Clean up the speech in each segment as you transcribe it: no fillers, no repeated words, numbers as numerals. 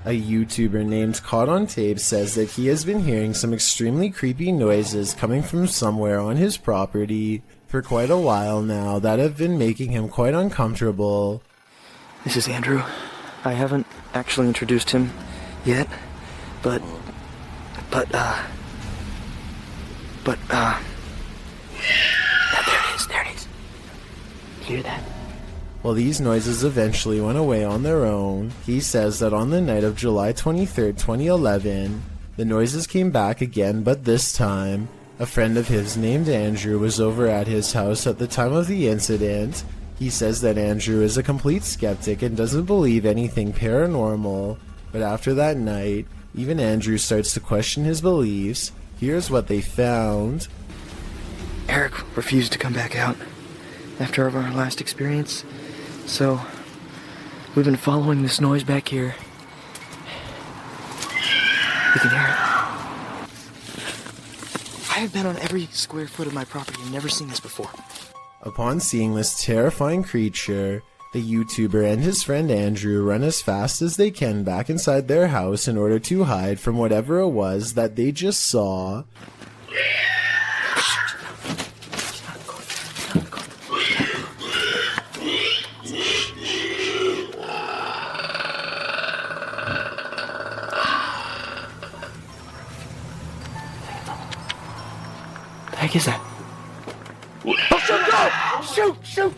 A YouTuber named Caught on Tape says that he has been hearing some extremely creepy noises coming from somewhere on his property for quite a while now that have been making him quite uncomfortable. This is Andrew. I haven't actually introduced him yet, but, there it is. Hear that? Well, these noises eventually went away on their own. He says that on the night of July 23rd, 2011, the noises came back again, but this time, a friend of his named Andrew was over at his house at the time of the incident. He says that Andrew is a complete skeptic and doesn't believe anything paranormal, but after that night, even Andrew starts to question his beliefs. Here's what they found. Eric refused to come back out after our last experience, so we've been following this noise back here. You can hear it. I have been on every square foot of my property and never seen this before. Upon seeing this terrifying creature, the YouTuber and his friend Andrew run as fast as they can back inside their house in order to hide from whatever it was that they just saw. The heck is that? Oh, shoot!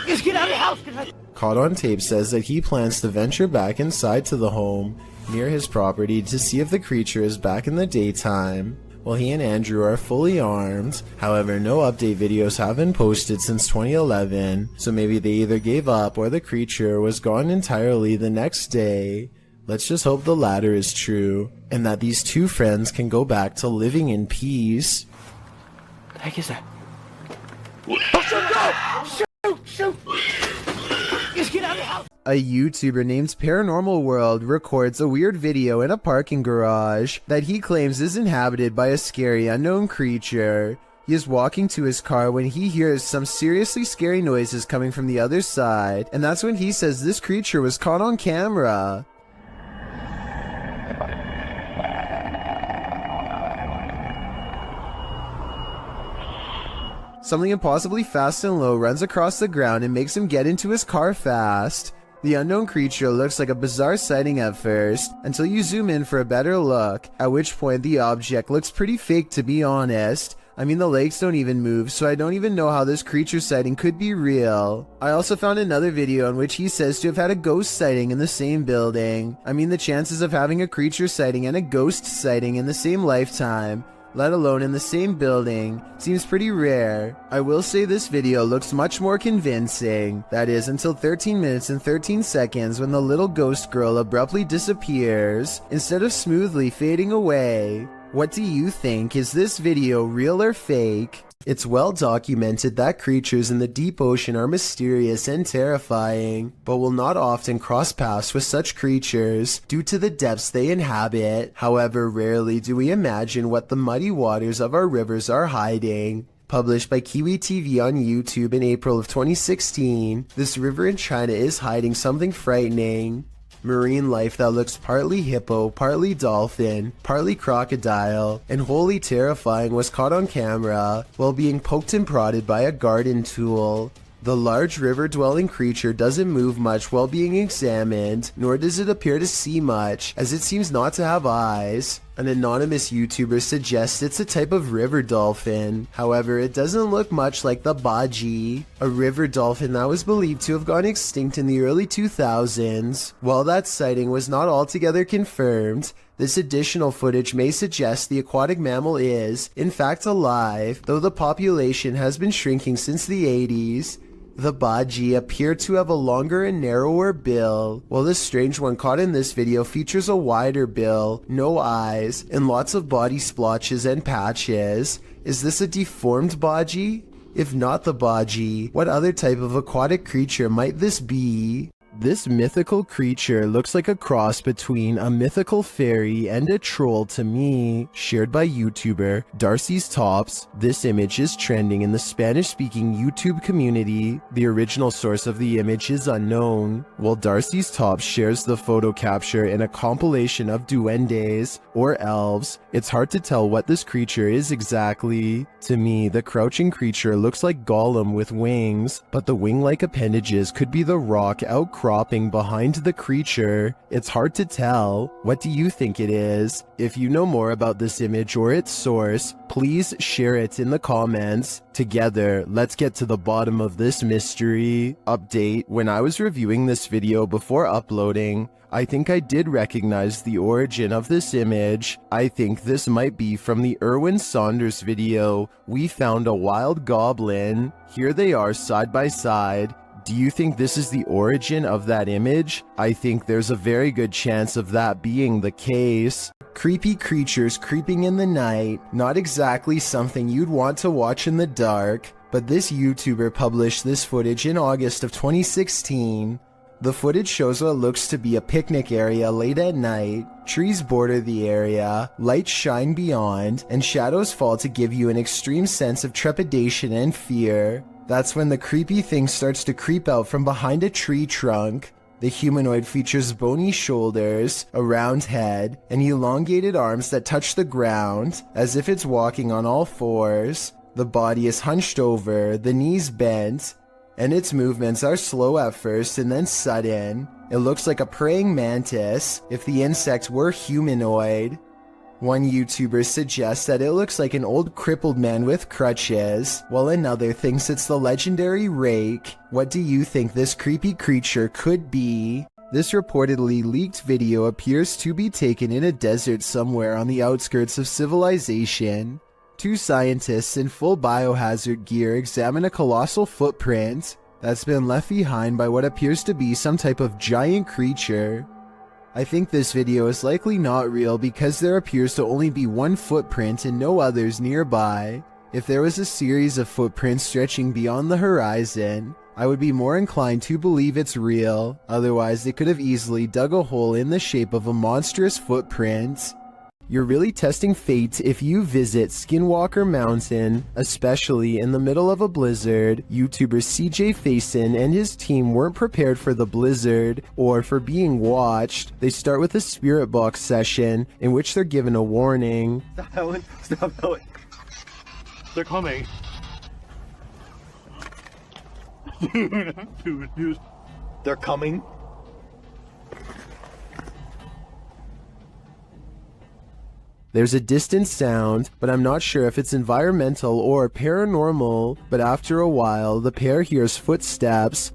Just get out of the house! Caught on Tape says that he plans to venture back inside to the home near his property to see if the creature is back in the daytime. While he and Andrew are fully armed, however, no update videos have been posted since 2011, so maybe they either gave up or the creature was gone entirely the next day. Let's just hope the latter is true, and that these two friends can go back to living in peace. The heck is that? Oh, shoot! Just get out of the house! A YouTuber named Paranormal World records a weird video in a parking garage that he claims is inhabited by a scary unknown creature. He is walking to his car when he hears some seriously scary noises coming from the other side, and that's when he says this creature was caught on camera. Something impossibly fast and low runs across the ground and makes him get into his car fast. The unknown creature looks like a bizarre sighting at first, until you zoom in for a better look, at which point the object looks pretty fake, to be honest. I mean, the legs don't even move, so I don't even know how this creature sighting could be real. I also found another video in which he says to have had a ghost sighting in the same building. I mean, the chances of having a creature sighting and a ghost sighting in the same lifetime, let alone in the same building, seems pretty rare. I will say this video looks much more convincing. That is, until 13 minutes and 13 seconds when the little ghost girl abruptly disappears, instead of smoothly fading away. What do you think? Is this video real or fake? It's well documented that creatures in the deep ocean are mysterious and terrifying, but will not often cross paths with such creatures due to the depths they inhabit. However, rarely do we imagine what the muddy waters of our rivers are hiding. Published by Kiwi TV on YouTube in April of 2016, this river in China is hiding something frightening. Marine life that looks partly hippo, partly dolphin, partly crocodile, and wholly terrifying was caught on camera while being poked and prodded by a garden tool. The large river-dwelling creature doesn't move much while being examined, nor does it appear to see much, as it seems not to have eyes. An anonymous YouTuber suggests it's a type of river dolphin. However, it doesn't look much like the baji, a river dolphin that was believed to have gone extinct in the early 2000s. While that sighting was not altogether confirmed, this additional footage may suggest the aquatic mammal is, in fact, alive, though the population has been shrinking since the 80s. The baji appear to have a longer and narrower bill, while the strange one caught in this video features a wider bill, no eyes, and lots of body splotches and patches. Is this a deformed baji? If not the baji, what other type of aquatic creature might this be? This mythical creature looks like a cross between a mythical fairy and a troll to me. Shared by YouTuber Darcy's Tops, this image is trending in the Spanish-speaking YouTube community. The original source of the image is unknown, while Darcy's Tops shares the photo capture in a compilation of duendes, or elves. It's hard to tell what this creature is exactly. To me, the crouching creature looks like Gollum with wings, but the wing-like appendages could be the rock outcropping behind the creature. It's hard to tell. What do you think it is? If you know more about this image or its source, please share it in the comments. Together, let's get to the bottom of this mystery. Update: when I was reviewing this video before uploading, I think I did recognize the origin of this image. I think this might be from the Erwin Saunders video, We Found a Wild Goblin. Here they are side by side. Do you think this is the origin of that image? I think there's a very good chance of that being the case. Creepy creatures creeping in the night, not exactly something you'd want to watch in the dark, but this YouTuber published this footage in August of 2016. The footage shows what looks to be a picnic area late at night. Trees border the area, lights shine beyond, and shadows fall to give you an extreme sense of trepidation and fear. That's when the creepy thing starts to creep out from behind a tree trunk. The humanoid features bony shoulders, a round head, and elongated arms that touch the ground, as if it's walking on all fours. The body is hunched over, the knees bent, and its movements are slow at first and then sudden. It looks like a praying mantis if the insect were humanoid. One YouTuber suggests that it looks like an old crippled man with crutches, while another thinks it's the legendary rake. What do you think this creepy creature could be? This reportedly leaked video appears to be taken in a desert somewhere on the outskirts of civilization. Two scientists in full biohazard gear examine a colossal footprint that's been left behind by what appears to be some type of giant creature. I think this video is likely not real because there appears to only be one footprint and no others nearby. If there was a series of footprints stretching beyond the horizon, I would be more inclined to believe it's real. Otherwise, they could have easily dug a hole in the shape of a monstrous footprint. You're really testing fate if you visit Skinwalker Mountain, especially in the middle of a blizzard. YouTuber CJ Faison and his team weren't prepared for the blizzard or for being watched. They start with a spirit box session in which they're given a warning. Stop howling. Stop howling. They're coming. Dude. They're coming. There's a distant sound, but I'm not sure if it's environmental or paranormal. But after a while, the pair hears footsteps.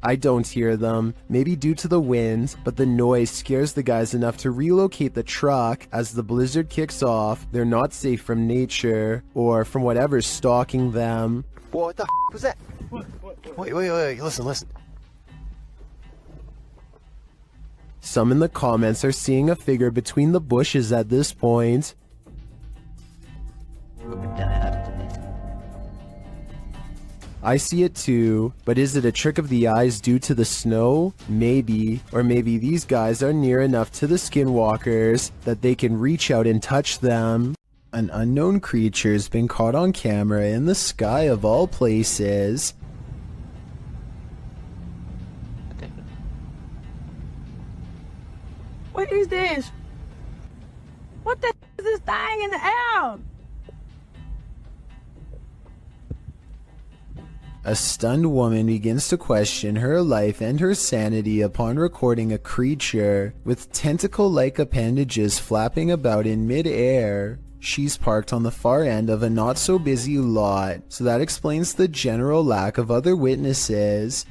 I don't hear them, maybe due to the wind, but the noise scares the guys enough to relocate the truck. As the blizzard kicks off, they're not safe from nature, or from whatever's stalking them. What the f was that? Wait, listen. Some in the comments are seeing a figure between the bushes at this point. I see it too, but is it a trick of the eyes due to the snow? Maybe. Or maybe these guys are near enough to the skinwalkers that they can reach out and touch them. An unknown creature's been caught on camera in the sky of all places. What is this? What the is this thing in the air? A stunned woman begins to question her life and her sanity upon recording a creature with tentacle-like appendages flapping about in mid-air. She's parked on the far end of a not-so-busy lot, so that explains the general lack of other witnesses.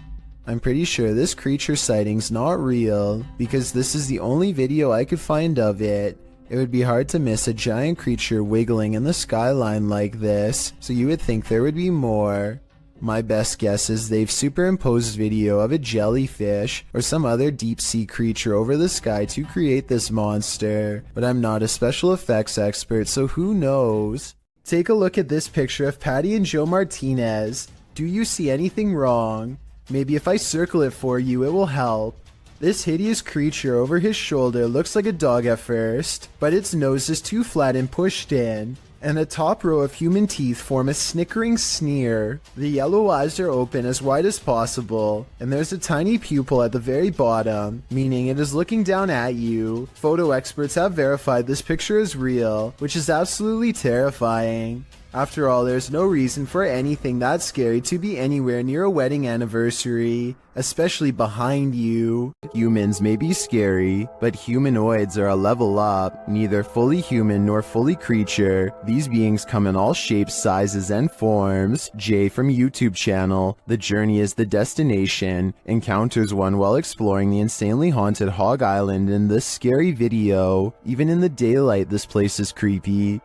I'm pretty sure this creature sighting's not real, because this is the only video I could find of it. It would be hard to miss a giant creature wiggling in the skyline like this, so you would think there would be more. My best guess is they've superimposed video of a jellyfish or some other deep sea creature over the sky to create this monster, but I'm not a special effects expert, so who knows? Take a look at this picture of Patty and Joe Martinez. Do you see anything wrong? Maybe if I circle it for you, it will help. This hideous creature over his shoulder looks like a dog at first, but its nose is too flat and pushed in, and the top row of human teeth form a snickering sneer. The yellow eyes are open as wide as possible, and there's a tiny pupil at the very bottom, meaning it is looking down at you. Photo experts have verified this picture is real, which is absolutely terrifying. After all, there's no reason for anything that scary to be anywhere near a wedding anniversary, especially behind you. Humans may be scary, but humanoids are a level up, neither fully human nor fully creature. These beings come in all shapes, sizes, and forms. Jay from YouTube channel, The Journey is the Destination, encounters one while exploring the insanely haunted Hog Island in this scary video. Even in the daylight, this place is creepy.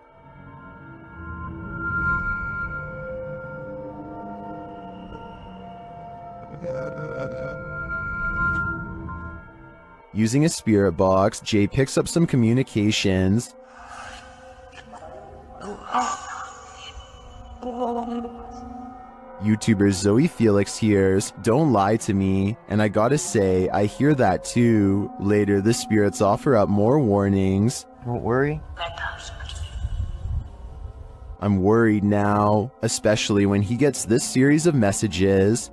Using a spirit box, Jay picks up some communications. YouTuber Zoe Felix hears, "Don't lie to me," and I gotta say, I hear that too. Later, the spirits offer up more warnings. Don't worry. I'm worried now, especially when he gets this series of messages.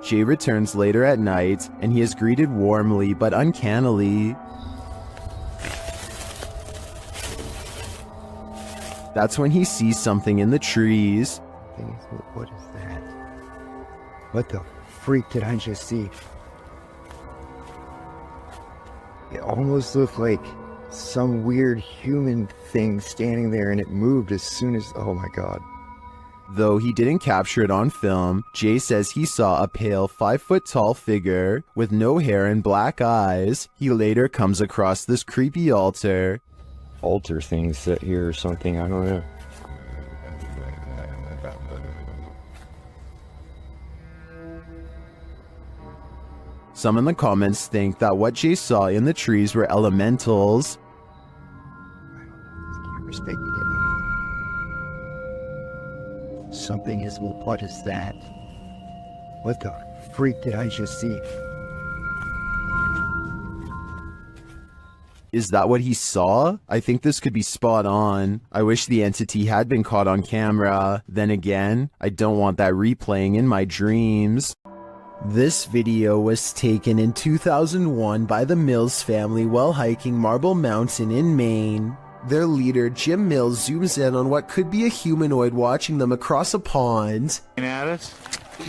Jay returns later at night, and he is greeted warmly but uncannily. That's when he sees something in the trees. What is that? What the freak did I just see? It almost looked like some weird human thing standing there, and it moved as soon as, oh my god. Though he didn't capture it on film, Jay says he saw a pale 5-foot-tall figure with no hair and black eyes. He later comes across this creepy altar. Altar things set here or something, I don't know. Some in the comments think that what Jay saw in the trees were elementals. Something is, what is that? What the freak did I just see? Is that what he saw? I think this could be spot on. I wish the entity had been caught on camera. Then again, I don't want that replaying in my dreams. This video was taken in 2001 by the Mills family while hiking Marble Mountain in Maine. Their leader, Jim Mills, zooms in on what could be a humanoid watching them across a pond. At us?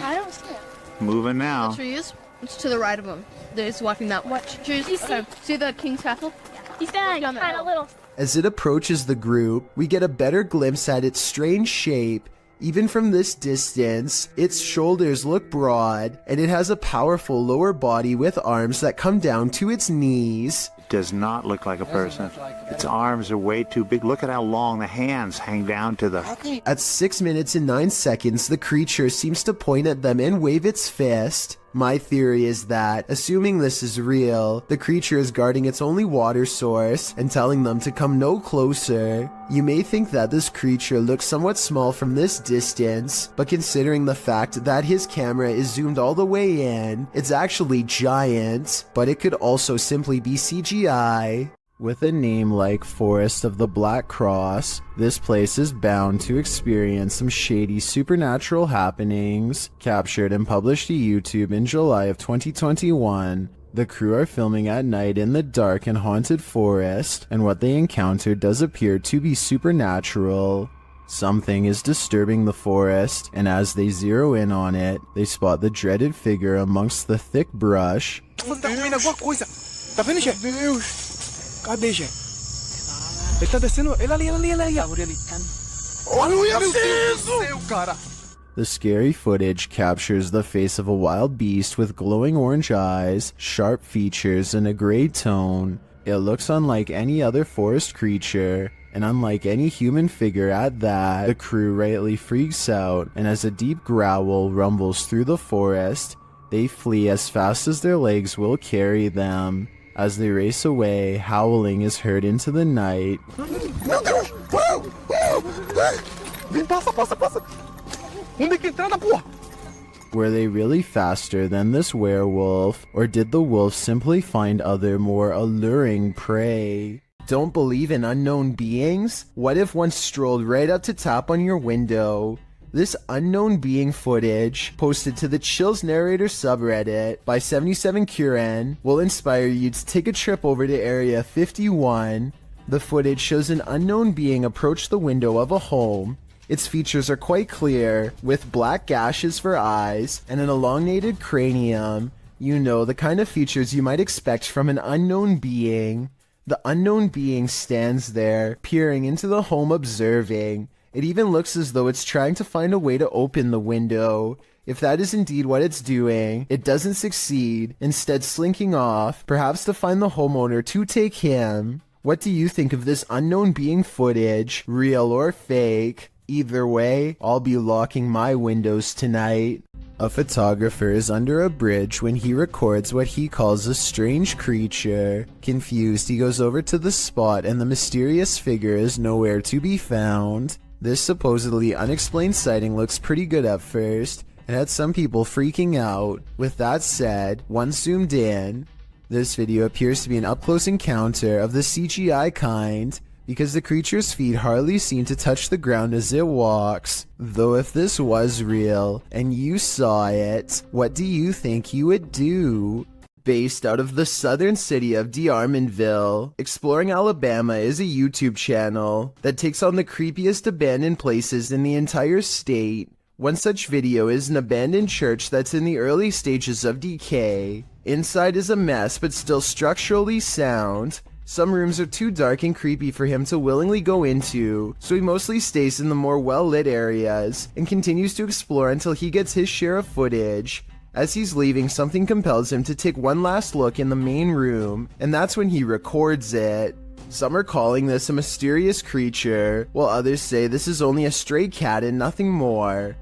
I don't see it. Moving now. Trees. It's to the right of him. There's walking that way. Trees. See the King's Castle? He's standing kind of little. As it approaches the group, we get a better glimpse at its strange shape. Even from this distance, its shoulders look broad, and it has a powerful lower body with arms that come down to its knees. It does not look like a person. Its arms are way too big. Look at how long the hands hang down to the... At 6 minutes and 9 seconds, the creature seems to point at them and wave its fist. My theory is that, assuming this is real, the creature is guarding its only water source and telling them to come no closer. You may think that this creature looks somewhat small from this distance, but considering the fact that his camera is zoomed all the way in, it's actually giant, but it could also simply be CGI. With a name like Forest of the Black Cross, this place is bound to experience some shady supernatural happenings. Captured and published to YouTube in July of 2021, the crew are filming at night in the dark and haunted forest, and what they encountered does appear to be supernatural. Something is disturbing the forest, and as they zero in on it, they spot the dreaded figure amongst the thick brush. Cadê, gente? Ele tá descendo. Ele ali. Olha meu Deus do céu, cara. The scary footage captures the face of a wild beast with glowing orange eyes, sharp features, and a gray tone. It looks unlike any other forest creature, and unlike any human figure at that. The crew rightly freaks out, and as a deep growl rumbles through the forest, they flee as fast as their legs will carry them. As they race away, howling is heard into the night. Were they really faster than this werewolf, or did the wolf simply find other more alluring prey? Don't believe in unknown beings? What if one strolled right up to tap on your window? This unknown being footage, posted to the Chills Narrator subreddit by 77Kuren, will inspire you to take a trip over to Area 51. The footage shows an unknown being approach the window of a home. Its features are quite clear, with black gashes for eyes and an elongated cranium. You know, the kind of features you might expect from an unknown being. The unknown being stands there, peering into the home, observing. It even looks as though it's trying to find a way to open the window. If that is indeed what it's doing, it doesn't succeed, instead slinking off, perhaps to find the homeowner to take him. What do you think of this unknown being footage, real or fake? Either way, I'll be locking my windows tonight. A photographer is under a bridge when he records what he calls a strange creature. Confused, he goes over to the spot and the mysterious figure is nowhere to be found. This supposedly unexplained sighting looks pretty good at first. It had some people freaking out. With that said, once zoomed in, this video appears to be an up-close encounter of the CGI kind, because the creature's feet hardly seem to touch the ground as it walks. Though if this was real, and you saw it, what do you think you would do? Based out of the southern city of D'Armanville, Exploring Alabama is a YouTube channel that takes on the creepiest abandoned places in the entire state. One such video is an abandoned church that's in the early stages of decay. Inside is a mess but still structurally sound. Some rooms are too dark and creepy for him to willingly go into, so he mostly stays in the more well-lit areas and continues to explore until he gets his share of footage. As he's leaving, something compels him to take one last look in the main room, and that's when he records it. Some are calling this a mysterious creature, while others say this is only a stray cat and nothing more.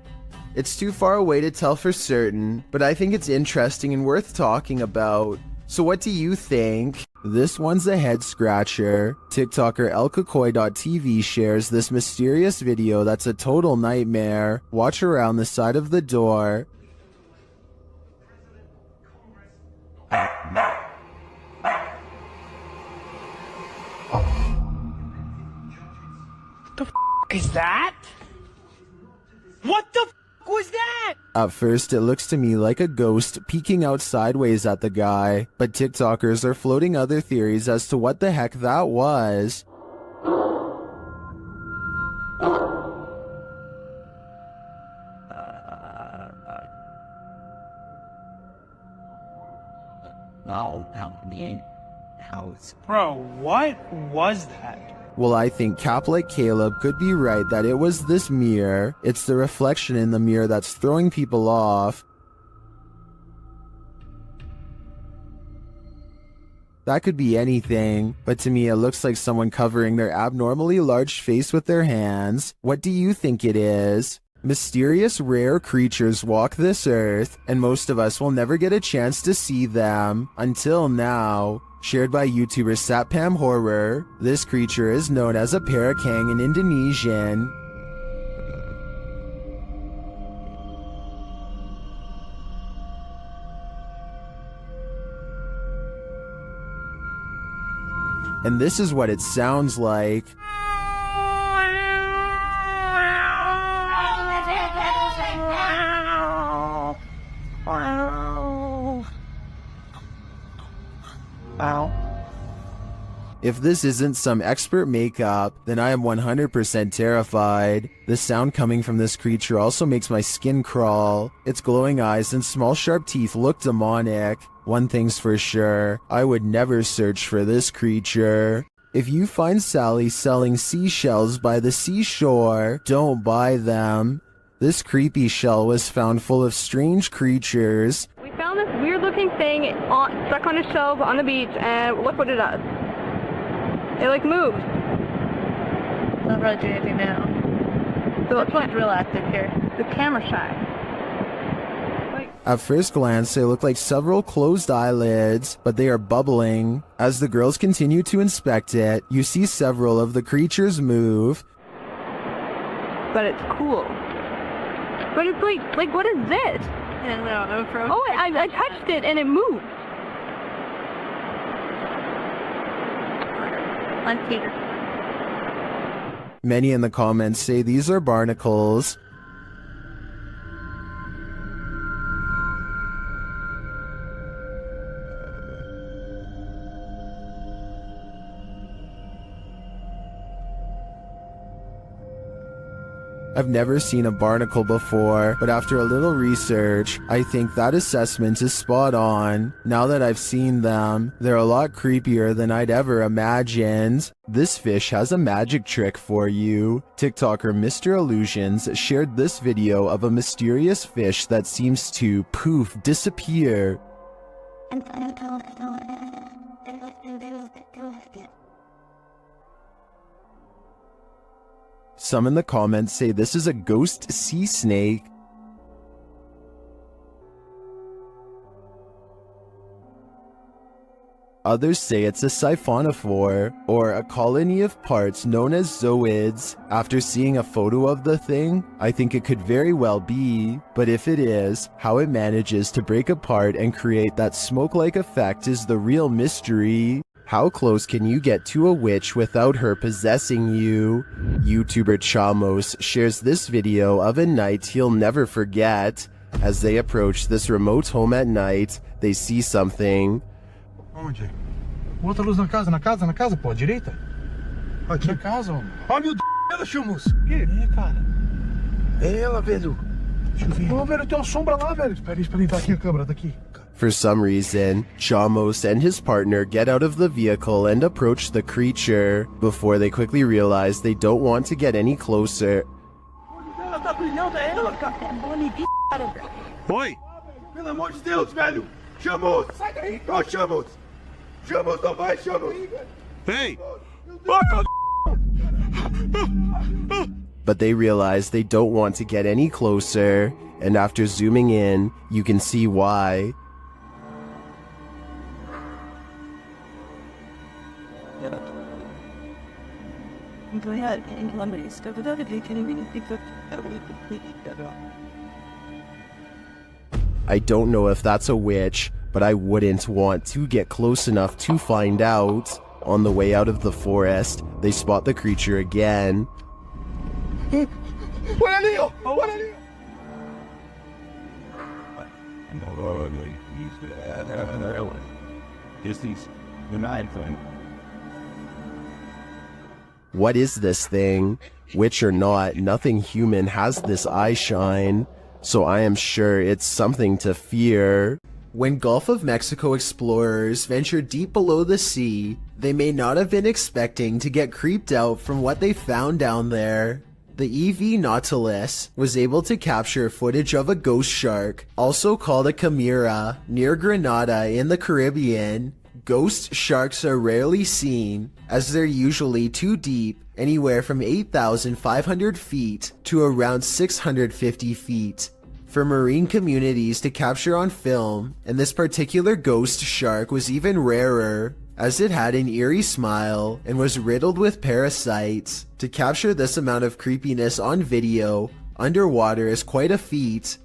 It's too far away to tell for certain, but I think it's interesting and worth talking about. So what do you think? This one's a head scratcher. TikToker elkakoi.tv shares this mysterious video that's a total nightmare. Watch around the side of the door. Is that? What the was that? At first, it looks to me like a ghost peeking out sideways at the guy, but TikTokers are floating other theories as to what the heck that was. Bro, what was that? Well, I think Cap like Caleb could be right that it was this mirror. It's the reflection in the mirror that's throwing people off. That could be anything, but to me it looks like someone covering their abnormally large face with their hands. What do you think it is? Mysterious rare creatures walk this earth, and most of us will never get a chance to see them. Until now. Shared by YouTuber Satpam Horror, this creature is known as a parakang in Indonesian. And this is what it sounds like. If this isn't some expert makeup, then I am 100% terrified. The sound coming from this creature also makes my skin crawl. Its glowing eyes and small sharp teeth look demonic. One thing's for sure, I would never search for this creature. If you find Sally selling seashells by the seashore, don't buy them. This creepy shell was found full of strange creatures. We found this weird-looking thing stuck on a shelf on the beach, and look what it does. It like moves. Not really doing anything now. So it's like Real active here. the camera shy. At first glance, they look like several closed eyelids, but they are bubbling. As the girls continue to inspect it, you see several of the creatures move. But it's cool. But it's like what is this? And we don't know for Oh, I touched it and it moved. on Peter. Many in the comments say these are barnacles. I've never seen a barnacle before, but after a little research, I think that assessment is spot on. Now that I've seen them, they're a lot creepier than I'd ever imagined. This fish has a magic trick for you. TikToker Mr. Illusions shared this video of a mysterious fish that seems to poof disappear. Some in the comments say this is a ghost sea snake. Others say it's a siphonophore, or a colony of parts known as zooids. After seeing a photo of the thing, I think it could very well be, but if it is, how it manages to break apart and create that smoke-like effect is the real mystery. How close can you get to a witch without her possessing you? YouTuber Chamos shares this video of a night he'll never forget. As they approach this remote home at night, they see something. Onde? Bota a luz na casa, pô, à direita? Aqui. Na casa, homem. Ó, meu Deus, ela, Chamos. O quê? É, cara. É ela, velho. Deixa eu ver. Ô, velho, tem uma sombra lá, velho. Espera aí, tá aqui a câmera, tá aqui. For some reason, Chamos and his partner get out of the vehicle and approach the creature, before they quickly realize they don't want to get any closer. Ela tá brilhando, é ela, cara. Oi? Pelo amor de Deus, velho. Chamos. Sai daí. Ó, Chamos. Chamos, não vai, Chamos. Ei. But they realize they don't want to get any closer, and after zooming in, you can see why. I don't know if that's a witch, but I wouldn't want to get close enough to find out. On the way out of the forest, they spot the creature again. Olha ali, ó. Olha ali. What is this thing? Witch or not, nothing human has this eye shine, so I am sure it's something to fear. When Gulf of Mexico explorers ventured deep below the sea, they may not have been expecting to get creeped out from what they found down there. The EV Nautilus was able to capture footage of a ghost shark, also called a chimera, near Grenada in the Caribbean. Ghost sharks are rarely seen, as they're usually too deep, anywhere from 8,500 feet to around 650 feet. For marine communities to capture on film, and this particular ghost shark was even rarer, as it had an eerie smile and was riddled with parasites. To capture this amount of creepiness on video, underwater is quite a feat.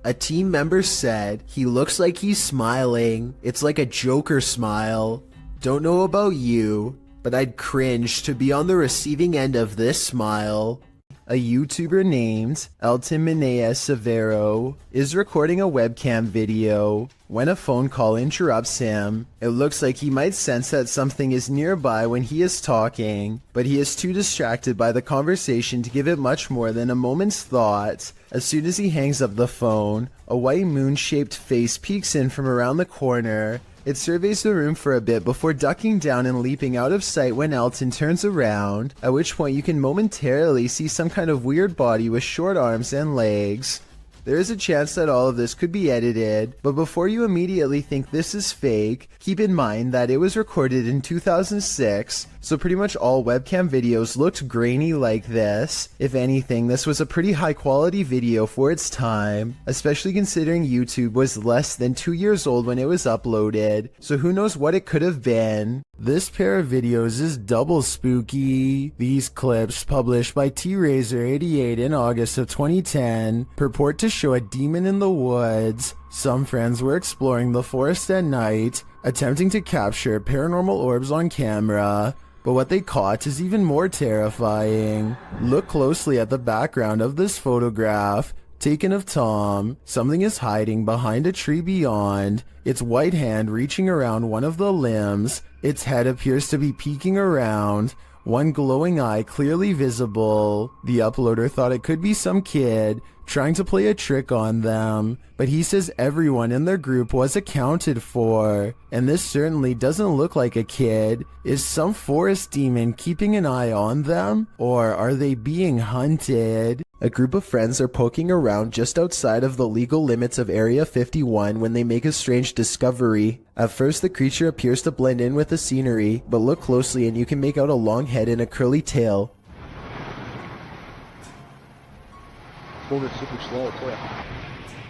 A team member said, "He looks like he's smiling. It's like a Joker smile." Don't know about you, but I'd cringe to be on the receiving end of this smile. A YouTuber named Eltiminea Severo is recording a webcam video. When a phone call interrupts him, it looks like he might sense that something is nearby when he is talking, but he is too distracted by the conversation to give it much more than a moment's thought. As soon as he hangs up the phone, a white moon-shaped face peeks in from around the corner. It surveys the room for a bit before ducking down and leaping out of sight when Elton turns around, at which point you can momentarily see some kind of weird body with short arms and legs. There is a chance that all of this could be edited, but before you immediately think this is fake, keep in mind that it was recorded in 2006, so pretty much all webcam videos looked grainy like this. If anything, this was a pretty high quality video for its time, especially considering YouTube was less than 2 years old when it was uploaded, so who knows what it could have been. This pair of videos is double spooky. These clips, published by TRazor88 in August of 2010, purport to show a demon in the woods. Some friends were exploring the forest at night, attempting to capture paranormal orbs on camera, but what they caught is even more terrifying. Look closely at the background of this photograph, taken of Tom. Something is hiding behind a tree beyond, its white hand reaching around one of the limbs. Its head appears to be peeking around, one glowing eye clearly visible. The uploader thought it could be some kid trying to play a trick on them, but he says everyone in their group was accounted for, and this certainly doesn't look like a kid. Is some forest demon keeping an eye on them, or are they being hunted? A group of friends are poking around just outside of the legal limits of Area 51 when they make a strange discovery. At first the creature appears to blend in with the scenery, but look closely and you can make out a long head and a curly tail.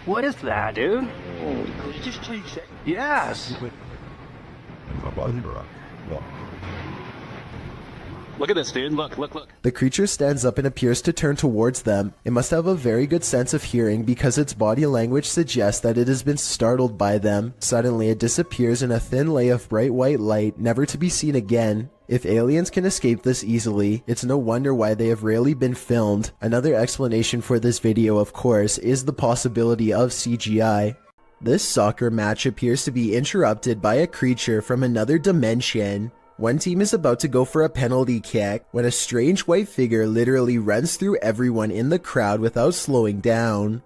What is that, dude? Could you just change it? Yes. Look at this, dude. Look. The creature stands up and appears to turn towards them. It must have a very good sense of hearing because its body language suggests that it has been startled by them. Suddenly it disappears in a thin lay of bright white light, never to be seen again. If aliens can escape this easily, it's no wonder why they have rarely been filmed. Another explanation for this video, of course, is the possibility of CGI. This soccer match appears to be interrupted by a creature from another dimension. One team is about to go for a penalty kick when a strange white figure literally runs through everyone in the crowd without slowing down.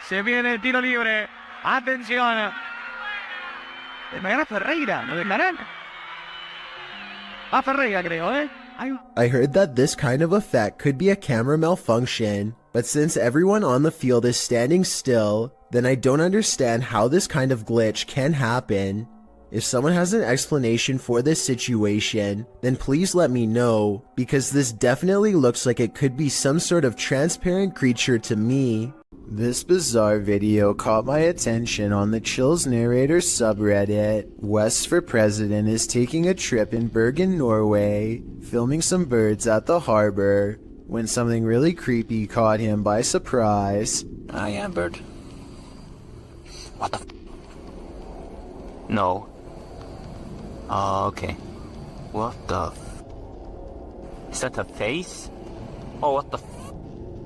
Se viene il tiro libre. Attenzione. Magari Ferreira, ¿no declaran? Ferreira creo, eh? I heard that this kind of effect could be a camera malfunction, but since everyone on the field is standing still, then I don't understand how this kind of glitch can happen. If someone has an explanation for this situation, then please let me know, because this definitely looks like it could be some sort of transparent creature to me. This bizarre video caught my attention on the Chills Narrator subreddit. West for President is taking a trip in Bergen, Norway, filming some birds at the harbor, when something really creepy caught him by surprise. I am bird. What the No. Oh, okay. What the Is that a face? Oh, what the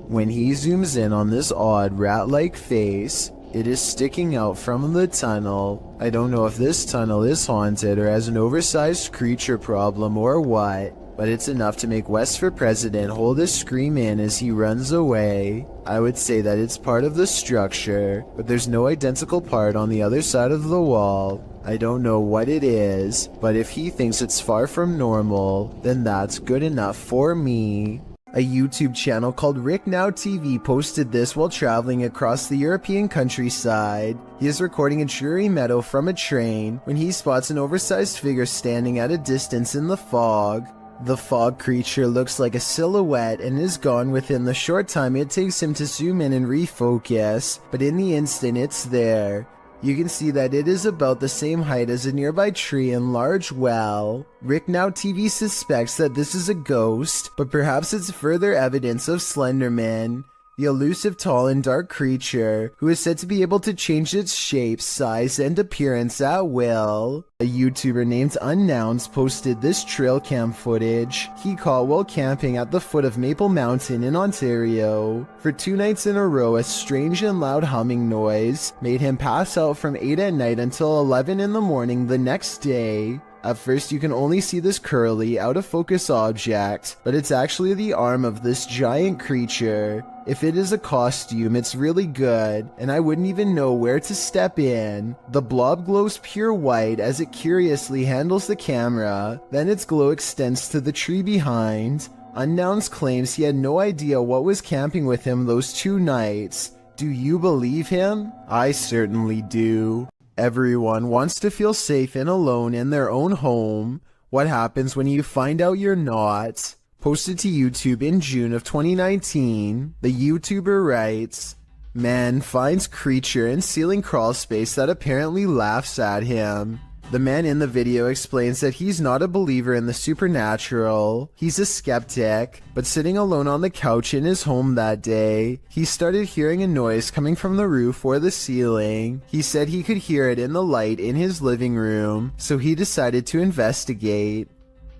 When he zooms in on this odd rat-like face, it is sticking out from the tunnel. I don't know if this tunnel is haunted or has an oversized creature problem or what, but it's enough to make West for President hold his scream in as he runs away. I would say that it's part of the structure, but there's no identical part on the other side of the wall. I don't know what it is, but if he thinks it's far from normal, then that's good enough for me. A YouTube channel called Rick Now TV posted this while traveling across the European countryside. He is recording a dreary meadow from a train when he spots an oversized figure standing at a distance in the fog. The fog creature looks like a silhouette and is gone within the short time it takes him to zoom in and refocus, but in the instant it's there. You can see that it is about the same height as a nearby tree and large well. Rick Now TV suspects that this is a ghost, but perhaps it's further evidence of Slenderman, the elusive tall and dark creature who is said to be able to change its shape, size, and appearance at will. A YouTuber named Unnouns posted this trail cam footage he caught while camping at the foot of Maple Mountain in Ontario. For 2 nights in a row, a strange and loud humming noise made him pass out from 8 at night until 11 in the morning the next day. At first you can only see this curly, out of focus object, but it's actually the arm of this giant creature. If it is a costume, it's really good, and I wouldn't even know where to step in. The blob glows pure white as it curiously handles the camera, then its glow extends to the tree behind. Unnouns claims he had no idea what was camping with him those 2 nights. Do you believe him? I certainly do. Everyone wants to feel safe and alone in their own home. What happens when you find out you're not? Posted to YouTube in June of 2019, the YouTuber writes, "Man finds creature in ceiling crawl space that apparently laughs at him." The man in the video explains that he's not a believer in the supernatural. He's a skeptic, but sitting alone on the couch in his home that day, he started hearing a noise coming from the roof or the ceiling. He said he could hear it in the light in his living room, so he decided to investigate.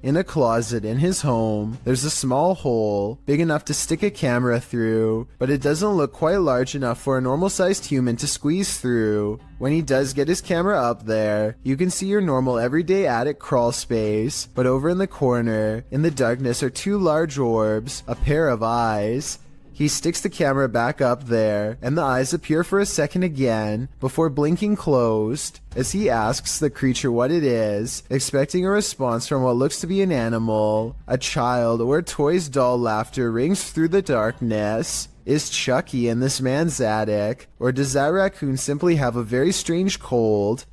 In a closet in his home, there's a small hole, big enough to stick a camera through, but it doesn't look quite large enough for a normal-sized human to squeeze through. When he does get his camera up there, you can see your normal everyday attic crawl space, but over in the corner, in the darkness, are 2 large orbs, a pair of eyes. He sticks the camera back up there, and the eyes appear for a second again, before blinking closed, as he asks the creature what it is, expecting a response from what looks to be an animal. A child or toy's doll laughter rings through the darkness. Is Chucky in this man's attic, or does that raccoon simply have a very strange cold?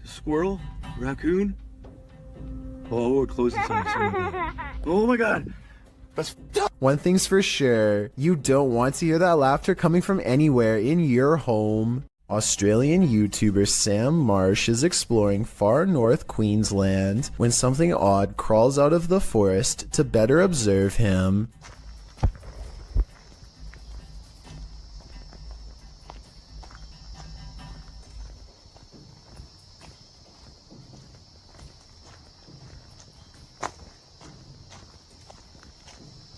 Squirrel? Raccoon? Oh, we're closing something. Oh my god! One thing's for sure, you don't want to hear that laughter coming from anywhere in your home. Australian YouTuber Sam Marsh is exploring far north Queensland when something odd crawls out of the forest to better observe him.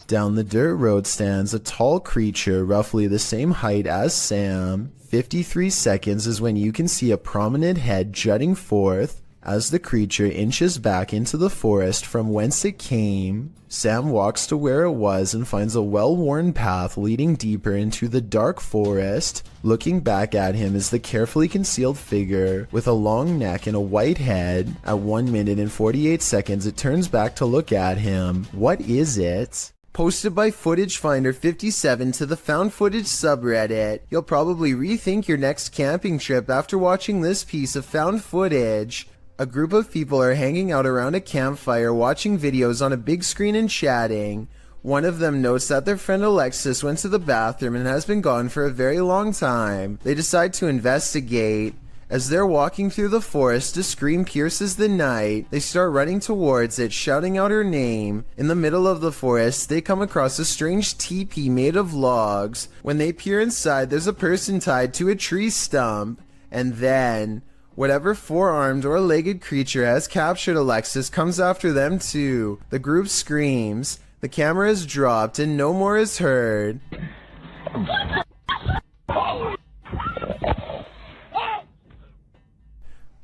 Down the dirt road stands a tall creature roughly the same height as Sam. 53 seconds is when you can see a prominent head jutting forth as the creature inches back into the forest from whence it came. Sam walks to where it was and finds a well-worn path leading deeper into the dark forest. Looking back at him is the carefully concealed figure with a long neck and a white head. At 1 minute and 48 seconds it turns back to look at him. What is it? Posted by Footage Finder 57 to the Found Footage subreddit. You'll probably rethink your next camping trip after watching this piece of found footage. A group of people are hanging out around a campfire watching videos on a big screen and chatting. One of them notes that their friend Alexis went to the bathroom and has been gone for a very long time. They decide to investigate. As they're walking through the forest, a scream pierces the night. They start running towards it, shouting out her name. In the middle of the forest, they come across a strange teepee made of logs. When they peer inside, there's a person tied to a tree stump. And then, whatever four-armed or legged creature has captured Alexis comes after them too. The group screams. The camera is dropped and no more is heard.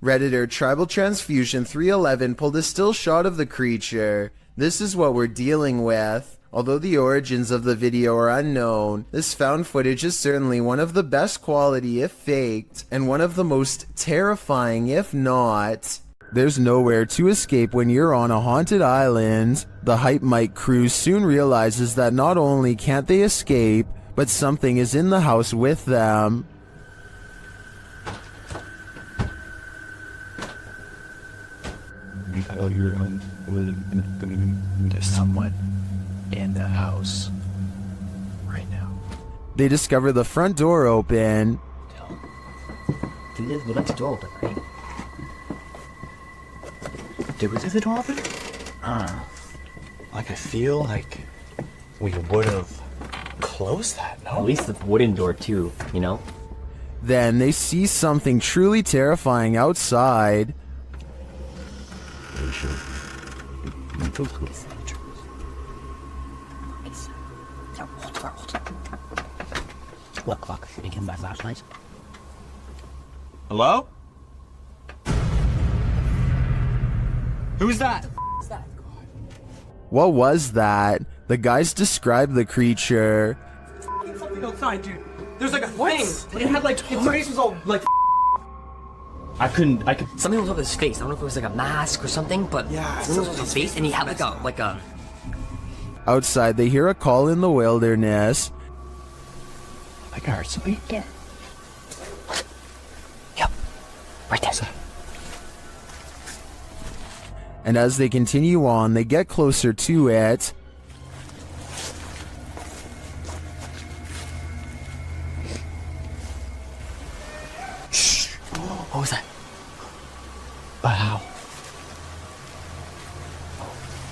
Redditor Tribal Transfusion 311 pulled a still shot of the creature. This is what we're dealing with. Although the origins of the video are unknown, this found footage is certainly one of the best quality if faked, and one of the most terrifying if not. There's nowhere to escape when you're on a haunted island. The Hype Mike crew soon realizes that not only can't they escape, but something is in the house with them. There's someone in the house right now. They discover the front door open. We left the door open, right? Did we leave the door open? Like I feel like we would have closed that, no? At least the wooden door too, you know? Then they see something truly terrifying outside. What clock? Did he come back last night? Hello? Who's that? What was that? The guys describe the creature. outside, dude. There's like a thing. It had like its face was all like. I could. Something was over his face. I don't know if it was like a mask or something, but something was over his face, and he had like a. Outside, they hear a call in the wilderness. Like I heard something. There. Yep. Right there. And as they continue on, they get closer to it. Shh. What was that? Wow.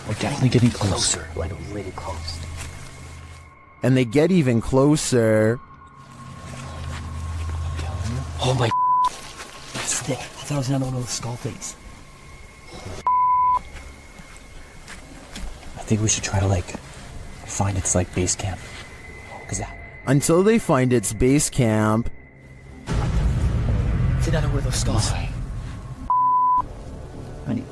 We're definitely getting closer. Like really close. And they get even closer. Oh my. That's thick. I thought it was another one of those skull things. I think we should try to like find its like base camp. Until they find its base camp. It's another one of those skulls. Honey.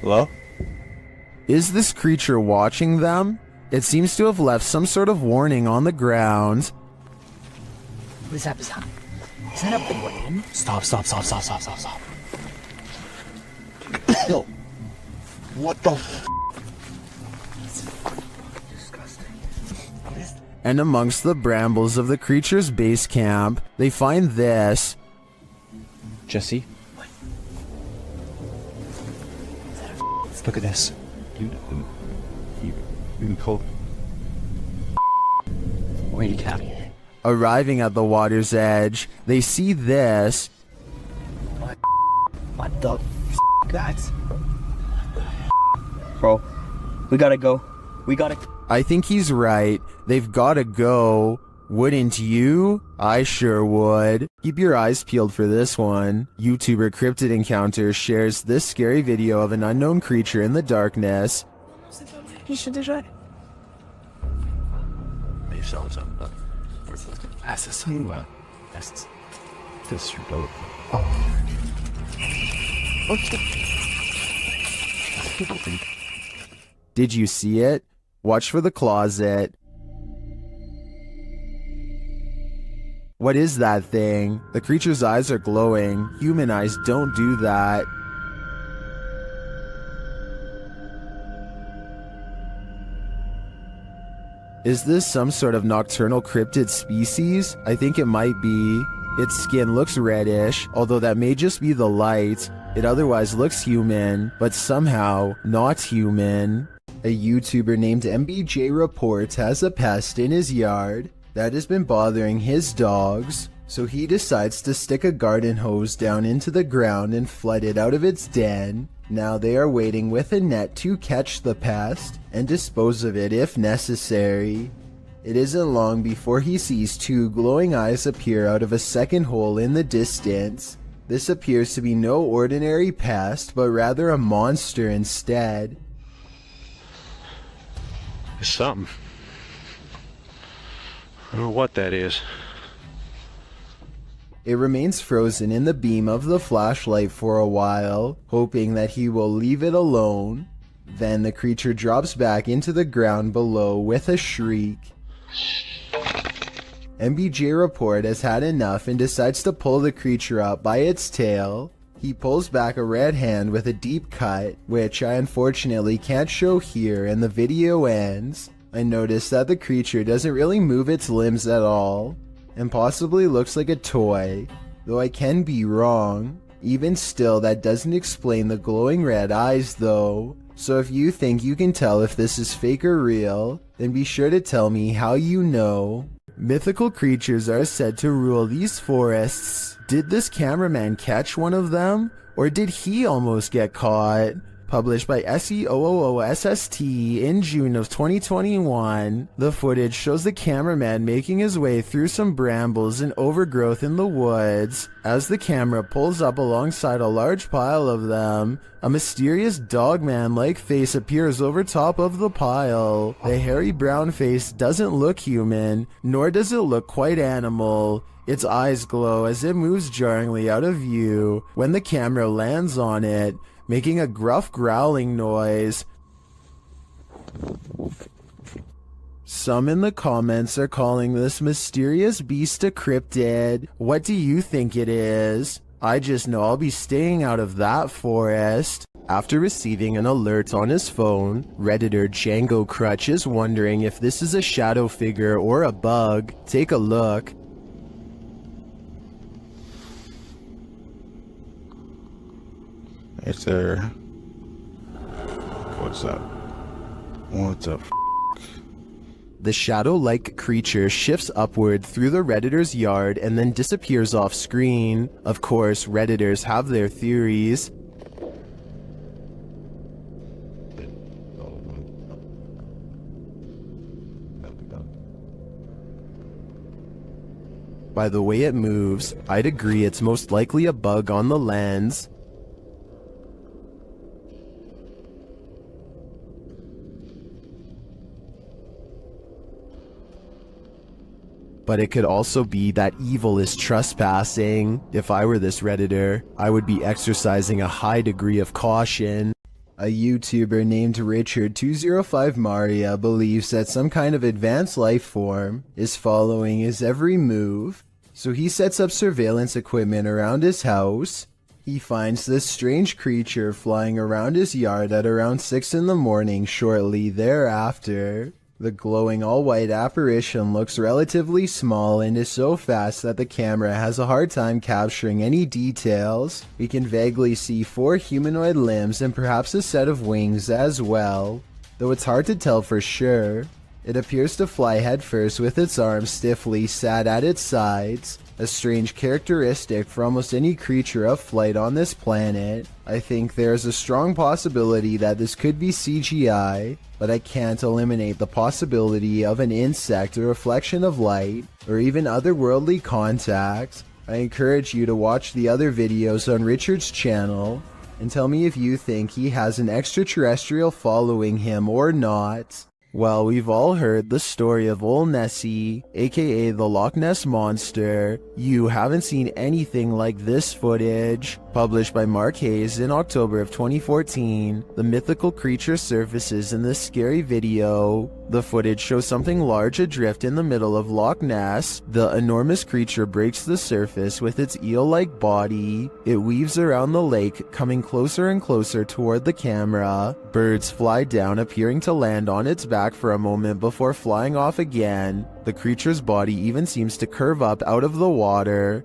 Hello? Is this creature watching them? It seems to have left some sort of warning on the ground. What is that? Is that a brain? Stop. Yo. What the f? And amongst the brambles of the creature's base camp, they find this. Jesse? Look at this. You can call. Where you get? Arriving at the water's edge, they see this. What the f? That's. Bro, we gotta go. I think he's right. They've gotta go. Wouldn't you? I sure would. Keep your eyes peeled for this one. YouTuber Cryptid Encounter shares this scary video of an unknown creature in the darkness. Did you see it? Watch for the closet. What is that thing? The creature's eyes are glowing. Human eyes don't do that. Is this some sort of nocturnal cryptid species? I think it might be. Its skin looks reddish, although that may just be the light. It otherwise looks human, but somehow not human. A YouTuber named MBJ Reports has a pest in his yard that has been bothering his dogs, so he decides to stick a garden hose down into the ground and flood it out of its den. Now they are waiting with a net to catch the pest and dispose of it if necessary. It isn't long before he sees two glowing eyes appear out of a second hole in the distance. This appears to be no ordinary pest, but rather a monster instead. It's something. I don't know what that is. It remains frozen in the beam of the flashlight for a while, hoping that he will leave it alone. Then the creature drops back into the ground below with a shriek. MBJ Report has had enough and decides to pull the creature up by its tail. He pulls back a red hand with a deep cut, which I unfortunately can't show here, and the video ends. I notice that the creature doesn't really move its limbs at all, and possibly looks like a toy, though I can be wrong. Even still, that doesn't explain the glowing red eyes though. So if you think you can tell if this is fake or real, then be sure to tell me how you know. Mythical creatures are said to rule these forests. Did this cameraman catch one of them? Or did he almost get caught? Published by SEOOSST in June of 2021, the footage shows the cameraman making his way through some brambles and overgrowth in the woods. As the camera pulls up alongside a large pile of them, a mysterious dogman-like face appears over top of the pile. The hairy brown face doesn't look human, nor does it look quite animal. Its eyes glow as it moves jarringly out of view when the camera lands on it, making a gruff growling noise. Some in the comments are calling this mysterious beast a cryptid. What do you think it is? I just know I'll be staying out of that forest. After receiving an alert on his phone, Redditor Django Crutch is wondering if this is a shadow figure or a bug. Take a look. Hey, sir. What's up? What's up? The shadow-like creature shifts upward through the Redditor's yard and then disappears off screen. Of course, Redditors have their theories. By the way it moves, I'd agree it's most likely a bug on the lens. But it could also be that evil is trespassing. If I were this Redditor, I would be exercising a high degree of caution. A YouTuber named Richard205Maria believes that some kind of advanced life form is following his every move, so he sets up surveillance equipment around his house. He finds this strange creature flying around his yard at around 6 in the morning shortly thereafter. The glowing all-white apparition looks relatively small and is so fast that the camera has a hard time capturing any details. We can vaguely see 4 humanoid limbs and perhaps a set of wings as well, though it's hard to tell for sure. It appears to fly headfirst with its arms stiffly sat at its sides, a strange characteristic for almost any creature of flight on this planet. I think there is a strong possibility that this could be CGI, but I can't eliminate the possibility of an insect, a reflection of light, or even otherworldly contact. I encourage you to watch the other videos on Richard's channel and tell me if you think he has an extraterrestrial following him or not. Well, we've all heard the story of Old Nessie, aka the Loch Ness Monster. You haven't seen anything like this footage. Published by Mark Hayes in October of 2014, the mythical creature surfaces in this scary video. The footage shows something large adrift in the middle of Loch Ness. The enormous creature breaks the surface with its eel-like body. It weaves around the lake, coming closer and closer toward the camera. Birds fly down, appearing to land on its back for a moment before flying off again. The creature's body even seems to curve up out of the water.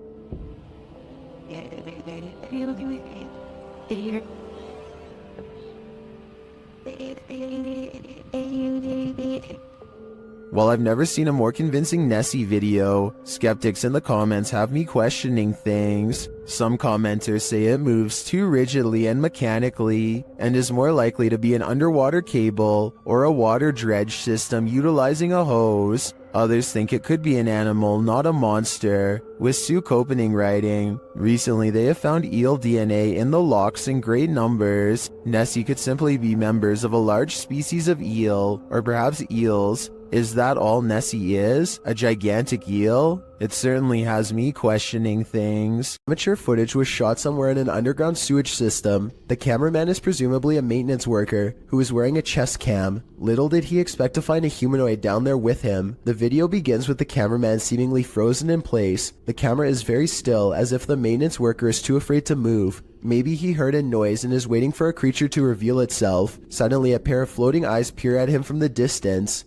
While I've never seen a more convincing Nessie video, skeptics in the comments have me questioning things. Some commenters say it moves too rigidly and mechanically, and is more likely to be an underwater cable or a water dredge system utilizing a hose. Others think it could be an animal, not a monster, with Sue Copening writing, "Recently they have found eel DNA in the lochs in great numbers. Nessie could simply be members of a large species of eel, or perhaps eels. Is that all Nessie is? A gigantic eel?" It certainly has me questioning things. Amateur footage was shot somewhere in an underground sewage system. The cameraman is presumably a maintenance worker who is wearing a chest cam. Little did he expect to find a humanoid down there with him. The video begins with the cameraman seemingly frozen in place. The camera is very still, as if the maintenance worker is too afraid to move. Maybe he heard a noise and is waiting for a creature to reveal itself. Suddenly, a pair of floating eyes peer at him from the distance.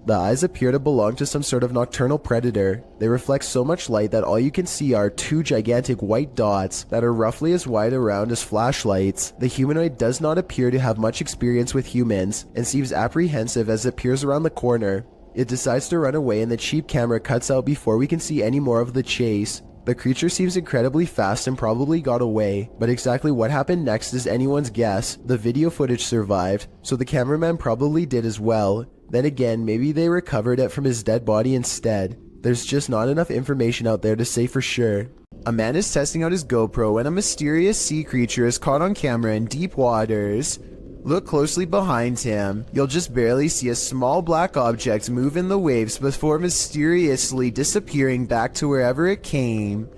The eyes appear to belong to some sort of nocturnal predator. They reflect so much light that all you can see are 2 gigantic white dots that are roughly as wide around as flashlights. The humanoid does not appear to have much experience with humans and seems apprehensive as it peers around the corner. It decides to run away and the cheap camera cuts out before we can see any more of the chase. The creature seems incredibly fast and probably got away, but exactly what happened next is anyone's guess. The video footage survived, so the cameraman probably did as well. Then again, maybe they recovered it from his dead body instead. There's just not enough information out there to say for sure. A man is testing out his GoPro when a mysterious sea creature is caught on camera in deep waters. Look closely behind him. You'll just barely see a small black object move in the waves before mysteriously disappearing back to wherever it came.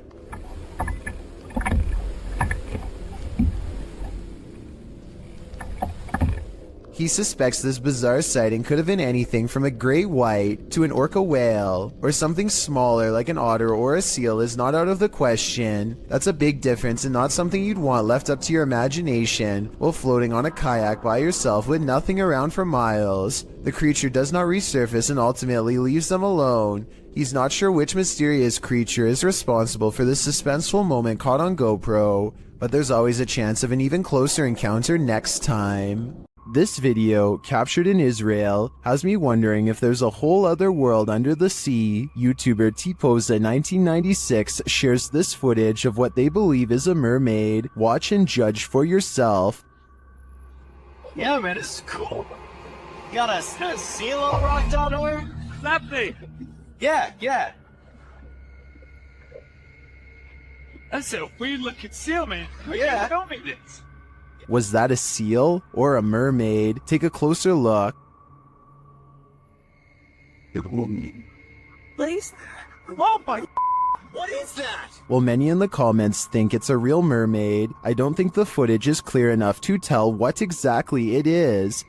He suspects this bizarre sighting could have been anything from a great white to an orca whale, or something smaller like an otter or a seal is not out of the question. That's a big difference and not something you'd want left up to your imagination while floating on a kayak by yourself with nothing around for miles. The creature does not resurface and ultimately leaves them alone. He's not sure which mysterious creature is responsible for this suspenseful moment caught on GoPro, but there's always a chance of an even closer encounter next time. This video, captured in Israel, has me wondering if there's a whole other world under the sea. YouTuber T-Posa1996 shares this footage of what they believe is a mermaid. Watch and judge for yourself. Yeah, man, it's cool. You got a seal all rocked out nowhere? That thing. Yeah. That's a weird looking seal, man. Yeah, don't make this. Was that a seal or a mermaid? Take a closer look. What is that? Oh my! What is that? While many in the comments think it's a real mermaid, I don't think the footage is clear enough to tell what exactly it is.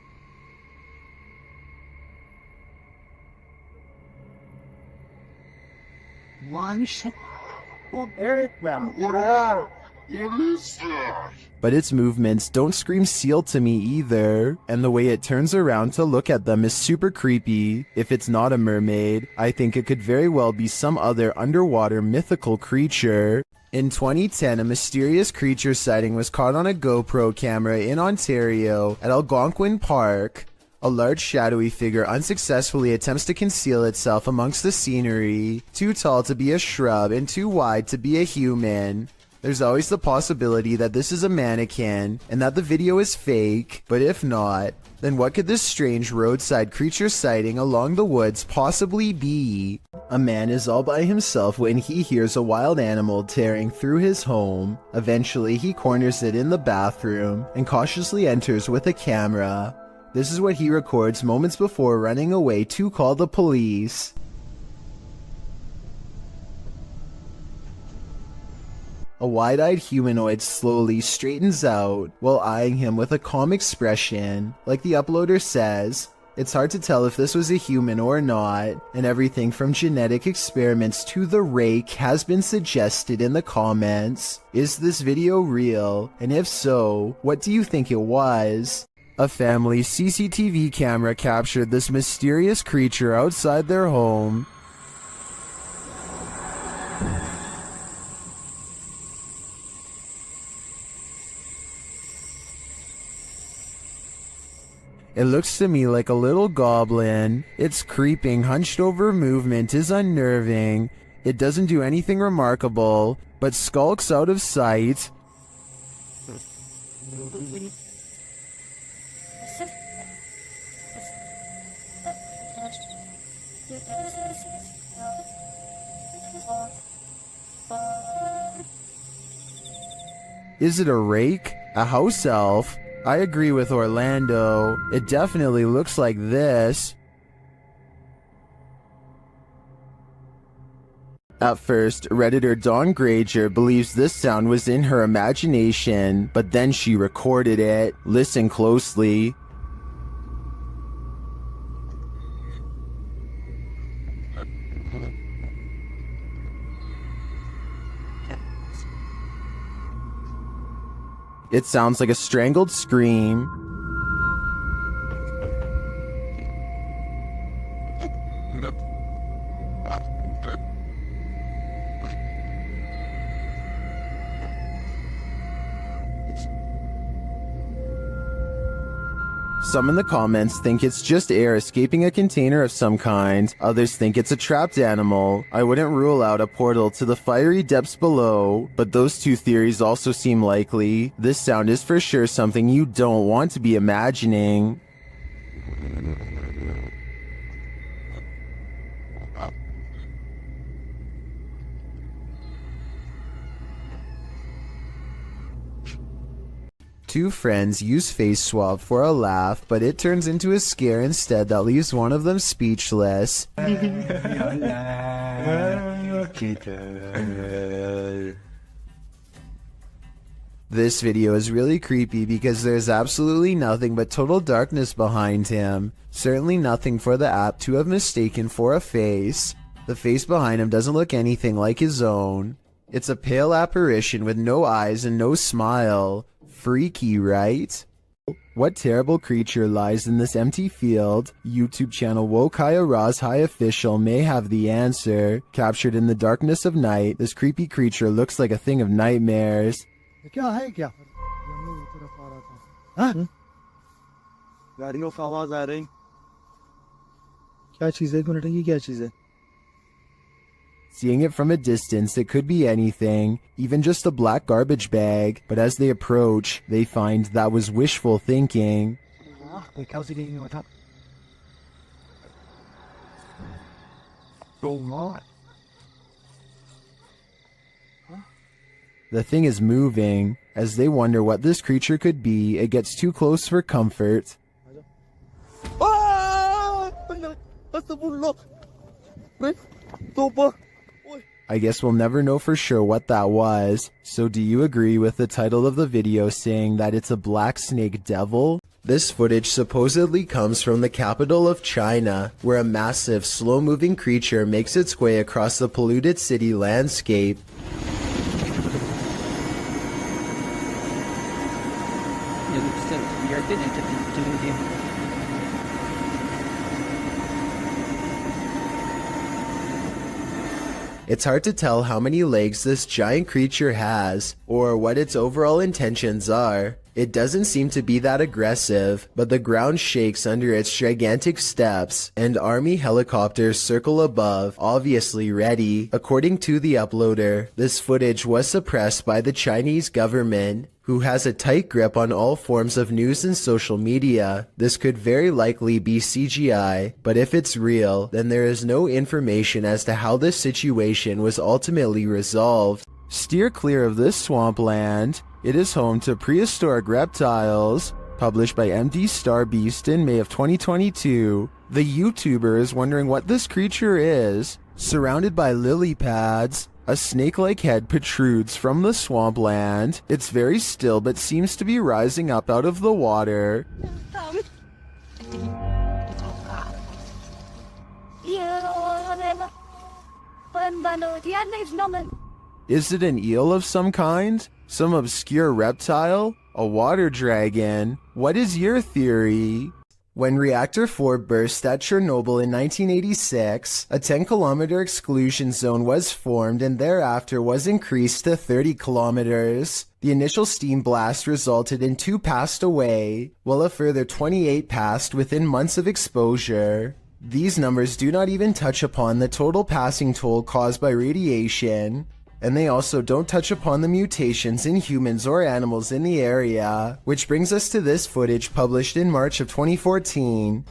But its movements don't scream seal to me either, and the way it turns around to look at them is super creepy. If it's not a mermaid, I think it could very well be some other underwater mythical creature. In 2010, a mysterious creature sighting was caught on a GoPro camera in Ontario at Algonquin Park. A large shadowy figure unsuccessfully attempts to conceal itself amongst the scenery, too tall to be a shrub and too wide to be a human. There's always the possibility that this is a mannequin and that the video is fake, but if not, then what could this strange roadside creature sighting along the woods possibly be? A man is all by himself when he hears a wild animal tearing through his home. Eventually, he corners it in the bathroom and cautiously enters with a camera. This is what he records moments before running away to call the police. A wide-eyed humanoid slowly straightens out while eyeing him with a calm expression. Like the uploader says, it's hard to tell if this was a human or not, and everything from genetic experiments to the rake has been suggested in the comments. Is this video real? And if so, what do you think it was? A family's CCTV camera captured this mysterious creature outside their home. It looks to me like a little goblin. Its creeping, hunched over movement is unnerving. It doesn't do anything remarkable, but skulks out of sight. Is it a rake? A house elf? I agree with Orlando. It definitely looks like this. At first, Redditor Dawn Granger believes this sound was in her imagination, but then she recorded it. Listen closely. It sounds like a strangled scream. Some in the comments think it's just air escaping a container of some kind. Others think it's a trapped animal. I wouldn't rule out a portal to the fiery depths below, but those two theories also seem likely. This sound is for sure something you don't want to be imagining. two friends use face swap for a laugh, but it turns into a scare instead that leaves one of them speechless. This video is really creepy because there's absolutely nothing but total darkness behind him. Certainly nothing for the app to have mistaken for a face. The face behind him doesn't look anything like his own. It's a pale apparition with no eyes and no smile. Freaky, right? What terrible creature lies in this empty field? YouTube channel Wokaya Raz High Official may have the answer. Captured in the darkness of night, this creepy creature looks like a thing of nightmares. क्या है क्या गाड़ियों की आवाज आ रही क्या चीज है एक मिनट ये क्या चीज है Seeing it from a distance, it could be anything, even just a black garbage bag, but as they approach, they find that was wishful thinking. The thing is moving. As they wonder what this creature could be, it gets too close for comfort. I guess we'll never know for sure what that was. So do you agree with the title of the video saying that it's a black snake devil? This footage supposedly comes from the capital of China, where a massive, slow-moving creature makes its way across the polluted city landscape. It's hard to tell how many legs this giant creature has, or what its overall intentions are. It doesn't seem to be that aggressive, but the ground shakes under its gigantic steps, and army helicopters circle above, obviously ready. According to the uploader, this footage was suppressed by the Chinese government, who has a tight grip on all forms of news and social media. This could very likely be CGI, but if it's real, then there is no information as to how this situation was ultimately resolved. Steer clear of this swampland. It is home to prehistoric reptiles. Published by MD Starbeast in May of 2022. The YouTuber is wondering what this creature is. Surrounded by lily pads, a snake-like head protrudes from the swampland. It's very still but seems to be rising up out of the water. Is it an eel of some kind? Some obscure reptile? A water dragon? What is your theory? When Reactor 4 burst at Chernobyl in 1986, a 10-kilometer exclusion zone was formed and thereafter was increased to 30 kilometers. The initial steam blast resulted in 2 passed away, while a further 28 passed within months of exposure. These numbers do not even touch upon the total passing toll caused by radiation. And they also don't touch upon the mutations in humans or animals in the area, which brings us to this footage published in March of 2014.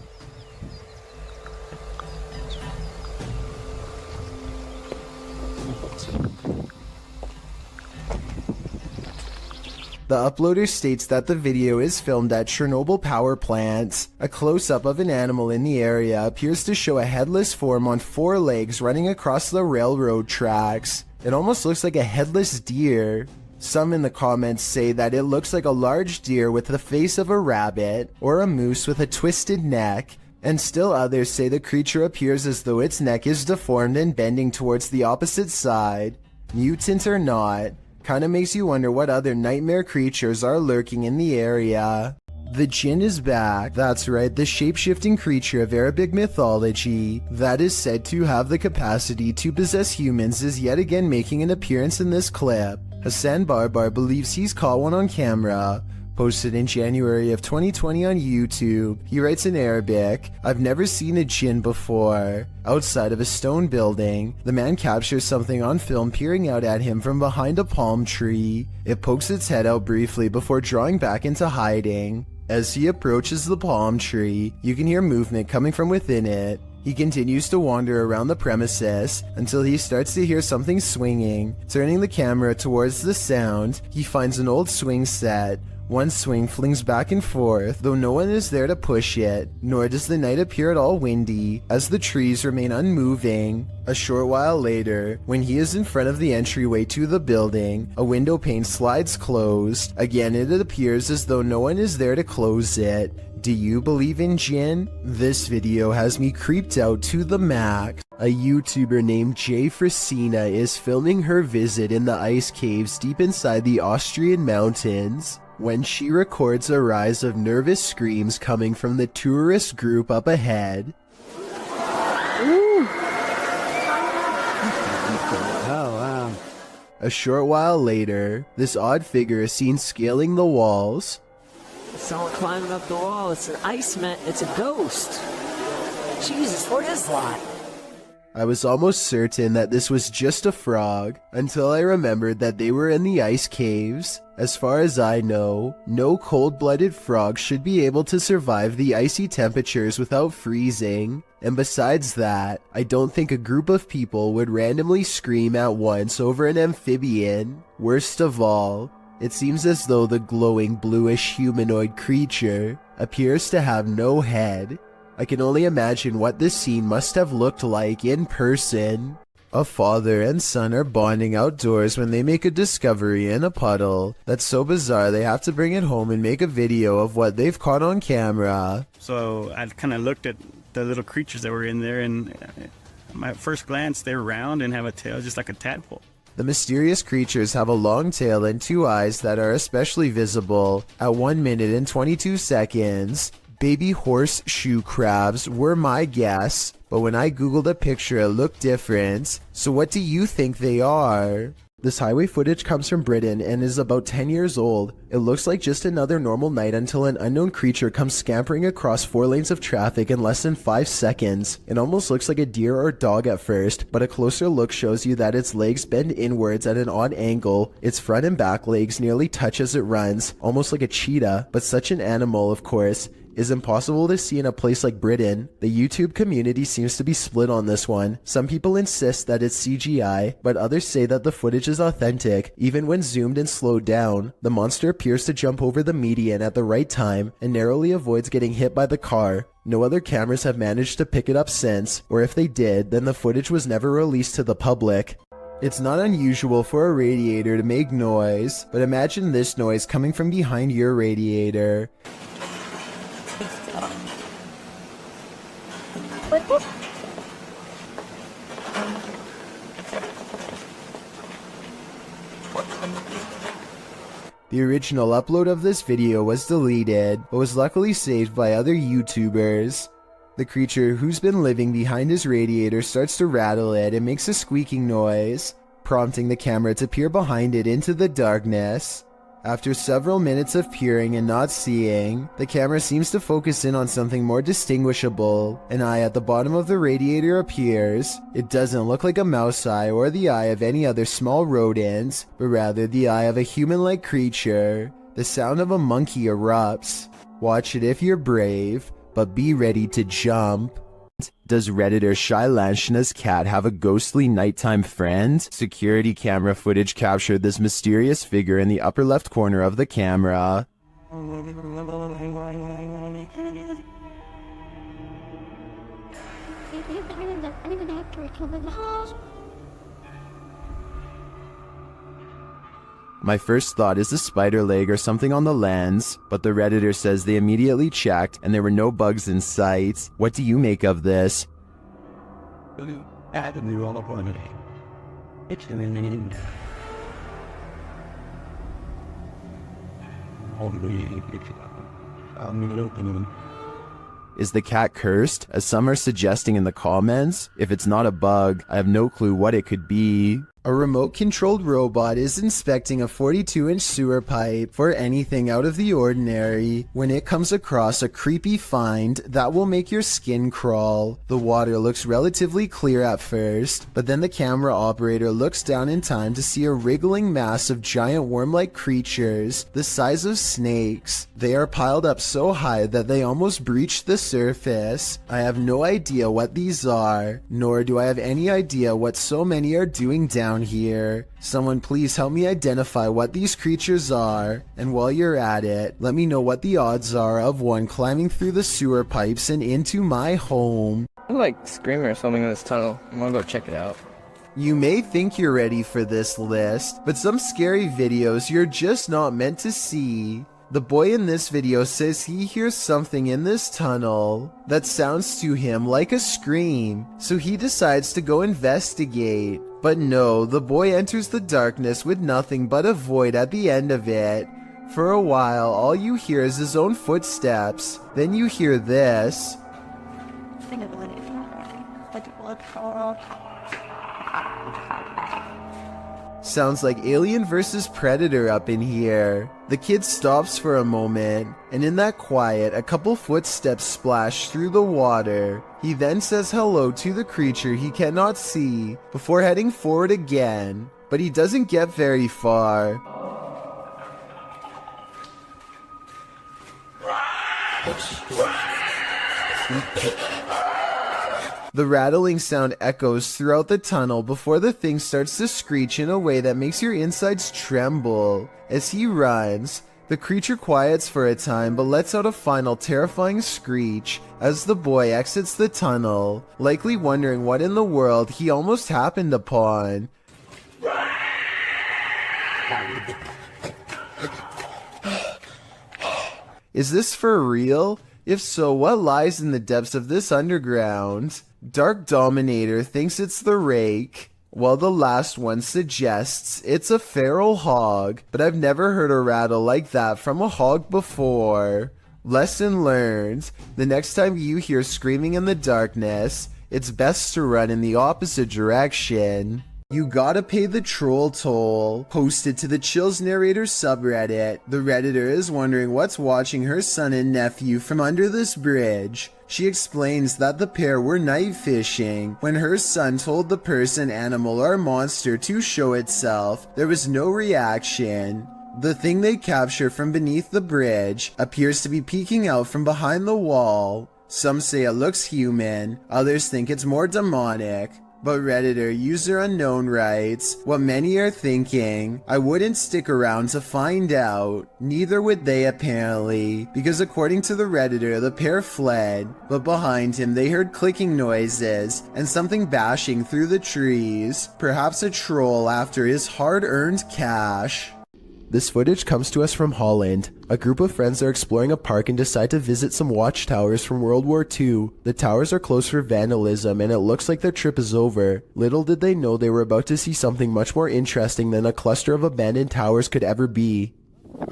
The uploader states that the video is filmed at Chernobyl power plants. A close-up of an animal in the area appears to show a headless form on 4 legs running across the railroad tracks. It almost looks like a headless deer. Some in the comments say that it looks like a large deer with the face of a rabbit, or a moose with a twisted neck, and still others say the creature appears as though its neck is deformed and bending towards the opposite side. Mutant or not, kinda makes you wonder what other nightmare creatures are lurking in the area. The Jinn is back. That's right, the shape-shifting creature of Arabic mythology that is said to have the capacity to possess humans is yet again making an appearance in this clip. Hassan Barbar believes he's caught one on camera. Posted in January of 2020 on YouTube, he writes in Arabic, "I've never seen a Jinn before." Outside of a stone building, the man captures something on film peering out at him from behind a palm tree. It pokes its head out briefly before drawing back into hiding. As he approaches the palm tree, you can hear movement coming from within it. He continues to wander around the premises until he starts to hear something swinging. Turning the camera towards the sound, he finds an old swing set. One swing flings back and forth, though no one is there to push it, nor does the night appear at all windy, as the trees remain unmoving. A short while later, when he is in front of the entryway to the building, a window pane slides closed. Again, it appears as though no one is there to close it. Do you believe in Jinn? This video has me creeped out to the max. A YouTuber named Jay Frasina is filming her visit in the ice caves deep inside the Austrian mountains when she records a rise of nervous screams coming from the tourist group up ahead. Oh, wow. A short while later, this odd figure is seen scaling the walls. Someone climbing up the wall. It's an iceman. It's a ghost. Jesus, what is that? I was almost certain that this was just a frog, until I remembered that they were in the ice caves. As far as I know, no cold-blooded frog should be able to survive the icy temperatures without freezing. And besides that, I don't think a group of people would randomly scream at once over an amphibian. Worst of all, it seems as though the glowing bluish humanoid creature appears to have no head. I can only imagine what this scene must have looked like in person. A father and son are bonding outdoors when they make a discovery in a puddle that's so bizarre they have to bring it home and make a video of what they've caught on camera. So I kind of looked at the little creatures that were in there, and at my first glance, they're round and have a tail just like a tadpole. The mysterious creatures have a long tail and two eyes that are especially visible at 1 minute and 22 seconds. Baby horseshoe crabs were my guess, but when I googled a picture it looked different. So what do you think they are? This highway footage comes from Britain and is about 10 years old. It looks like just another normal night until an unknown creature comes scampering across 4 lanes of traffic in less than 5 seconds. It almost looks like a deer or dog at first, but a closer look shows you that its legs bend inwards at an odd angle. Its front and back legs nearly touch as it runs, almost like a cheetah, but such an animal, of course, is impossible to see in a place like Britain. The YouTube community seems to be split on this one. Some people insist that it's CGI, but others say that the footage is authentic. Even when zoomed and slowed down, the monster appears to jump over the median at the right time and narrowly avoids getting hit by the car. No other cameras have managed to pick it up since, or if they did, then the footage was never released to the public. It's not unusual for a radiator to make noise, but imagine this noise coming from behind your radiator. The original upload of this video was deleted, but was luckily saved by other YouTubers. The creature who's been living behind his radiator starts to rattle it and makes a squeaking noise, prompting the camera to peer behind it into the darkness. After several minutes of peering and not seeing, the camera seems to focus in on something more distinguishable. An eye at the bottom of the radiator appears. It doesn't look like a mouse eye or the eye of any other small rodent, but rather the eye of a human-like creature. The sound of a monkey erupts. Watch it if you're brave, but be ready to jump. Does Redditor Shailanshna's cat have a ghostly nighttime friend? Security camera footage captured this mysterious figure in the upper left corner of the camera. My first thought is a spider leg or something on the lens, but the Redditor says they immediately checked and there were no bugs in sight. What do you make of this? Is the cat cursed, as some are suggesting in the comments? If it's not a bug, I have no clue what it could be. A remote-controlled robot is inspecting a 42-inch sewer pipe for anything out of the ordinary when it comes across a creepy find that will make your skin crawl. The water looks relatively clear at first, but then the camera operator looks down in time to see a wriggling mass of giant worm-like creatures the size of snakes. They are piled up so high that they almost breach the surface. I have no idea what these are, nor do I have any idea what so many are doing down down here. Someone please help me identify what these creatures are, and while you're at it, let me know what the odds are of one climbing through the sewer pipes and into my home. I'm like screaming or something in this tunnel. I'm gonna go check it out. You may think you're ready for this list, but some scary videos you're just not meant to see. The boy in this video says he hears something in this tunnel that sounds to him like a scream, so he decides to go investigate. But no, the boy enters the darkness with nothing but a void at the end of it. For a while, all you hear is his own footsteps. Then you hear this. Sounds like Alien vs. Predator up in here. The kid stops for a moment, and in that quiet, a couple footsteps splash through the water. He then says hello to the creature he cannot see, before heading forward again, but he doesn't get very far. The rattling sound echoes throughout the tunnel before the thing starts to screech in a way that makes your insides tremble. As he runs, the creature quiets for a time but lets out a final terrifying screech as the boy exits the tunnel, likely wondering what in the world he almost happened upon. Is this for real? If so, what lies in the depths of this underground? Dark Dominator thinks it's the rake, while the last one suggests it's a feral hog, but I've never heard a rattle like that from a hog before. Lesson learned: the next time you hear screaming in the darkness, it's best to run in the opposite direction. You gotta pay the troll toll. Posted to the Chills Narrator subreddit, the redditor is wondering what's watching her son and nephew from under this bridge. She explains that the pair were night fishing. When her son told the person, animal, or monster to show itself, there was no reaction. The thing they capture from beneath the bridge appears to be peeking out from behind the wall. Some say it looks human, others think it's more demonic. But Redditor user unknown writes, what many are thinking, I wouldn't stick around to find out. Neither would they apparently, because according to the Redditor, the pair fled, but behind him they heard clicking noises and something bashing through the trees, perhaps a troll after his hard-earned cash. This footage comes to us from Holland. A group of friends are exploring a park and decide to visit some watchtowers from World War II. The towers are closed for vandalism and it looks like their trip is over. Little did they know they were about to see something much more interesting than a cluster of abandoned towers could ever be.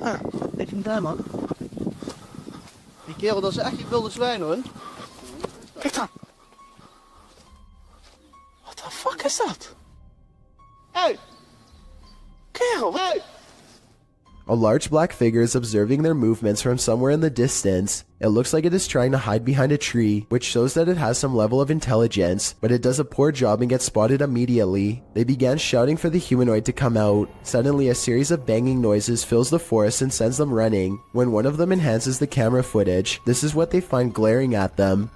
Ah, ik vind daar, man. Die kerel, dat is echt die wilde zwijn, hoor. Kijk dan. What the fuck is dat? Hey! Kerel, hey! A large black figure is observing their movements from somewhere in the distance. It looks like it is trying to hide behind a tree, which shows that it has some level of intelligence, but it does a poor job and gets spotted immediately. They began shouting for the humanoid to come out. Suddenly, a series of banging noises fills the forest and sends them running. When one of them enhances the camera footage, this is what they find glaring at them.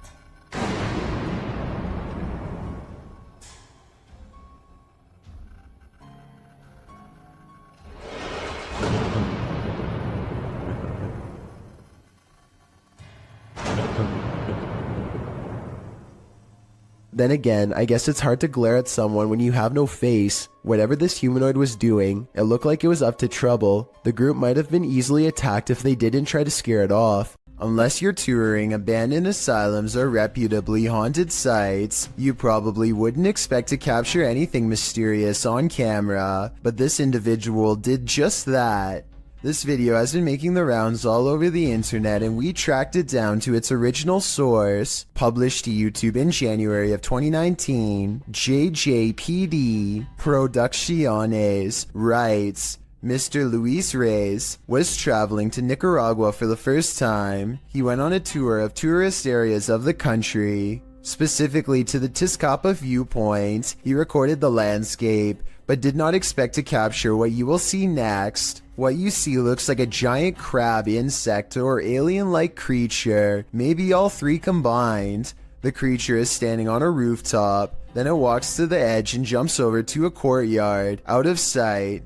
Then again, I guess it's hard to glare at someone when you have no face. Whatever this humanoid was doing, it looked like it was up to trouble. The group might have been easily attacked if they didn't try to scare it off. Unless you're touring abandoned asylums or reputably haunted sites, you probably wouldn't expect to capture anything mysterious on camera, but this individual did just that. This video has been making the rounds all over the internet and we tracked it down to its original source. Published to YouTube in January of 2019, JJPD Producciones writes, Mr. Luis Reyes was traveling to Nicaragua for the first time. He went on a tour of tourist areas of the country, specifically to the Tizcapa viewpoint. He recorded the landscape, but did not expect to capture what you will see next. What you see looks like a giant crab, insect, or alien-like creature, maybe all three combined. The creature is standing on a rooftop. Then it walks to the edge and jumps over to a courtyard, out of sight.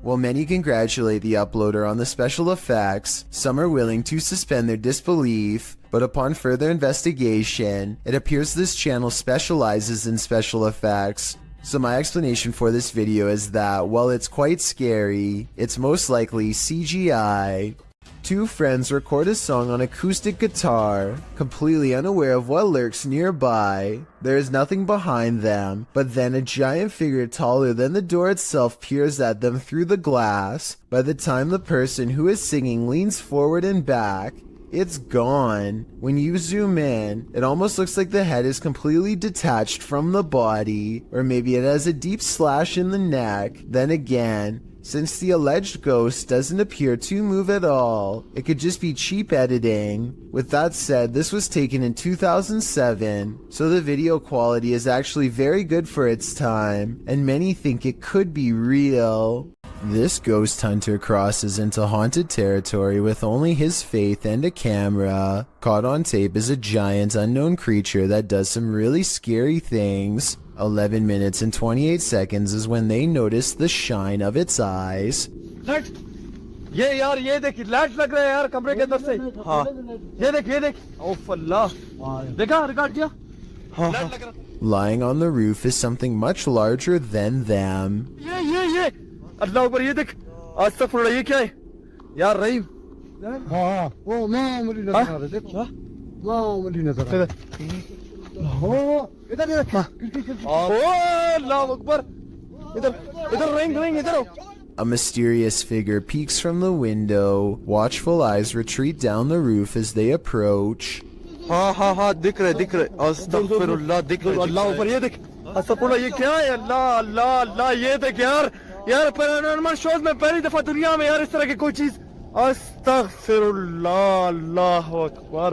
While many congratulate the uploader on the special effects, some are willing to suspend their disbelief, but upon further investigation, it appears this channel specializes in special effects. So my explanation for this video is that while it's quite scary, it's most likely CGI. Two friends record a song on acoustic guitar, completely unaware of what lurks nearby. There is nothing behind them, but then a giant figure taller than the door itself peers at them through the glass. By the time the person who is singing leans forward and back, it's gone. When you zoom in, it almost looks like the head is completely detached from the body, or maybe it has a deep slash in the neck. Then again, since the alleged ghost doesn't appear to move at all, it could just be cheap editing. With that said, this was taken in 2007, so the video quality is actually very good for its time, and many think it could be real. This ghost hunter crosses into haunted territory with only his faith and a camera. Caught on tape is a giant unknown creature that does some really scary things. 11 minutes and 28 seconds is when they notice the shine of its eyes. ये यार ये देख light लग रहा है यार कमरे के अंदर से हाँ ये देख ओफ अल्लाह देखा रिकॉर्ड किया लाइट लग रहा Lying on the roof is something much larger than them. ये अल्लाह ऊपर ये देख आज तक फुल ये क्या है यार रहीम हाँ वो मामूली नजर आ रहा है देखो मामूली नजर आ रहा है इधर अल्लाह अकबर इधर रिंग इधर A mysterious figure peeks from the window. Watchful eyes retreat down the roof as they approach. हाँ दिख रहे अस्तगफिरुल्लाह दिख रहे अल्लाह ऊपर ये देख अस्तगफिरुल्लाह ये क्या है अल्लाह ये देख यार पैरानॉर्मल शोज में पहली दफा दुनिया में यार इस तरह की कोई चीज अस्तगफिरुल्लाह अल्लाहु Akbar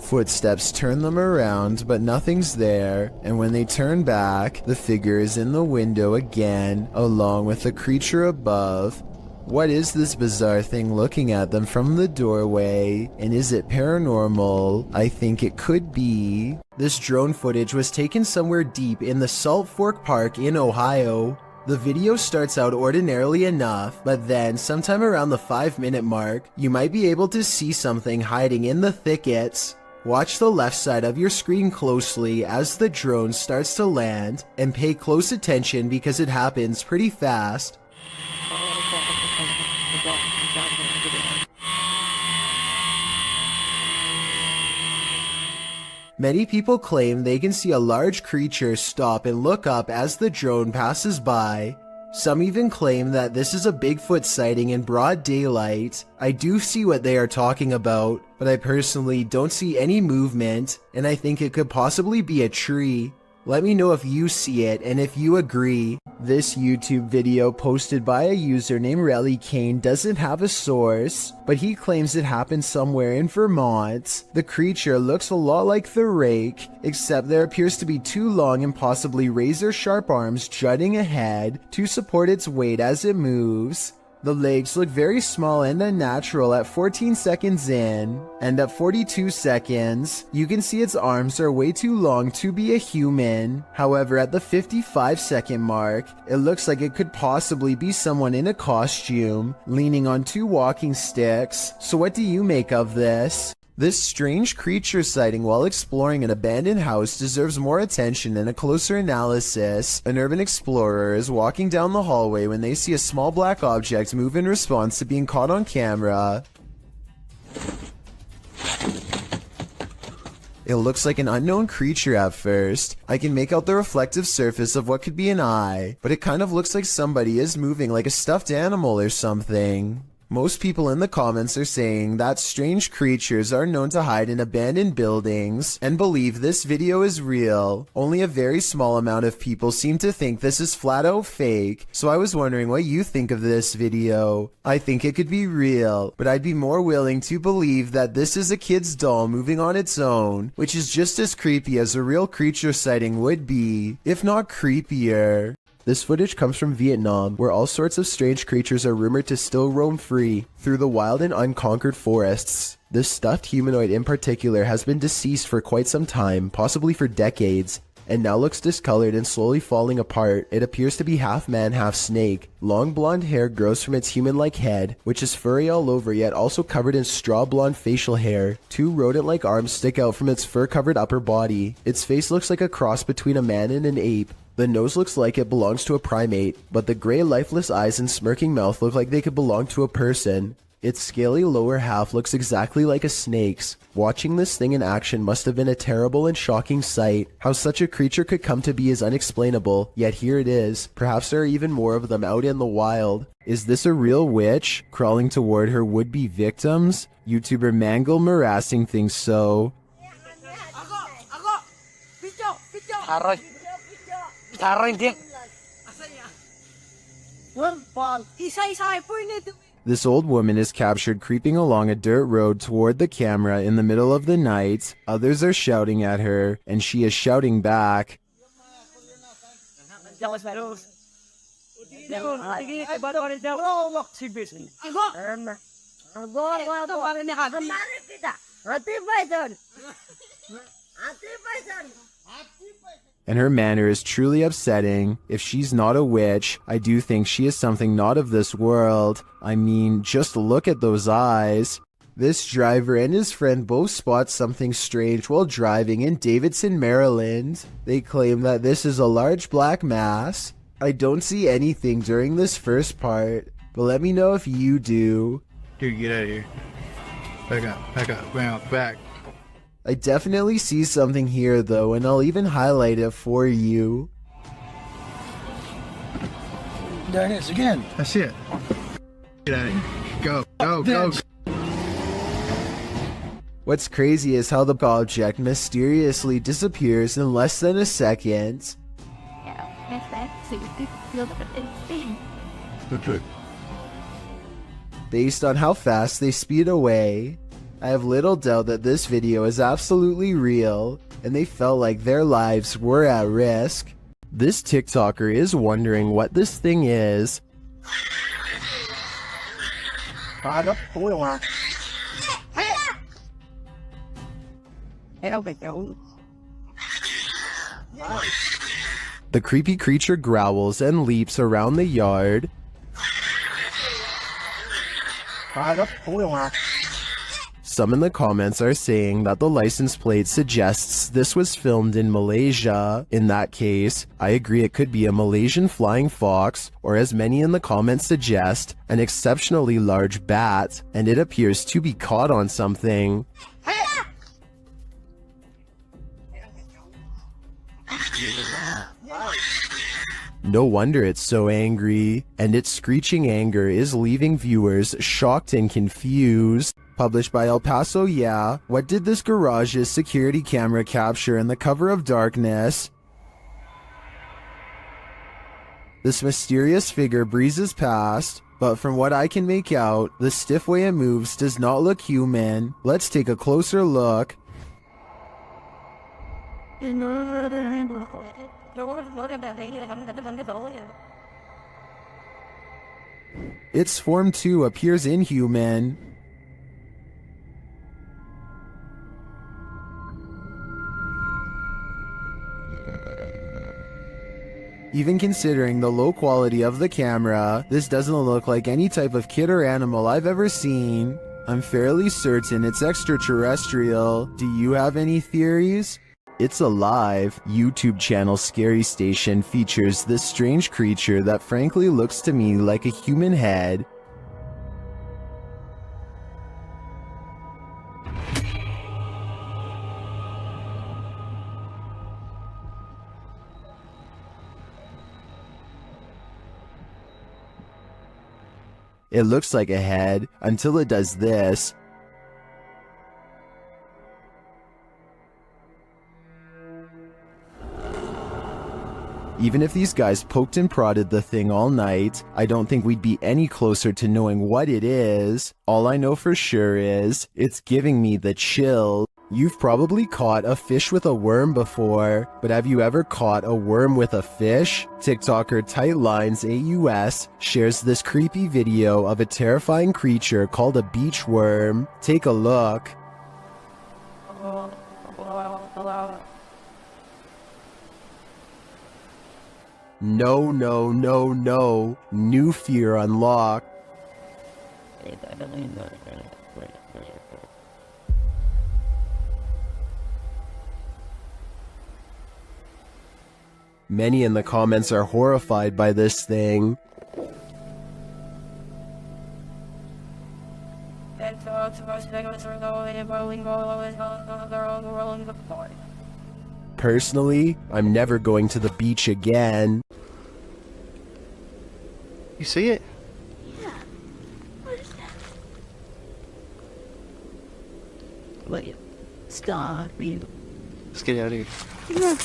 Footsteps turn them around, but nothing's there, and when they turn back, the figure is in the window again, along with the creature above. What is this bizarre thing looking at them from the doorway? And is it paranormal? I think it could be. This drone footage was taken somewhere deep in the Salt Fork Park in Ohio. The video starts out ordinarily enough, but then sometime around the 5-minute mark, you might be able to see something hiding in the thickets. Watch the left side of your screen closely as the drone starts to land, and pay close attention because it happens pretty fast. Many people claim they can see a large creature stop and look up as the drone passes by. Some even claim that this is a Bigfoot sighting in broad daylight. I do see what they are talking about, but I personally don't see any movement, and I think it could possibly be a tree. Let me know if you see it and if you agree. This YouTube video posted by a user named Relly Kane doesn't have a source, but he claims it happened somewhere in Vermont. The creature looks a lot like the rake, except there appears to be two long and possibly razor-sharp arms jutting ahead to support its weight as it moves. The legs look very small and unnatural at 14 seconds in, and at 42 seconds, you can see its arms are way too long to be a human. However, at the 55-second mark, it looks like it could possibly be someone in a costume, leaning on two walking sticks. So what do you make of this? This strange creature sighting while exploring an abandoned house deserves more attention and a closer analysis. An urban explorer is walking down the hallway when they see a small black object move in response to being caught on camera. It looks like an unknown creature at first. I can make out the reflective surface of what could be an eye, but it kind of looks like somebody is moving like a stuffed animal or something. Most people in the comments are saying that strange creatures are known to hide in abandoned buildings and believe this video is real. Only a very small amount of people seem to think this is flat out fake, so I was wondering what you think of this video. I think it could be real, but I'd be more willing to believe that this is a kid's doll moving on its own, which is just as creepy as a real creature sighting would be, if not creepier. This footage comes from Vietnam, where all sorts of strange creatures are rumored to still roam free through the wild and unconquered forests. This stuffed humanoid in particular has been deceased for quite some time, possibly for decades. and now looks discolored and slowly falling apart. It appears to be half man, half snake. Long blonde hair grows from its human-like head, which is furry all over yet also covered in straw blonde facial hair. Two rodent-like arms stick out from its fur-covered upper body. Its face looks like a cross between a man and an ape. The nose looks like it belongs to a primate, but the gray lifeless eyes and smirking mouth look like they could belong to a person. Its scaly lower half looks exactly like a snake's. Watching this thing in action must have been a terrible and shocking sight. How such a creature could come to be is unexplainable, yet here it is. Perhaps there are even more of them out in the wild. Is this a real witch crawling toward her would-be victims? YouTuber Mangle Marassing thinks so. This old woman is captured creeping along a dirt road toward the camera in the middle of the night. Others are shouting at her, and she is shouting back. And her manner is truly upsetting. If she's not a witch, I do think she is something not of this world. I mean, just look at those eyes. This driver and his friend both spot something strange while driving in Davidson, Maryland. They claim that this is a large black mass. I don't see anything during this first part, but let me know if you do. Dude, get out of here. Back up, bounce back. I definitely see something here though, and I'll even highlight it for you. There it is again. I see it. Get out of here. Go. What's crazy is how the object mysteriously disappears in less than a second. Based on how fast they speed away, I have little doubt that this video is absolutely real, and they felt like their lives were at risk. This TikToker is wondering what this thing is. The creepy creature growls and leaps around the yard. Some in the comments are saying that the license plate suggests this was filmed in Malaysia. In that case, I agree it could be a Malaysian flying fox, or as many in the comments suggest, an exceptionally large bat, and it appears to be caught on something. No wonder it's so angry, and its screeching anger is leaving viewers shocked and confused. Published by El Paso, yeah. What did this garage's security camera capture in the cover of darkness? This mysterious figure breezes past, but from what I can make out, the stiff way it moves does not look human. Let's take a closer look. Its form too appears inhuman. Even considering the low quality of the camera, this doesn't look like any type of kid or animal I've ever seen. I'm fairly certain it's extraterrestrial. Do you have any theories? It's Alive YouTube channel Scary Station features this strange creature that frankly looks to me like a human head. It looks like a head until it does this. Even if these guys poked and prodded the thing all night, I don't think we'd be any closer to knowing what it is. All I know for sure is, it's giving me the chills. You've probably caught a fish with a worm before, but have you ever caught a worm with a fish? TikToker Tightlines AUS shares this creepy video of a terrifying creature called a beach worm. Take a look. No, no, no, no. New fear unlocked. Many in the comments are horrified by this thing. Personally, I'm never going to the beach again. You see it? Wait, stop you. Let's get out of here.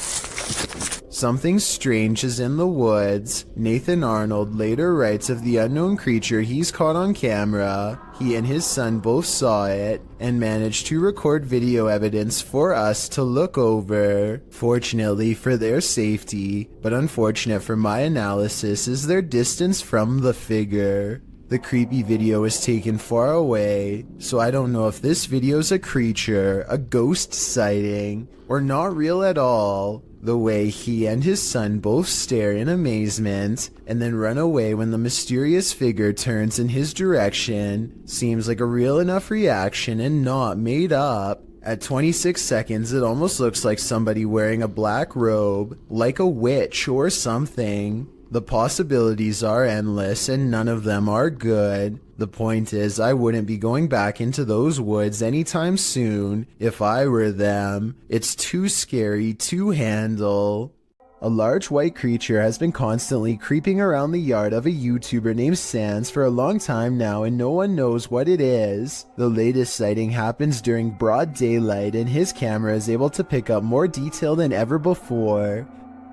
Something strange is in the woods. Nathan Arnold later writes of the unknown creature he's caught on camera. He and his son both saw it and managed to record video evidence for us to look over. Fortunately for their safety, but unfortunate for my analysis, is their distance from the figure. The creepy video was taken far away, so I don't know if this video's a creature, a ghost sighting, or not real at all. The way he and his son both stare in amazement and then run away when the mysterious figure turns in his direction seems like a real enough reaction and not made up. At 26 seconds, it almost looks like somebody wearing a black robe, like a witch or something. The possibilities are endless and none of them are good. The point is, I wouldn't be going back into those woods anytime soon if I were them. It's too scary to handle. A large white creature has been constantly creeping around the yard of a YouTuber named Sans for a long time now and no one knows what it is. The latest sighting happens during broad daylight and his camera is able to pick up more detail than ever before.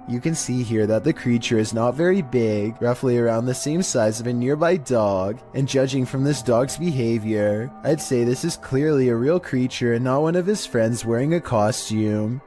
You can see here that the creature is not very big, roughly around the same size of a nearby dog, and judging from this dog's behavior, I'd say this is clearly a real creature and not one of his friends wearing a costume.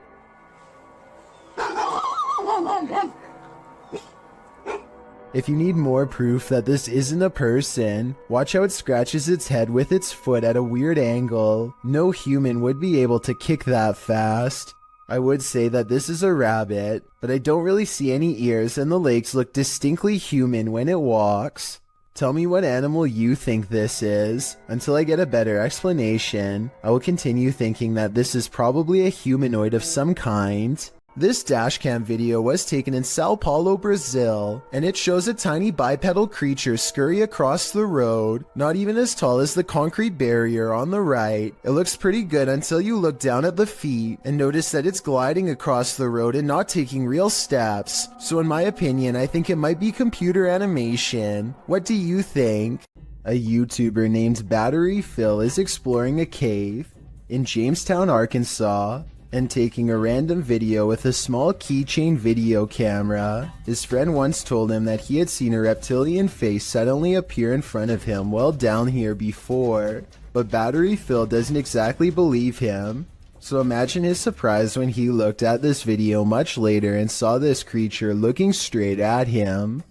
If you need more proof that this isn't a person, watch how it scratches its head with its foot at a weird angle. No human would be able to kick that fast. I would say that this is a rabbit, but I don't really see any ears and the legs look distinctly human when it walks. Tell me what animal you think this is. Until I get a better explanation, I will continue thinking that this is probably a humanoid of some kind. This dashcam video was taken in Sao Paulo, Brazil, and it shows a tiny bipedal creature scurry across the road, not even as tall as the concrete barrier on the right. It looks pretty good until you look down at the feet and notice that it's gliding across the road and not taking real steps. So in my opinion, I think it might be computer animation. What do you think? A YouTuber named Battery Phil is exploring a cave in Jamestown, Arkansas, and taking a random video with a small keychain video camera. His friend once told him that he had seen a reptilian face suddenly appear in front of him while down here before, but Battery Phil doesn't exactly believe him. So imagine his surprise when he looked at this video much later and saw this creature looking straight at him.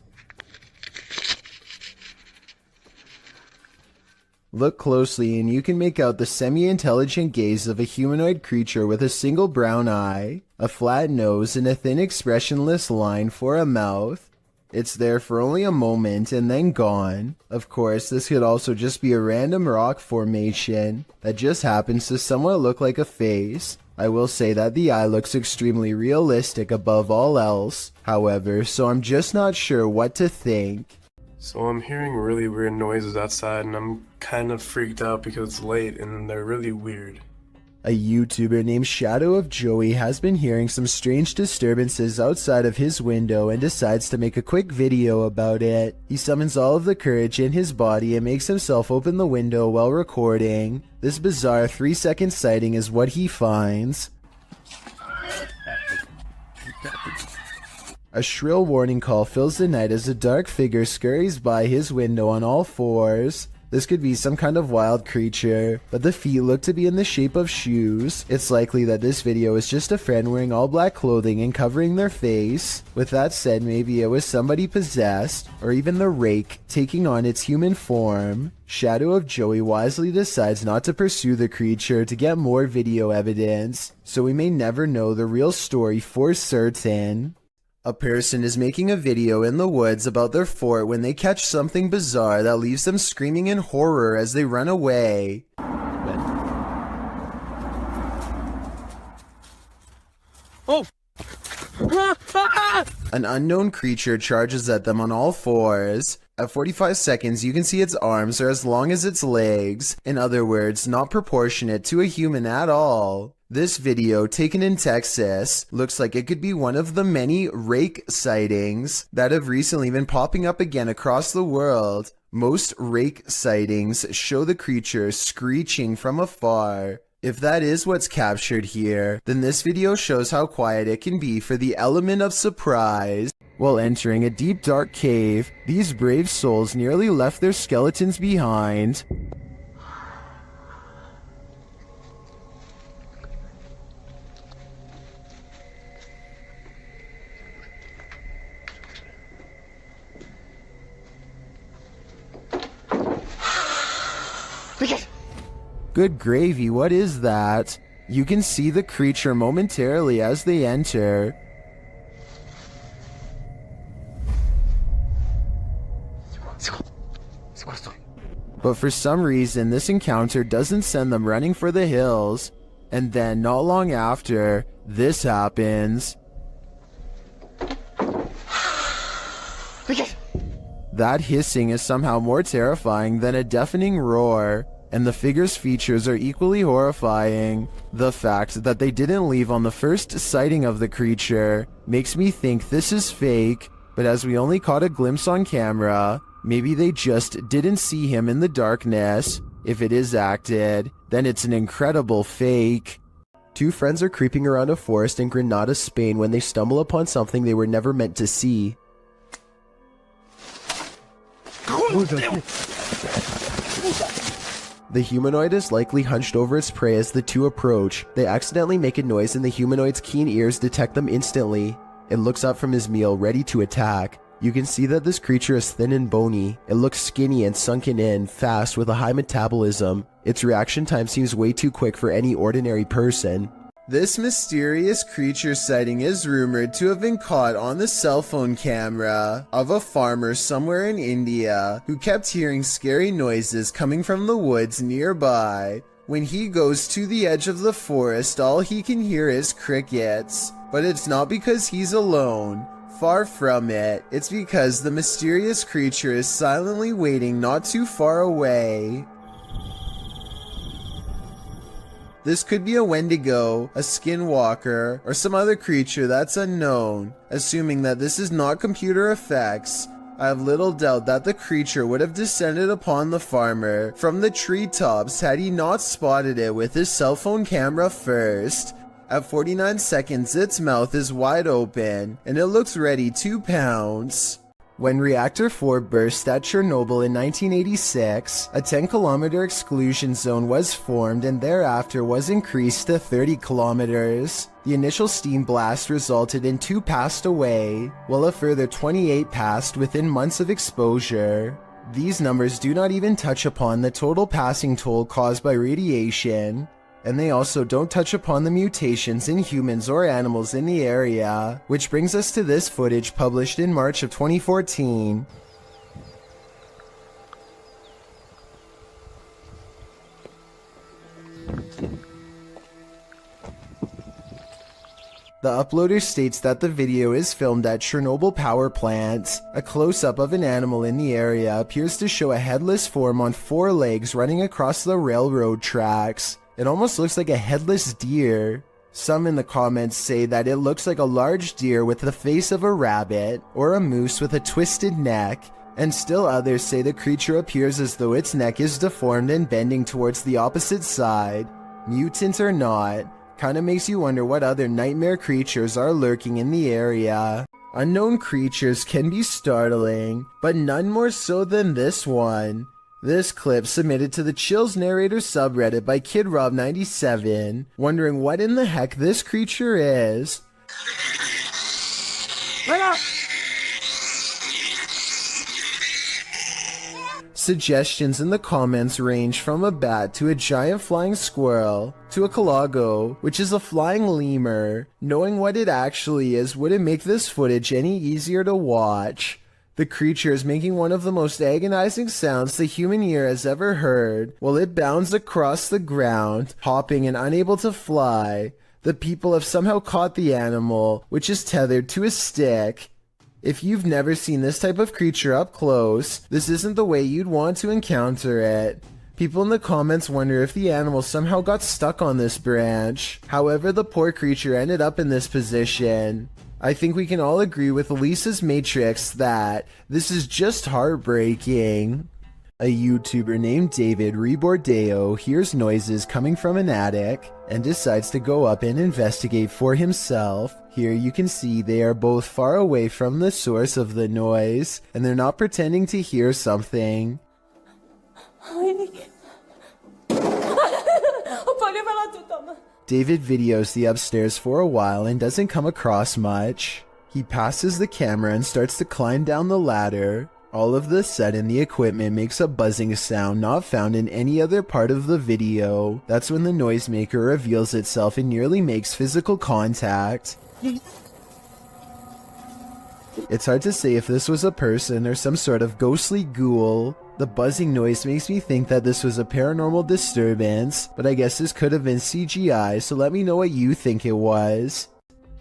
Look closely and you can make out the semi-intelligent gaze of a humanoid creature with a single brown eye, a flat nose, and a thin expressionless line for a mouth. It's there for only a moment and then gone. Of course, this could also just be a random rock formation that just happens to somewhat look like a face. I will say that the eye looks extremely realistic above all else, however, so I'm just not sure what to think. So I'm hearing really weird noises outside and I'm kind of freaked out because it's late and they're really weird. A YouTuber named Shadow of Joey has been hearing some strange disturbances outside of his window and decides to make a quick video about it. He summons all of the courage in his body and makes himself open the window while recording. This bizarre 3-second sighting is what he finds. A shrill warning call fills the night as a dark figure scurries by his window on all fours. This could be some kind of wild creature, but the feet look to be in the shape of shoes. It's likely that this video is just a friend wearing all black clothing and covering their face. With that said, maybe it was somebody possessed, or even the rake taking on its human form. Shadow of Joey wisely decides not to pursue the creature to get more video evidence, so we may never know the real story for certain. A person is making a video in the woods about their fort when they catch something bizarre that leaves them screaming in horror as they run away. Oh! An unknown creature charges at them on all fours. At 45 seconds, you can see its arms are as long as its legs. In other words, not proportionate to a human at all. This video, taken in Texas, looks like it could be one of the many rake sightings that have recently been popping up again across the world. Most rake sightings show the creature screeching from afar. If that is what's captured here, then this video shows how quiet it can be for the element of surprise. While entering a deep dark cave, these brave souls nearly left their skeletons behind. Good gravy, what is that? You can see the creature momentarily as they enter. But for some reason, this encounter doesn't send them running for the hills. And then, not long after, this happens. That hissing is somehow more terrifying than a deafening roar. And the figure's features are equally horrifying. The fact that they didn't leave on the first sighting of the creature makes me think this is fake, but as we only caught a glimpse on camera, maybe they just didn't see him in the darkness. If it is acted, then it's an incredible fake. Two friends are creeping around a forest in Granada, Spain when they stumble upon something they were never meant to see. The humanoid is likely hunched over its prey as the two approach. They accidentally make a noise and the humanoid's keen ears detect them instantly. It looks up from his meal, ready to attack. You can see that this creature is thin and bony. It looks skinny and sunken in, fast with a high metabolism. Its reaction time seems way too quick for any ordinary person. This mysterious creature sighting is rumored to have been caught on the cell phone camera of a farmer somewhere in India who kept hearing scary noises coming from the woods nearby. When he goes to the edge of the forest, all he can hear is crickets. But it's not because he's alone. Far from it. It's because the mysterious creature is silently waiting not too far away. This could be a Wendigo, a skinwalker, or some other creature that's unknown. Assuming that this is not computer effects, I have little doubt that the creature would have descended upon the farmer from the treetops had he not spotted it with his cell phone camera first. At 49 seconds, its mouth is wide open, and it looks ready to pounce. When Reactor 4 burst at Chernobyl in 1986, a 10-kilometer exclusion zone was formed and thereafter was increased to 30 kilometers. The initial steam blast resulted in 2 passed away, while a further 28 passed within months of exposure. These numbers do not even touch upon the total passing toll caused by radiation. And they also don't touch upon the mutations in humans or animals in the area, which brings us to this footage published in March of 2014. The uploader states that the video is filmed at Chernobyl power plant. A close-up of an animal in the area appears to show a headless form on 4 legs running across the railroad tracks. It almost looks like a headless deer. Some in the comments say that it looks like a large deer with the face of a rabbit, or a moose with a twisted neck, and still others say the creature appears as though its neck is deformed and bending towards the opposite side. Mutant or not, kinda makes you wonder what other nightmare creatures are lurking in the area. Unknown creatures can be startling, but none more so than this one. This clip submitted to the Chills Narrator subreddit by KidRob97, wondering what in the heck this creature is. Suggestions in the comments range from a bat to a giant flying squirrel to a calago, which is a flying lemur. Knowing what it actually is wouldn't make this footage any easier to watch. The creature is making one of the most agonizing sounds the human ear has ever heard while it bounds across the ground, hopping and unable to fly. The people have somehow caught the animal, which is tethered to a stick. If you've never seen this type of creature up close, this isn't the way you'd want to encounter it. People in the comments wonder if the animal somehow got stuck on this branch. However, the poor creature ended up in this position. I think we can all agree with Lisa's Matrix that this is just heartbreaking. A YouTuber named David Rebordeo hears noises coming from an attic and decides to go up and investigate for himself. Here you can see they are both far away from the source of the noise, and they're not pretending to hear something. David videos the upstairs for a while and doesn't come across much. He passes the camera and starts to climb down the ladder. All of a sudden, the equipment makes a buzzing sound not found in any other part of the video. That's when the noisemaker reveals itself and nearly makes physical contact. It's hard to say if this was a person or some sort of ghostly ghoul. The buzzing noise makes me think that this was a paranormal disturbance, but I guess this could have been CGI, so let me know what you think it was.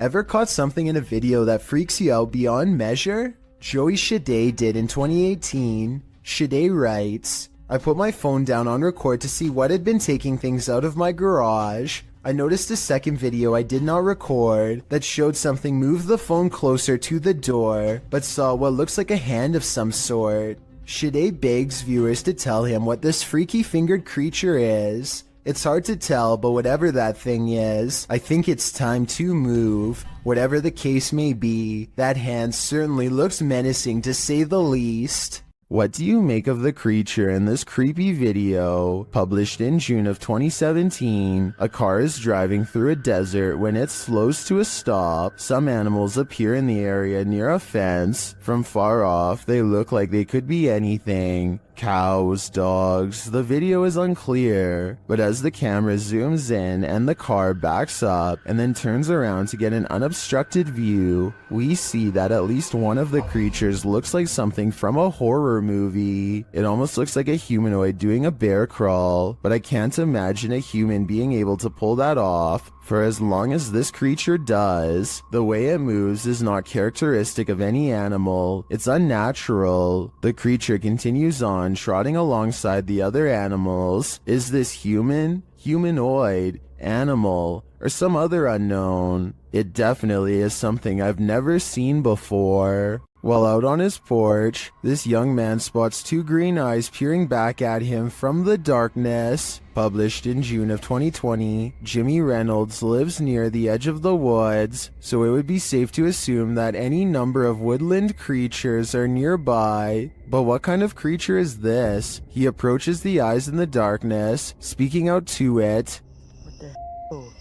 Ever caught something in a video that freaks you out beyond measure? Joey Shade did in 2018. Shade writes, I put my phone down on record to see what had been taking things out of my garage. I noticed a second video I did not record that showed something move the phone closer to the door, but saw what looks like a hand of some sort. Shade begs viewers to tell him what this freaky fingered creature is. It's hard to tell, but whatever that thing is, I think it's time to move. Whatever the case may be, that hand certainly looks menacing to say the least. What do you make of the creature in this creepy video? Published in June of 2017, a car is driving through a desert when it slows to a stop. Some animals appear in the area near a fence. From far off, they look like they could be anything. Cows, dogs, the video is unclear, but as the camera zooms in and the car backs up and then turns around to get an unobstructed view, we see that at least one of the creatures looks like something from a horror movie. It almost looks like a humanoid doing a bear crawl, but I can't imagine a human being able to pull that off. For as long as this creature does, the way it moves is not characteristic of any animal. It's unnatural. The creature continues on, trotting alongside the other animals. Is this human, humanoid, animal, or some other unknown? It definitely is something I've never seen before. While out on his porch, this young man spots two green eyes peering back at him from the darkness. Published in June of 2020, Jimmy Reynolds lives near the edge of the woods, so it would be safe to assume that any number of woodland creatures are nearby. But what kind of creature is this? He approaches the eyes in the darkness, speaking out to it. What the hell?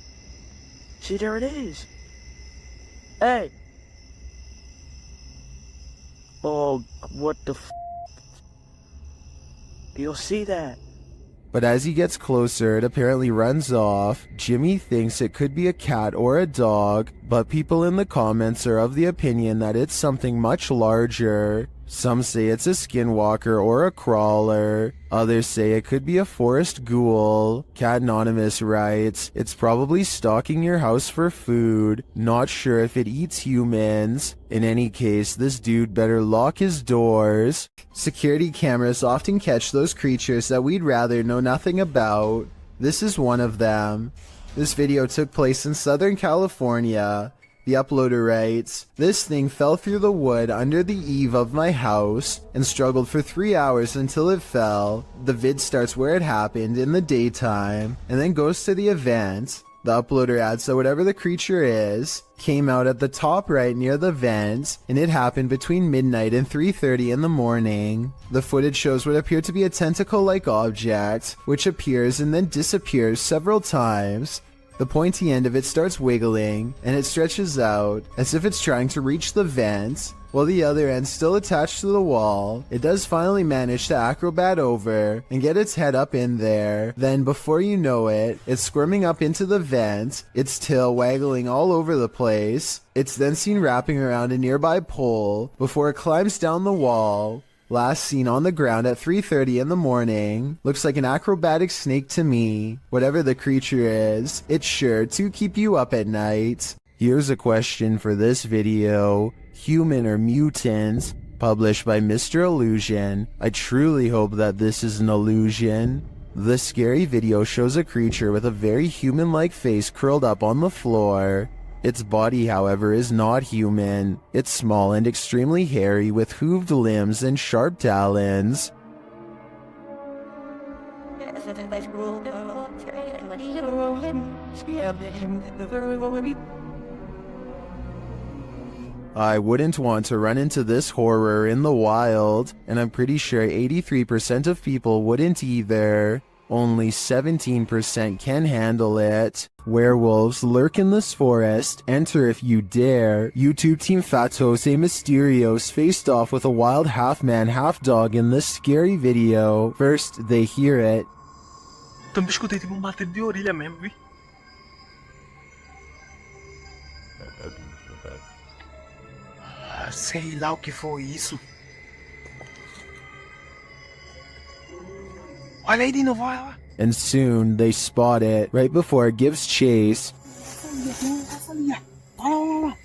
See, there it is. Hey! Oh, what the f***? You'll see that. But as he gets closer, it apparently runs off. Jimmy thinks it could be a cat or a dog, but people in the comments are of the opinion that it's something much larger. Some say it's a skinwalker or a crawler. Others say it could be a forest ghoul. Cat Anonymous writes, it's probably stalking your house for food. Not sure if it eats humans. In any case, this dude better lock his doors. Security cameras often catch those creatures that we'd rather know nothing about. This is one of them. This video took place in Southern California. The uploader writes, this thing fell through the wood under the eave of my house and struggled for 3 hours until it fell. The vid starts where it happened in the daytime and then goes to the event. The uploader adds that whatever the creature is came out at the top right near the vent, and it happened between midnight and 3:30 in the morning. The footage shows what appeared to be a tentacle-like object, which appears and then disappears several times. The pointy end of it starts wiggling, and it stretches out as if it's trying to reach the vent. While the other end's still attached to the wall, it does finally manage to acrobat over and get its head up in there. Then before you know it, it's squirming up into the vent, its tail waggling all over the place. It's then seen wrapping around a nearby pole before it climbs down the wall. Last seen on the ground at 3:30 in the morning. Looks like an acrobatic snake to me. Whatever the creature is, it's sure to keep you up at night. Here's a question for this video. Human or mutant? Published by Mr. Illusion. I truly hope that this is an illusion. The scary video shows a creature with a very human-like face curled up on the floor. Its body, however, is not human. It's small and extremely hairy with hooved limbs and sharp talons. I wouldn't want to run into this horror in the wild, and I'm pretty sure 83% of people wouldn't either. Only 17% can handle it. Werewolves lurk in this forest. Enter if you dare. YouTube team Fatos e Mysterios faced off with a wild half-man, half-dog in this scary video. First, they hear it. Também escutei tipo um bater de orelha mesmo, vi? Sei lá o que foi isso. Olha aí de novo, olha lá. And soon, they spot it right before it gives chase. Passa ali, ó. Olha lá.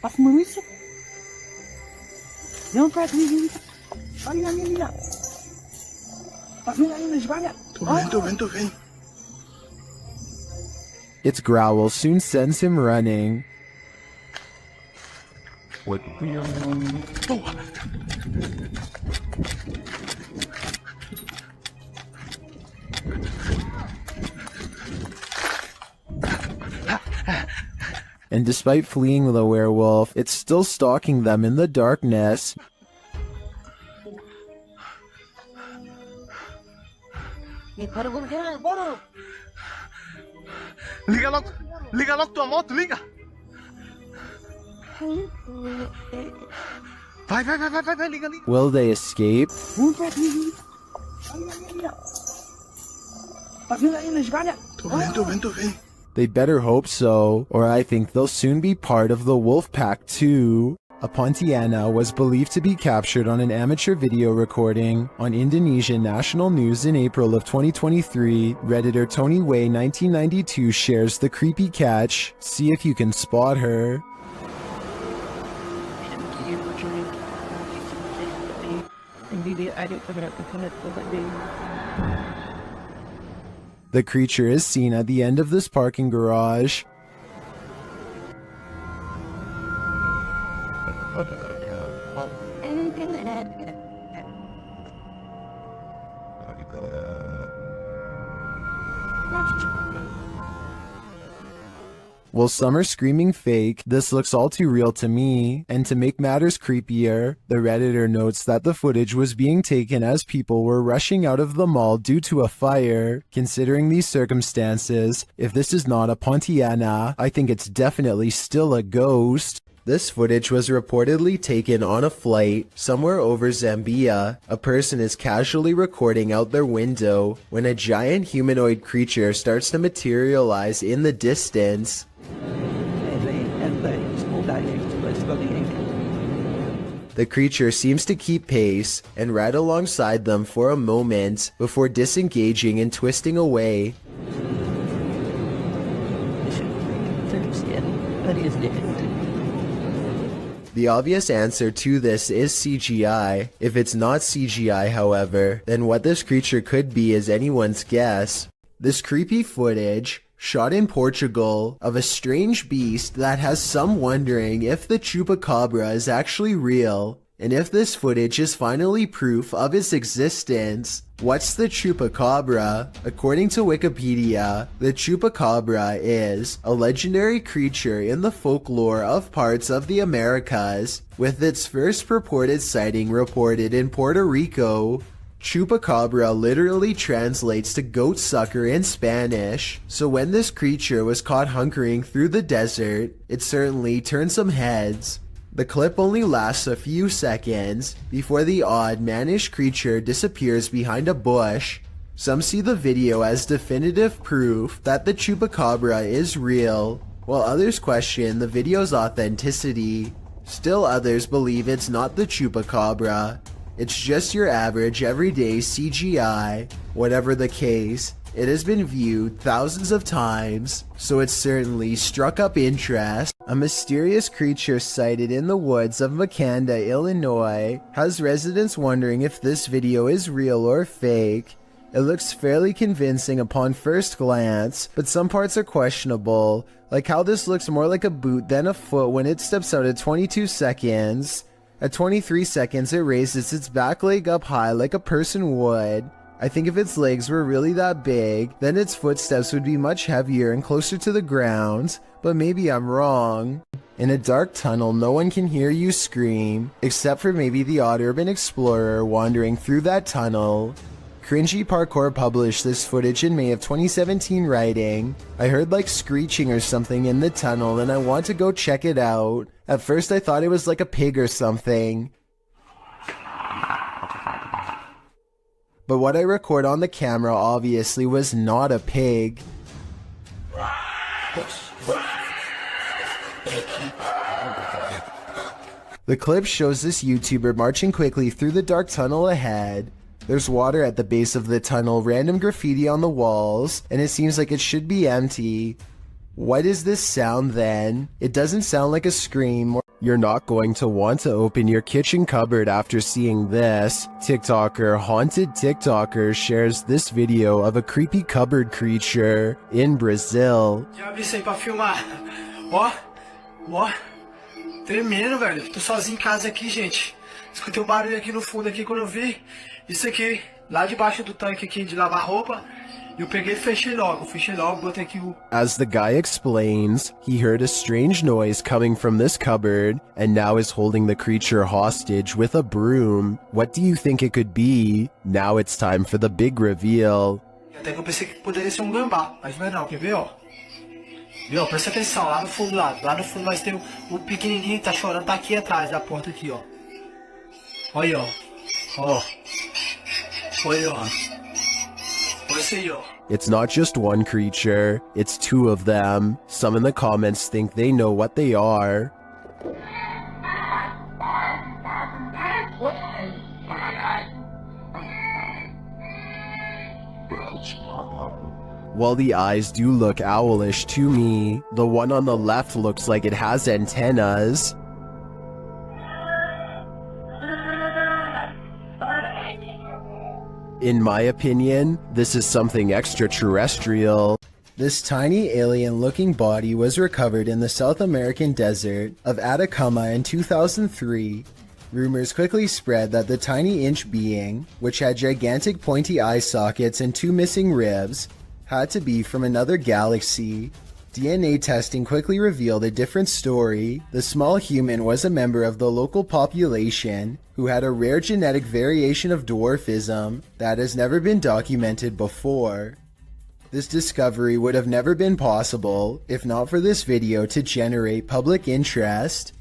Tá fumando isso? Não, tá ali. Olha ali, ó. Tá vendo aí nas vagas? Tô vendo. Its growl soon sends him running. What? And despite fleeing the werewolf, it's still stalking them in the darkness. Liga logo tua moto, liga! Vai, liga. Will they escape? Tá vendo aí nas galhas? Tô vendo. They better hope so, or I think they'll soon be part of the wolf pack too. A Pontiana was believed to be captured on an amateur video recording on Indonesian national news in April of 2023. Redditor Tony Way 1992 shares the creepy catch. See if you can spot her. The creature is seen at the end of this parking garage. While some are screaming fake, this looks all too real to me. And to make matters creepier, the Redditor notes that the footage was being taken as people were rushing out of the mall due to a fire. Considering these circumstances, if this is not a Pontiana, I think it's definitely still a ghost. This footage was reportedly taken on a flight somewhere over Zambia. A person is casually recording out their window when a giant humanoid creature starts to materialize in the distance. The creature seems to keep pace and ride alongside them for a moment before disengaging and twisting away. The obvious answer to this is CGI. If it's not CGI, however, then what this creature could be is anyone's guess. This creepy footage, shot in Portugal, of a strange beast that has some wondering if the chupacabra is actually real, and if this footage is finally proof of its existence. What's the chupacabra? According to Wikipedia, the chupacabra is a legendary creature in the folklore of parts of the Americas, with its first purported sighting reported in Puerto Rico. Chupacabra literally translates to goat sucker in Spanish, so when this creature was caught hunkering through the desert, it certainly turned some heads. The clip only lasts a few seconds before the odd, mannish creature disappears behind a bush. Some see the video as definitive proof that the chupacabra is real, while others question the video's authenticity. Still others believe it's not the chupacabra. It's just your average everyday CGI. Whatever the case, it has been viewed thousands of times, so it certainly struck up interest. A mysterious creature sighted in the woods of Macleod, Illinois, has residents wondering if this video is real or fake. It looks fairly convincing upon first glance, but some parts are questionable, like how this looks more like a boot than a foot when it steps out at 22 seconds. At 23 seconds, it raises its back leg up high like a person would. I think if its legs were really that big, then its footsteps would be much heavier and closer to the ground, but maybe I'm wrong. In a dark tunnel, no one can hear you scream, except for maybe the odd urban explorer wandering through that tunnel. Cringy Parkour published this footage in May of 2017 writing, "I heard like screeching or something in the tunnel and I want to go check it out. At first I thought it was like a pig or something. But what I record on the camera obviously was not a pig." The clip shows this YouTuber marching quickly through the dark tunnel ahead. There's water at the base of the tunnel, random graffiti on the walls, and it seems like it should be empty. What is this sound then? It doesn't sound like a scream. You're not going to want to open your kitchen cupboard after seeing this. TikToker Haunted TikToker shares this video of a creepy cupboard creature in Brazil. Já abri isso aí pra filmar. Ó, ó. Tremendo, velho. Tô sozinho em casa aqui, gente. Escutei um barulho aqui no fundo aqui quando eu vi isso aqui, lá debaixo do tanque aqui de lavar roupa. Eu peguei e fechei logo, botei aqui o... As the guy explains, he heard a strange noise coming from this cupboard and now is holding the creature hostage with a broom. What do you think it could be? Now it's time for the big reveal. Até que eu pensei que poderia ser um gambá, mas não é não, quer ver, ó? Viu, presta atenção, lá no fundo, lá no fundo nós tem o pequenininho que tá chorando, tá aqui atrás da porta aqui, ó. Olha aí, ó. Olha aí, ó. It's not just one creature, it's two of them. Some in the comments think they know what they are. While the eyes do look owlish to me, the one on the left looks like it has antennas. In my opinion, this is something extraterrestrial. This tiny alien-looking body was recovered in the South American desert of Atacama in 2003. Rumors quickly spread that the tiny inch being, which had gigantic pointy eye sockets and two missing ribs, had to be from another galaxy. DNA testing quickly revealed a different story. The small human was a member of the local population who had a rare genetic variation of dwarfism that has never been documented before. This discovery would have never been possible if not for this video to generate public interest.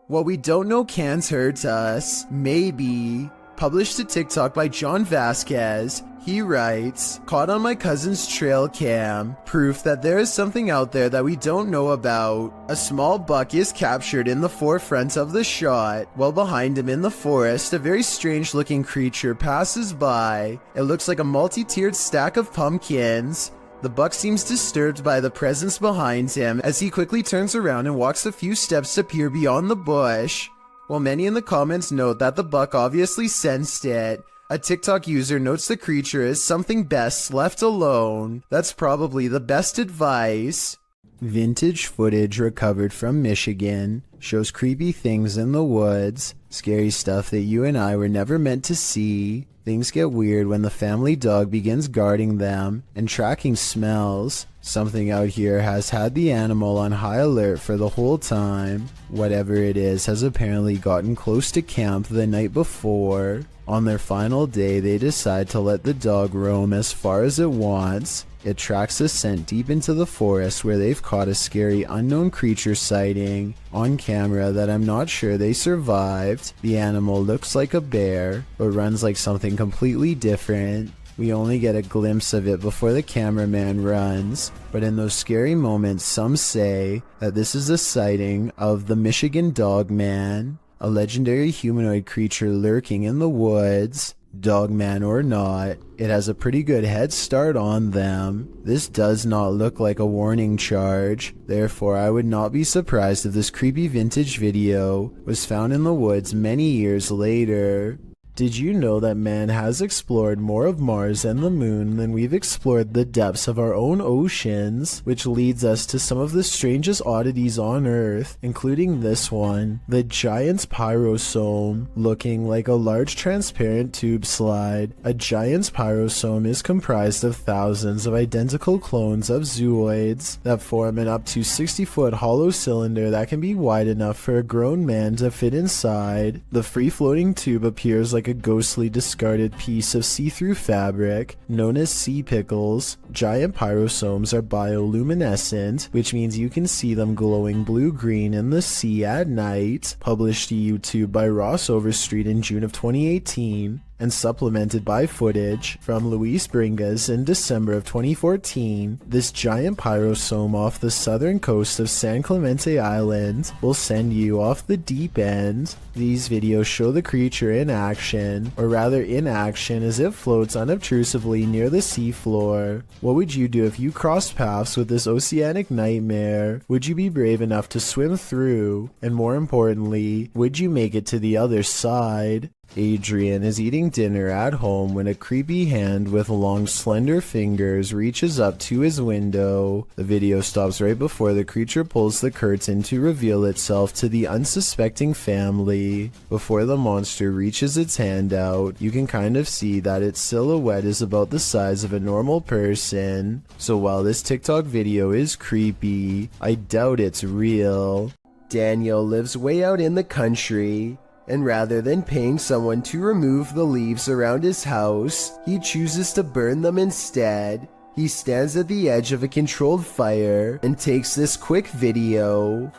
What we don't know can't hurt us. Maybe. Published to TikTok by John Vasquez. He writes, "Caught on my cousin's trail cam. Proof that there is something out there that we don't know about. A small buck is captured in the forefront of the shot. While behind him in the forest, a very strange looking creature passes by. It looks like a multi-tiered stack of pumpkins. The buck seems disturbed by the presence behind him as he quickly turns around and walks a few steps to peer beyond the bush." While many in the comments note that the buck obviously sensed it, a TikTok user notes the creature is something best left alone. That's probably the best advice. Vintage footage recovered from Michigan shows creepy things in the woods, scary stuff that you and I were never meant to see. Things get weird when the family dog begins guarding them and tracking smells. Something out here has had the animal on high alert for the whole time. Whatever it is has apparently gotten close to camp the night before. On their final day, they decide to let the dog roam as far as it wants. It tracks the scent deep into the forest where they've caught a scary unknown creature sighting on camera that I'm not sure they survived. The animal looks like a bear, but runs like something completely different. We only get a glimpse of it before the cameraman runs, but in those scary moments some say that this is a sighting of the Michigan Dog Man, a legendary humanoid creature lurking in the woods. Dogman or not, it has a pretty good head start on them. This does not look like a warning charge, therefore I would not be surprised if this creepy vintage video was found in the woods many years later. Did you know that man has explored more of Mars and the moon than we've explored the depths of our own oceans, which leads us to some of the strangest oddities on Earth, including this one, the Giant's Pyrosome, looking like a large transparent tube slide. A Giant's Pyrosome is comprised of thousands of identical clones of zooids that form an up to 60-foot hollow cylinder that can be wide enough for a grown man to fit inside. The free-floating tube appears like a ghostly discarded piece of see-through fabric known as sea pickles. Giant pyrosomes are bioluminescent, which means you can see them glowing blue-green in the sea at night. Published to YouTube by Ross Overstreet in June of 2018. And supplemented by footage from Luis Bringas in December of 2014, this giant pyrosome off the southern coast of San Clemente Island will send you off the deep end. These videos show the creature in action, or rather inaction as it floats unobtrusively near the seafloor. What would you do if you crossed paths with this oceanic nightmare? Would you be brave enough to swim through? And more importantly, would you make it to the other side? Adrian is eating dinner at home when a creepy hand with long slender fingers reaches up to his window. The video stops right before the creature pulls the curtain to reveal itself to the unsuspecting family. Before the monster reaches its hand out, you can kind of see that its silhouette is about the size of a normal person. So while this TikTok video is creepy, I doubt it's real. Daniel lives way out in the country, and rather than paying someone to remove the leaves around his house, he chooses to burn them instead. He stands at the edge of a controlled fire and takes this quick video.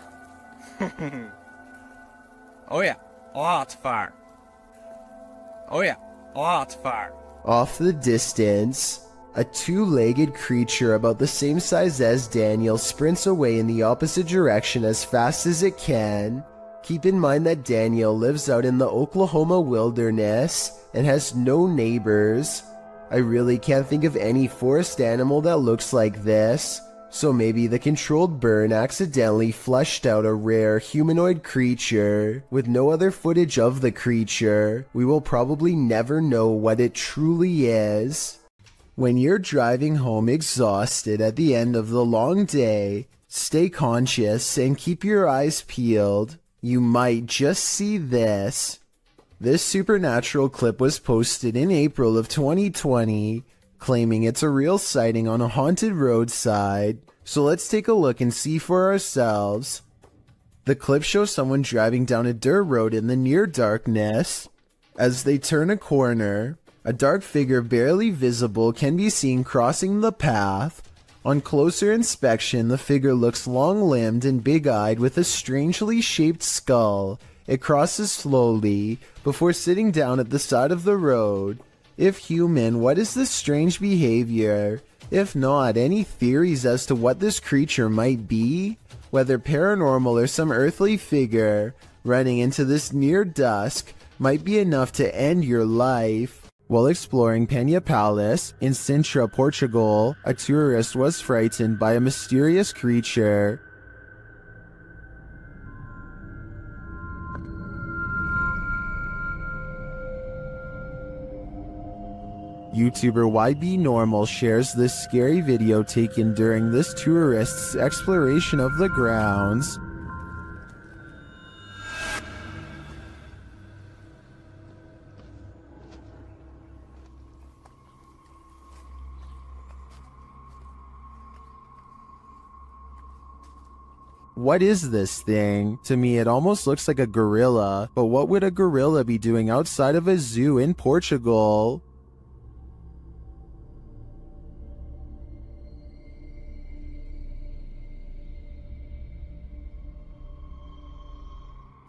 Oh yeah, lots of fire. Oh yeah, lots of fire. Off the distance, a two-legged creature about the same size as Daniel sprints away in the opposite direction as fast as it can. Keep in mind that Daniel lives out in the Oklahoma wilderness and has no neighbors. I really can't think of any forest animal that looks like this, so maybe the controlled burn accidentally flushed out a rare humanoid creature. With no other footage of the creature, we will probably never know what it truly is. When you're driving home exhausted at the end of the long day, stay conscious and keep your eyes peeled. You might just see this. This supernatural clip was posted in April of 2020, claiming it's a real sighting on a haunted roadside. So let's take a look and see for ourselves. The clip shows someone driving down a dirt road in the near darkness. As they turn a corner, a dark figure barely visible can be seen crossing the path. On closer inspection, the figure looks long-limbed and big-eyed with a strangely shaped skull. It crosses slowly before sitting down at the side of the road. If human, what is this strange behavior? If not, any theories as to what this creature might be? Whether paranormal or some earthly figure, running into this near dusk might be enough to end your life. While exploring Penha Palace in Sintra, Portugal, a tourist was frightened by a mysterious creature. YouTuber YB Normal shares this scary video taken during this tourist's exploration of the grounds. What is this thing? To me, it almost looks like a gorilla, but what would a gorilla be doing outside of a zoo in Portugal?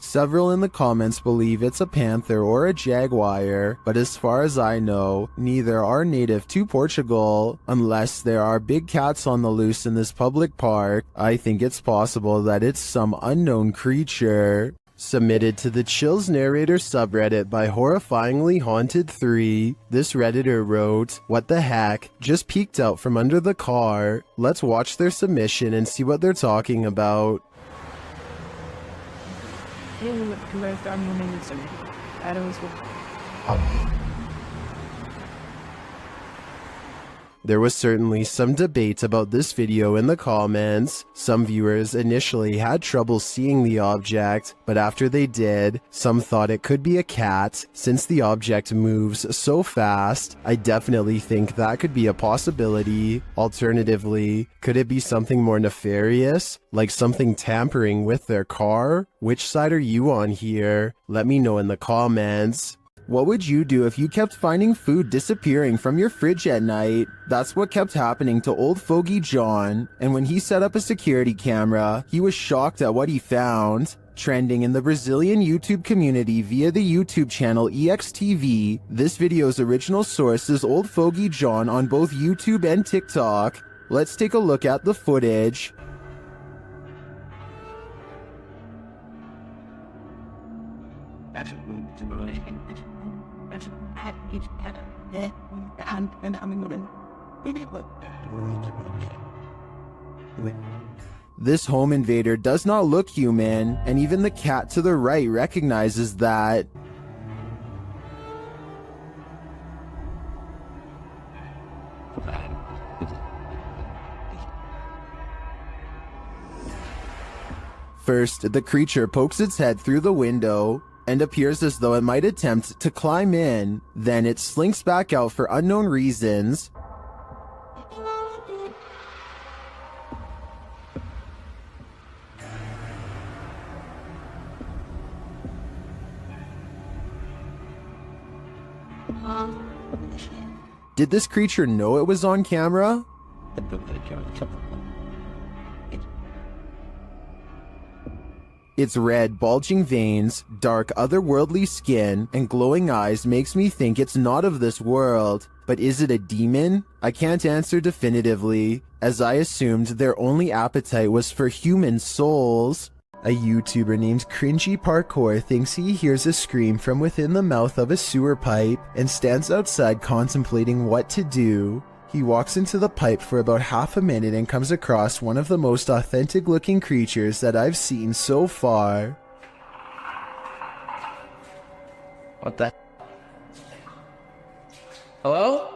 Several in the comments believe it's a panther or a jaguar, but as far as I know, neither are native to Portugal. Unless there are big cats on the loose in this public park, I think it's possible that it's some unknown creature. Submitted to the Chills Narrator subreddit by Horrifyingly Haunted 3, this Redditor wrote, "What the heck? Just peeked out from under the car." Let's watch their submission and see what they're talking about. There was certainly some debate about this video in the comments. Some viewers initially had trouble seeing the object, but after they did, some thought it could be a cat. Since the object moves so fast, I definitely think that could be a possibility. Alternatively, could it be something more nefarious, like something tampering with their car? Which side are you on here? Let me know in the comments. What would you do if you kept finding food disappearing from your fridge at night? That's what kept happening to old fogey John, and when he set up a security camera, he was shocked at what he found. Trending in the Brazilian YouTube community via the YouTube channel EXTV, this video's original source is old fogey John on both YouTube and TikTok. Let's take a look at the footage. This home invader does not look human, and even the cat to the right recognizes that. First, the creature pokes its head through the window and appears as though it might attempt to climb in. Then it slinks back out for unknown reasons. Did this creature know it was on camera? Its red, bulging veins, dark, otherworldly skin, and glowing eyes makes me think it's not of this world. But is it a demon? I can't answer definitively, as I assumed their only appetite was for human souls. A YouTuber named Cringy Parkour thinks he hears a scream from within the mouth of a sewer pipe and stands outside contemplating what to do. He walks into the pipe for about half a minute and comes across one of the most authentic looking creatures that I've seen so far. What the? Hello?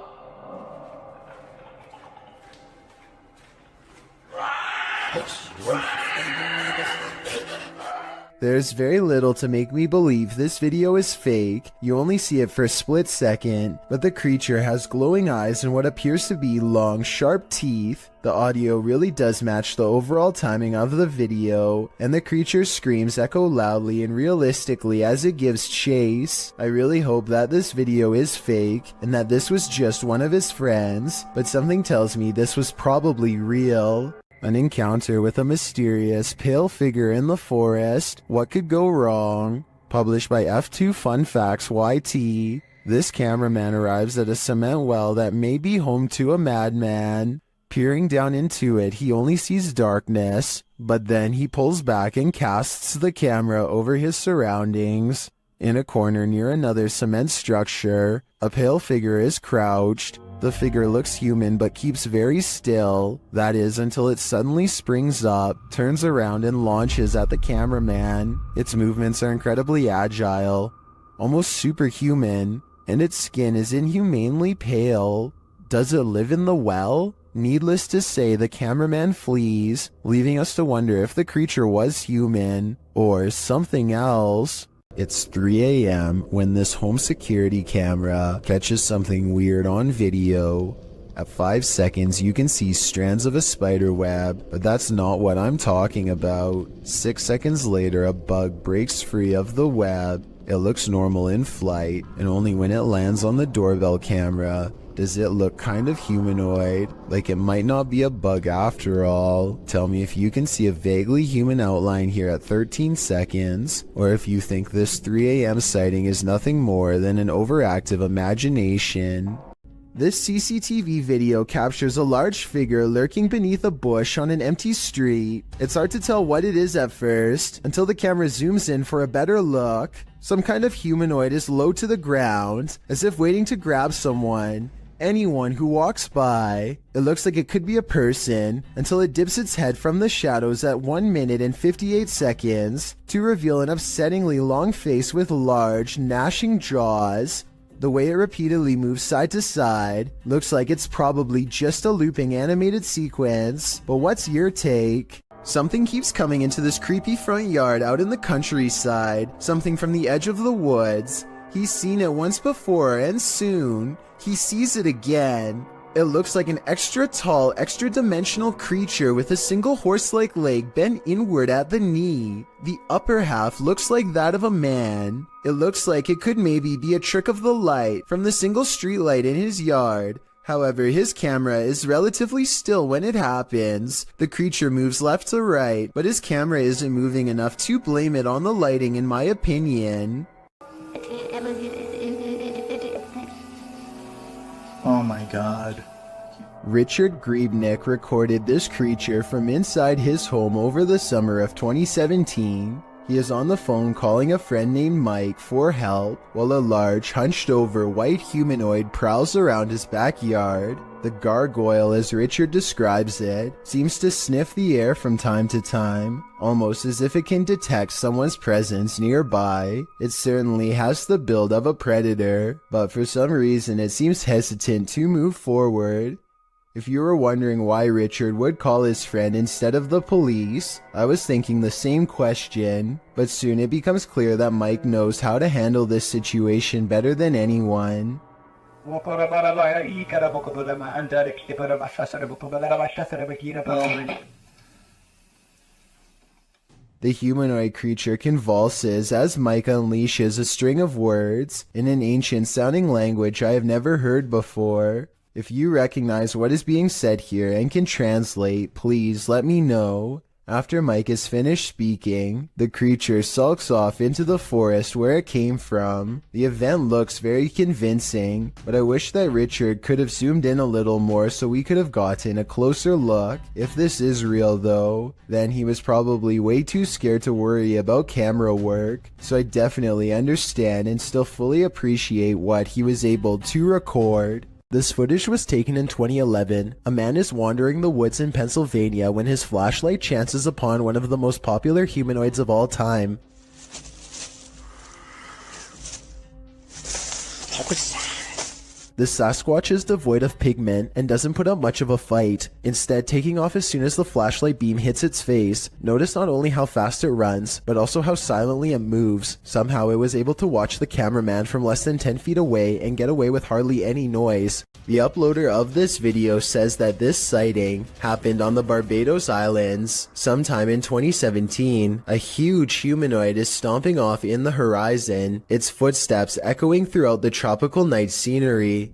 There's very little to make me believe this video is fake. You only see it for a split second, but the creature has glowing eyes and what appears to be long, sharp teeth. The audio really does match the overall timing of the video, and the creature's screams echo loudly and realistically as it gives chase. I really hope that this video is fake, and that this was just one of his friends, but something tells me this was probably real. An encounter with a mysterious, pale figure in the forest. What could go wrong? Published by F2 Fun Facts YT. This cameraman arrives at a cement well that may be home to a madman. Peering down into it, he only sees darkness, but then he pulls back and casts the camera over his surroundings. In a corner near another cement structure, a pale figure is crouched. The figure looks human but keeps very still. That is until it suddenly springs up, turns around and launches at the cameraman. Its movements are incredibly agile, almost superhuman, and its skin is inhumanely pale. Does it live in the well? Needless to say, the cameraman flees, leaving us to wonder if the creature was human or something else. It's 3 a.m. when this home security camera catches something weird on video. At 5 seconds, you can see strands of a spider web, but that's not what I'm talking about. 6 seconds later, a bug breaks free of the web It looks normal in flight, and only when it lands on the doorbell camera does it look kind of humanoid, like it might not be a bug after all. Tell me if you can see a vaguely human outline here at 13 seconds, or if you think this 3 a.m. sighting is nothing more than an overactive imagination. This CCTV video captures a large figure lurking beneath a bush on an empty street. It's hard to tell what it is at first, until the camera zooms in for a better look. Some kind of humanoid is low to the ground, as if waiting to grab someone. Anyone who walks by. It looks like it could be a person, until it dips its head from the shadows at 1 minute and 58 seconds to reveal an upsettingly long face with large, gnashing jaws. The way it repeatedly moves side to side looks like it's probably just a looping animated sequence, but what's your take? Something keeps coming into this creepy front yard out in the countryside, something from the edge of the woods. He's seen it once before, and soon he sees it again. It looks like an extra tall, extra dimensional creature with a single horse-like leg bent inward at the knee. The upper half looks like that of a man. It looks like it could maybe be a trick of the light from the single streetlight in his yard. However, his camera is relatively still when it happens. The creature moves left to right, but his camera isn't moving enough to blame it on the lighting, in my opinion. Oh my god. Richard Griebnick recorded this creature from inside his home over the summer of 2017. He is on the phone calling a friend named Mike for help, while a large, hunched-over white humanoid prowls around his backyard. The gargoyle, as Richard describes it, seems to sniff the air from time to time, almost as if it can detect someone's presence nearby. It certainly has the build of a predator, but for some reason it seems hesitant to move forward. If you were wondering why Richard would call his friend instead of the police, I was thinking the same question, but soon it becomes clear that Mike knows how to handle this situation better than anyone. The humanoid creature convulses as Mike unleashes a string of words in an ancient-sounding language I have never heard before. If you recognize what is being said here and can translate, please let me know. After Mike is finished speaking, the creature sulks off into the forest where it came from. The event looks very convincing, but I wish that Richard could have zoomed in a little more so we could have gotten a closer look. If this is real though, then he was probably way too scared to worry about camera work, so I definitely understand and still fully appreciate what he was able to record. This footage was taken in 2011. A man is wandering the woods in Pennsylvania when his flashlight chances upon one of the most popular humanoids of all time. The Sasquatch is devoid of pigment and doesn't put up much of a fight, instead taking off as soon as the flashlight beam hits its face. Notice not only how fast it runs, but also how silently it moves. Somehow it was able to watch the cameraman from less than 10 feet away and get away with hardly any noise. The uploader of this video says that this sighting happened on the Barbados Islands sometime in 2017. A huge humanoid is stomping off in the horizon, its footsteps echoing throughout the tropical night scenery.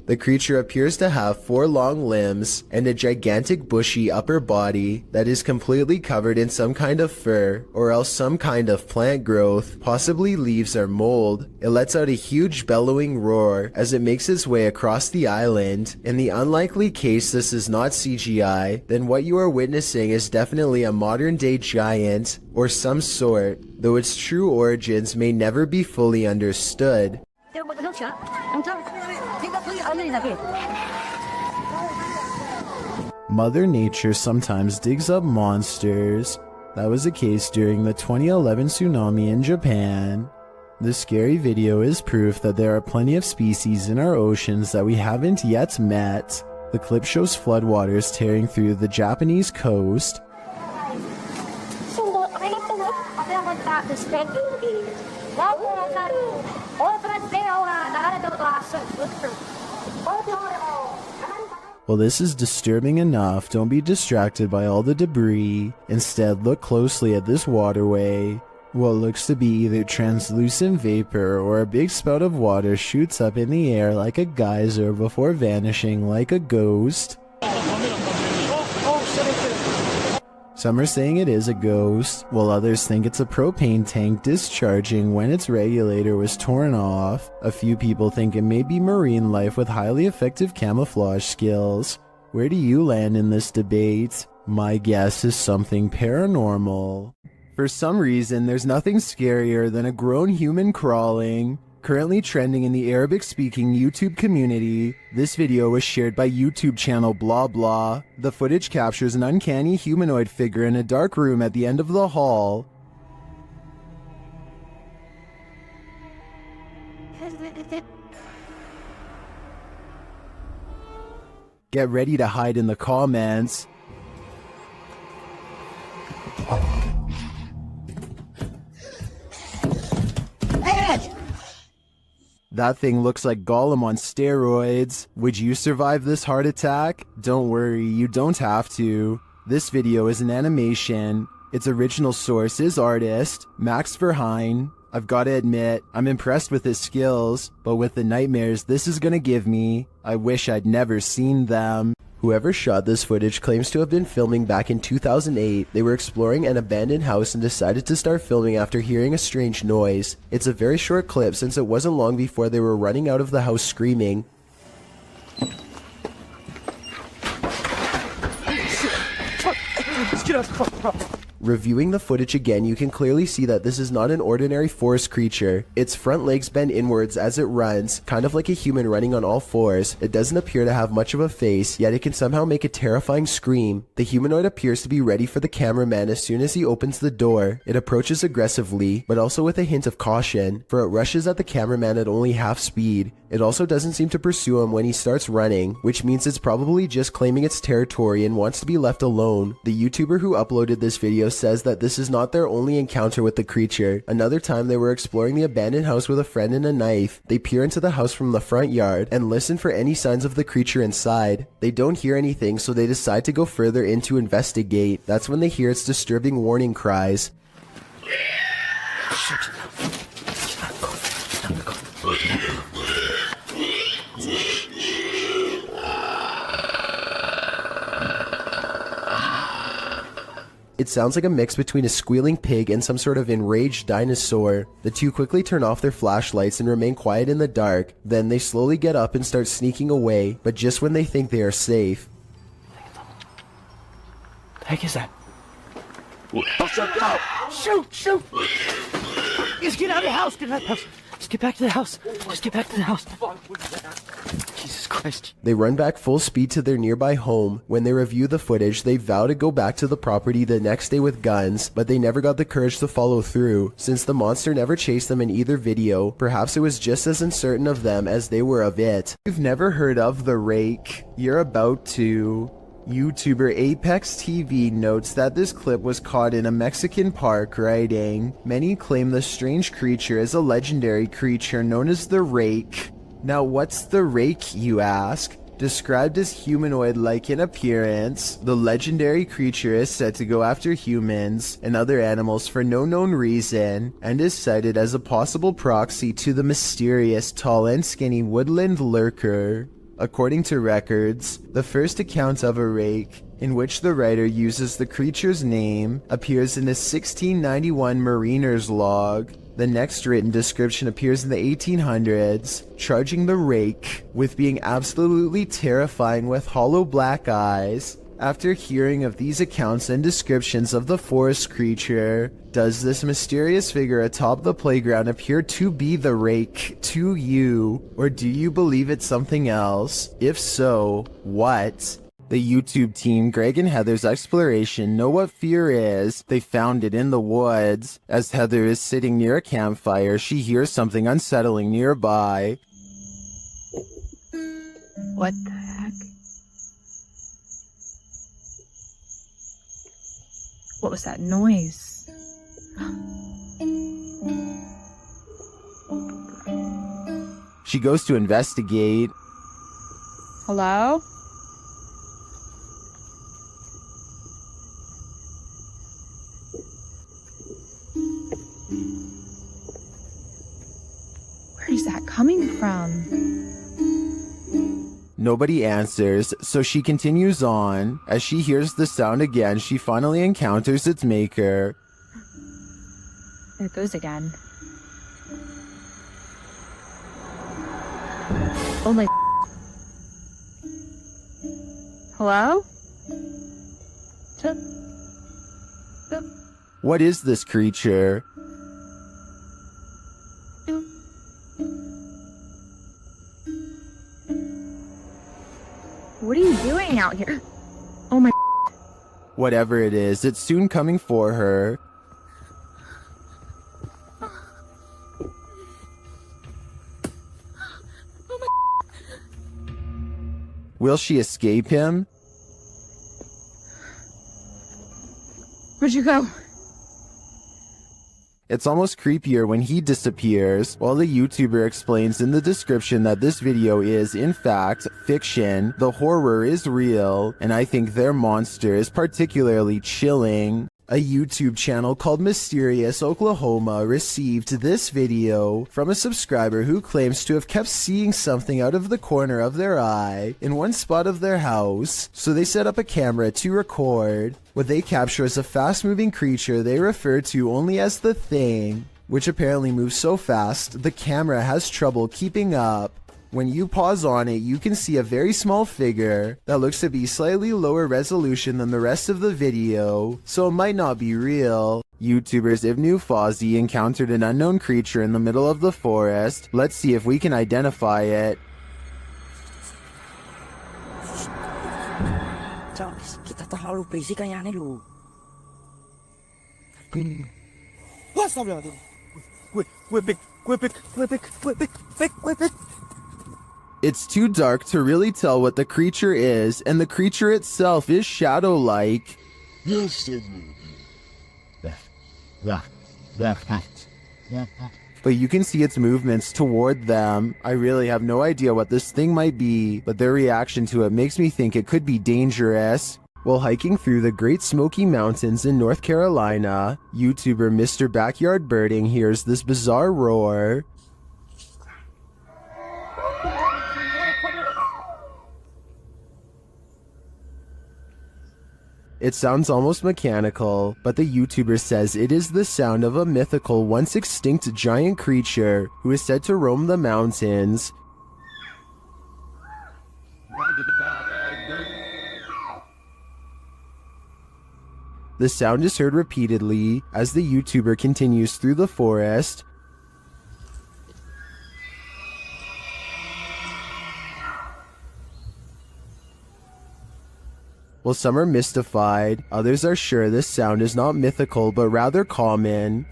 The creature appears to have 4 long limbs and a gigantic bushy upper body that is completely covered in some kind of fur or else some kind of plant growth, possibly leaves or mold. It lets out a huge bellowing roar as it makes its way across the island. In the unlikely case this is not CGI, then what you are witnessing is definitely a modern day giant or some sort, though its true origins may never be fully understood. Mother Nature sometimes digs up monsters. That was the case during the 2011 tsunami in Japan. This scary video is proof that there are plenty of species in our oceans that we haven't yet met. The clip shows floodwaters tearing through the Japanese coast. Well, this is disturbing enough. Don't be distracted by all the debris. Instead, look closely at this waterway. What looks to be either translucent vapor or a big spout of water shoots up in the air like a geyser before vanishing like a ghost. Some are saying it is a ghost, while others think it's a propane tank discharging when its regulator was torn off. A few people think it may be marine life with highly effective camouflage skills. Where do you land in this debate? My guess is something paranormal. For some reason, there's nothing scarier than a grown human crawling. Currently trending in the Arabic-speaking YouTube community, this video was shared by YouTube channel blah blah. The footage captures an uncanny humanoid figure in a dark room at the end of the hall. Get ready to hide in the comments. That thing looks like Gollum on steroids. Would you survive this heart attack? Don't worry, you don't have to. This video is an animation. Its original source is artist Max Verheyen. I've gotta admit, I'm impressed with his skills, but with the nightmares this is gonna give me, I wish I'd never seen them. Whoever shot this footage claims to have been filming back in 2008. They were exploring an abandoned house and decided to start filming after hearing a strange noise. It's a very short clip since it wasn't long before they were running out of the house screaming. Reviewing the footage again, you can clearly see that this is not an ordinary forest creature. Its front legs bend inwards as it runs, kind of like a human running on all fours. It doesn't appear to have much of a face, yet it can somehow make a terrifying scream. The humanoid appears to be ready for the cameraman as soon as he opens the door. It approaches aggressively, but also with a hint of caution, for it rushes at the cameraman at only half speed. It also doesn't seem to pursue him when he starts running, which means it's probably just claiming its territory and wants to be left alone. The YouTuber who uploaded this video says that this is not their only encounter with the creature. Another time they were exploring the abandoned house with a friend and a knife. They peer into the house from the front yard and listen for any signs of the creature inside. They don't hear anything, so they decide to go further in to investigate. That's when they hear its disturbing warning cries. It sounds like a mix between a squealing pig and some sort of enraged dinosaur. The two quickly turn off their flashlights and remain quiet in the dark. Then they slowly get up and start sneaking away, but just when they think they are safe. The heck is that? Shoot! Just get out of the house! Get out of the house! Just get back to the house! Just get back to the house! Jesus Christ. They run back full speed to their nearby home. When they review the footage, they vow to go back to the property the next day with guns, but they never got the courage to follow through. Since the monster never chased them in either video, perhaps it was just as uncertain of them as they were of it. If you've never heard of the Rake, you're about to. YouTuber Apex TV notes that this clip was caught in a Mexican park, writing, "Many claim the strange creature is a legendary creature known as the Rake." Now what's the Rake, you ask? Described as humanoid-like in appearance, the legendary creature is said to go after humans and other animals for no known reason, and is cited as a possible proxy to the mysterious tall and skinny woodland lurker. According to records, the first account of a Rake, in which the writer uses the creature's name, appears in a 1691 mariner's log. The next written description appears in the 1800s, charging the Rake with being absolutely terrifying with hollow black eyes. After hearing of these accounts and descriptions of the forest creature, does this mysterious figure atop the playground appear to be the Rake to you, or do you believe it's something else? If so, what? The YouTube team, Greg and Heather's exploration, know what fear is. They found it in the woods. As Heather is sitting near a campfire, she hears something unsettling nearby. What the heck? What was that noise? She goes to investigate. Hello? Where's that coming from? Nobody answers, so she continues on. As she hears the sound again, she finally encounters its maker. There it goes again. Oh my... Hello? What is this creature? What are you doing out here? Oh my... Whatever it is, it's soon coming for her. Will she escape him? Where'd you go? It's almost creepier when he disappears, while the YouTuber explains in the description that this video is, in fact, fiction. The horror is real, and I think their monster is particularly chilling. A YouTube channel called Mysterious Oklahoma received this video from a subscriber who claims to have kept seeing something out of the corner of their eye in one spot of their house, so they set up a camera to record. What they capture is a fast-moving creature they refer to only as the Thing, which apparently moves so fast the camera has trouble keeping up. When you pause on it, you can see a very small figure that looks to be slightly lower resolution than the rest of the video, so it might not be real. YouTubers Ibnu Fawzi encountered an unknown creature in the middle of the forest. Let's see if we can identify it. Kita terlalu berisik kayaknya lu. It's too dark to really tell what the creature is, and the creature itself is shadow-like. But you can see its movements toward them. I really have no idea what this thing might be, but their reaction to it makes me think it could be dangerous. While hiking through the Great Smoky Mountains in North Carolina, YouTuber Mr. Backyard Birding hears this bizarre roar. It sounds almost mechanical, but the YouTuber says it is the sound of a mythical, once extinct giant creature who is said to roam the mountains. The sound is heard repeatedly as the YouTuber continues through the forest. While some are mystified, others are sure this sound is not mythical but rather common.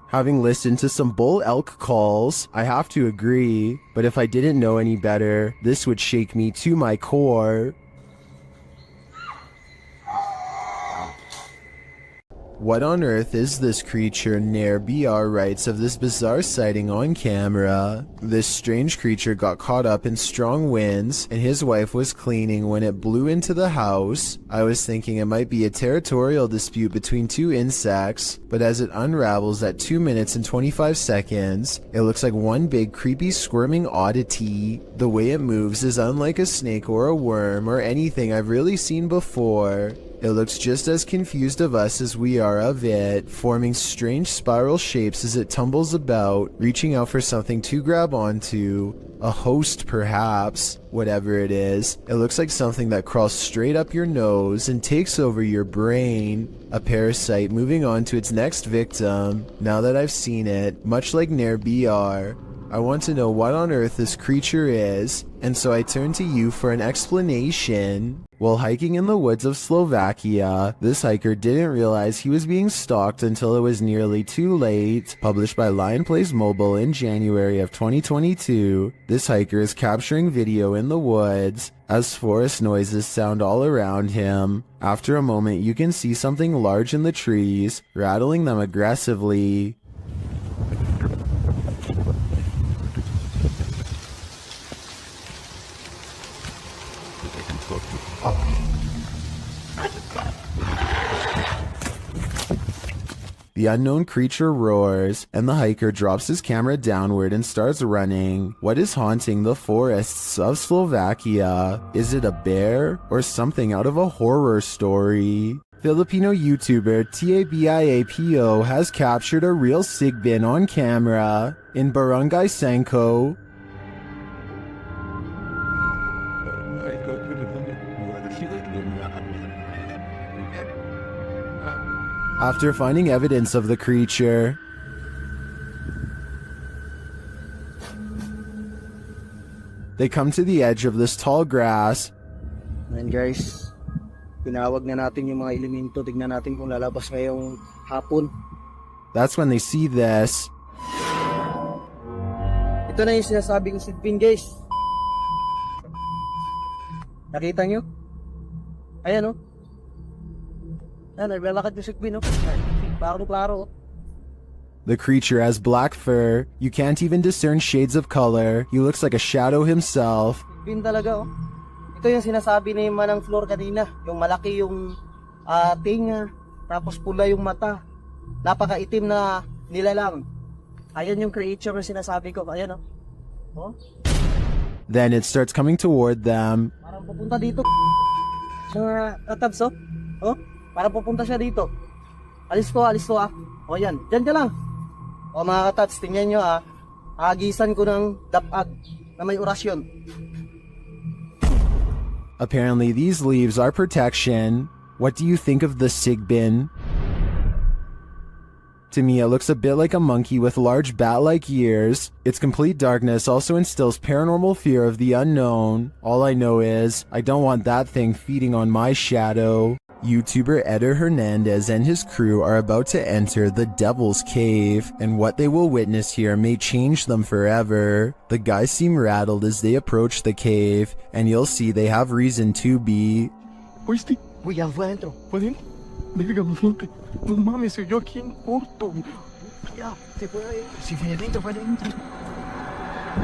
Having listened to some bull elk calls, I have to agree, but if I didn't know any better, this would shake me to my core. What on earth is this creature? Nair BR writes of this bizarre sighting on camera. This strange creature got caught up in strong winds, and his wife was cleaning when it blew into the house. I was thinking it might be a territorial dispute between two insects, but as it unravels at 2 minutes and 25 seconds, it looks like one big creepy squirming oddity. The way it moves is unlike a snake or a worm or anything I've really seen before. It looks just as confused of us as we are of it, forming strange spiral shapes as it tumbles about, reaching out for something to grab onto. A host, perhaps. Whatever it is, it looks like something that crawls straight up your nose and takes over your brain. A parasite moving on to its next victim. Now that I've seen it, much like Nair BR, I want to know what on earth this creature is, and so I turn to you for an explanation. While hiking in the woods of Slovakia, this hiker didn't realize he was being stalked until it was nearly too late. Published by Lion Plays Mobile in January of 2022, this hiker is capturing video in the woods as forest noises sound all around him. After a moment, you can see something large in the trees, rattling them aggressively. The unknown creature roars, and the hiker drops his camera downward and starts running. What is haunting the forests of Slovakia? Is it a bear or something out of a horror story? Filipino YouTuber Tabiapo has captured a real sigbin on camera in Barangay Senko. After finding evidence of the creature, they come to the edge of this tall grass. And guys, tinawag na natin yung mga elemento. Tignan natin kung lalabas ngayong hapon. That's when they see this. Ito na yung sinasabi kong sigbin, guys. Nakita nyo? Ayan, oh. Ayan, naglalakad yung sigbin, oh. Klaro. The creature has black fur. You can't even discern shades of color. He looks like a shadow himself. Sigbin talaga, oh. Ito yung sinasabi ni Manang Flor kanina. Yung malaki yung tinga, tapos pula yung mata. Napakaitim na nilalang. Ayan yung creature na sinasabi ko. Ayan, oh. Oh? Then it starts coming toward them. Parang pupunta dito. Sa tabs, oh. Oh? Parang pupunta siya dito. Alis ko, ah. O yan, dyan ka lang. O mga katats, tingnan nyo, ah. Agisan ko ng dapag na may orasyon. Apparently these leaves are protection. What do you think of the sigbin? To me, it looks a bit like a monkey with large bat-like ears. Its complete darkness also instills paranormal fear of the unknown. All I know is, I don't want that thing feeding on my shadow. YouTuber Eder Hernandez and his crew are about to enter the Devil's Cave, and what they will witness here may change them forever. The guys seem rattled as they approach the cave, and you'll see they have reason to be. Uy, ya fue adentro. ¿Fue adentro? Dígame, gente. No mames, se oyó aquí en corto. Ya, se fue ahí. Si fue adentro, fue adentro.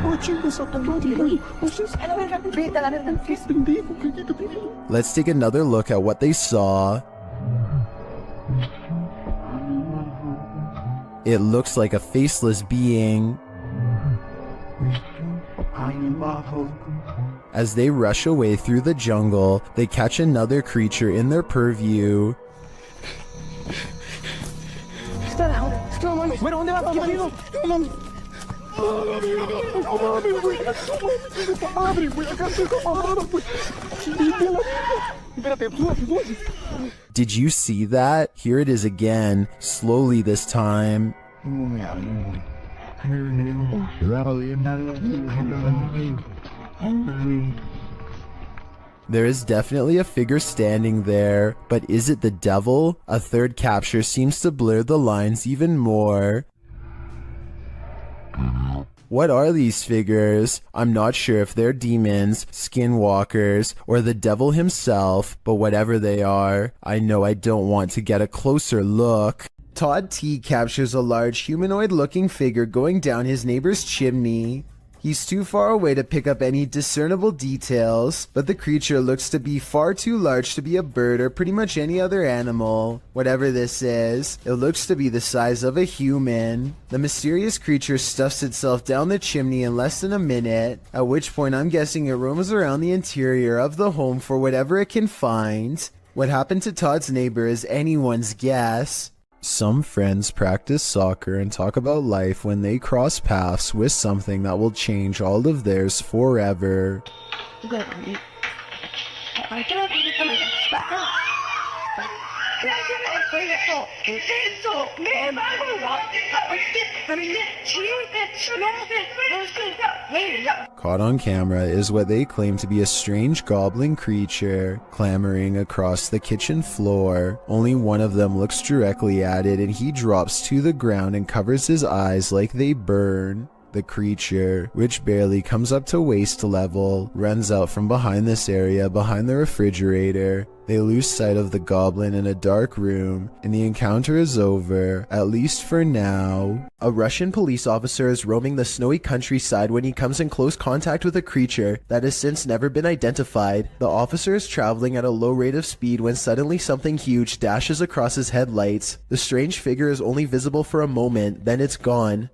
Oh, chicos, a tu madre. A la verga, vete a la verga. ¿Qué pendejo? ¿Qué pendejo? Let's take another look at what they saw. It looks like a faceless being. As they rush away through the jungle, they catch another creature in their purview. Did you see that? Here it is again, slowly this time. There is definitely a figure standing there, but is it the devil? A third capture seems to blur the lines even more. What are these figures? I'm not sure if they're demons, skinwalkers, or the devil himself, but whatever they are, I know I don't want to get a closer look. Todd T captures a large humanoid-looking figure going down his neighbor's chimney. He's too far away to pick up any discernible details, but the creature looks to be far too large to be a bird or pretty much any other animal. Whatever this is, it looks to be the size of a human. The mysterious creature stuffs itself down the chimney in less than a minute, at which point I'm guessing it roams around the interior of the home for whatever it can find. What happened to Todd's neighbor is anyone's guess. Some friends practice soccer and talk about life when they cross paths with something that will change all of theirs forever. Caught on camera is what they claim to be a strange goblin creature clambering across the kitchen floor. Only one of them looks directly at it and he drops to the ground and covers his eyes like they burn. The creature, which barely comes up to waist level, runs out from behind this area behind the refrigerator. They lose sight of the goblin in a dark room, and the encounter is over, at least for now. A Russian police officer is roaming the snowy countryside when he comes in close contact with a creature that has since never been identified. The officer is traveling at a low rate of speed when suddenly something huge dashes across his headlights. The strange figure is only visible for a moment, then it's gone.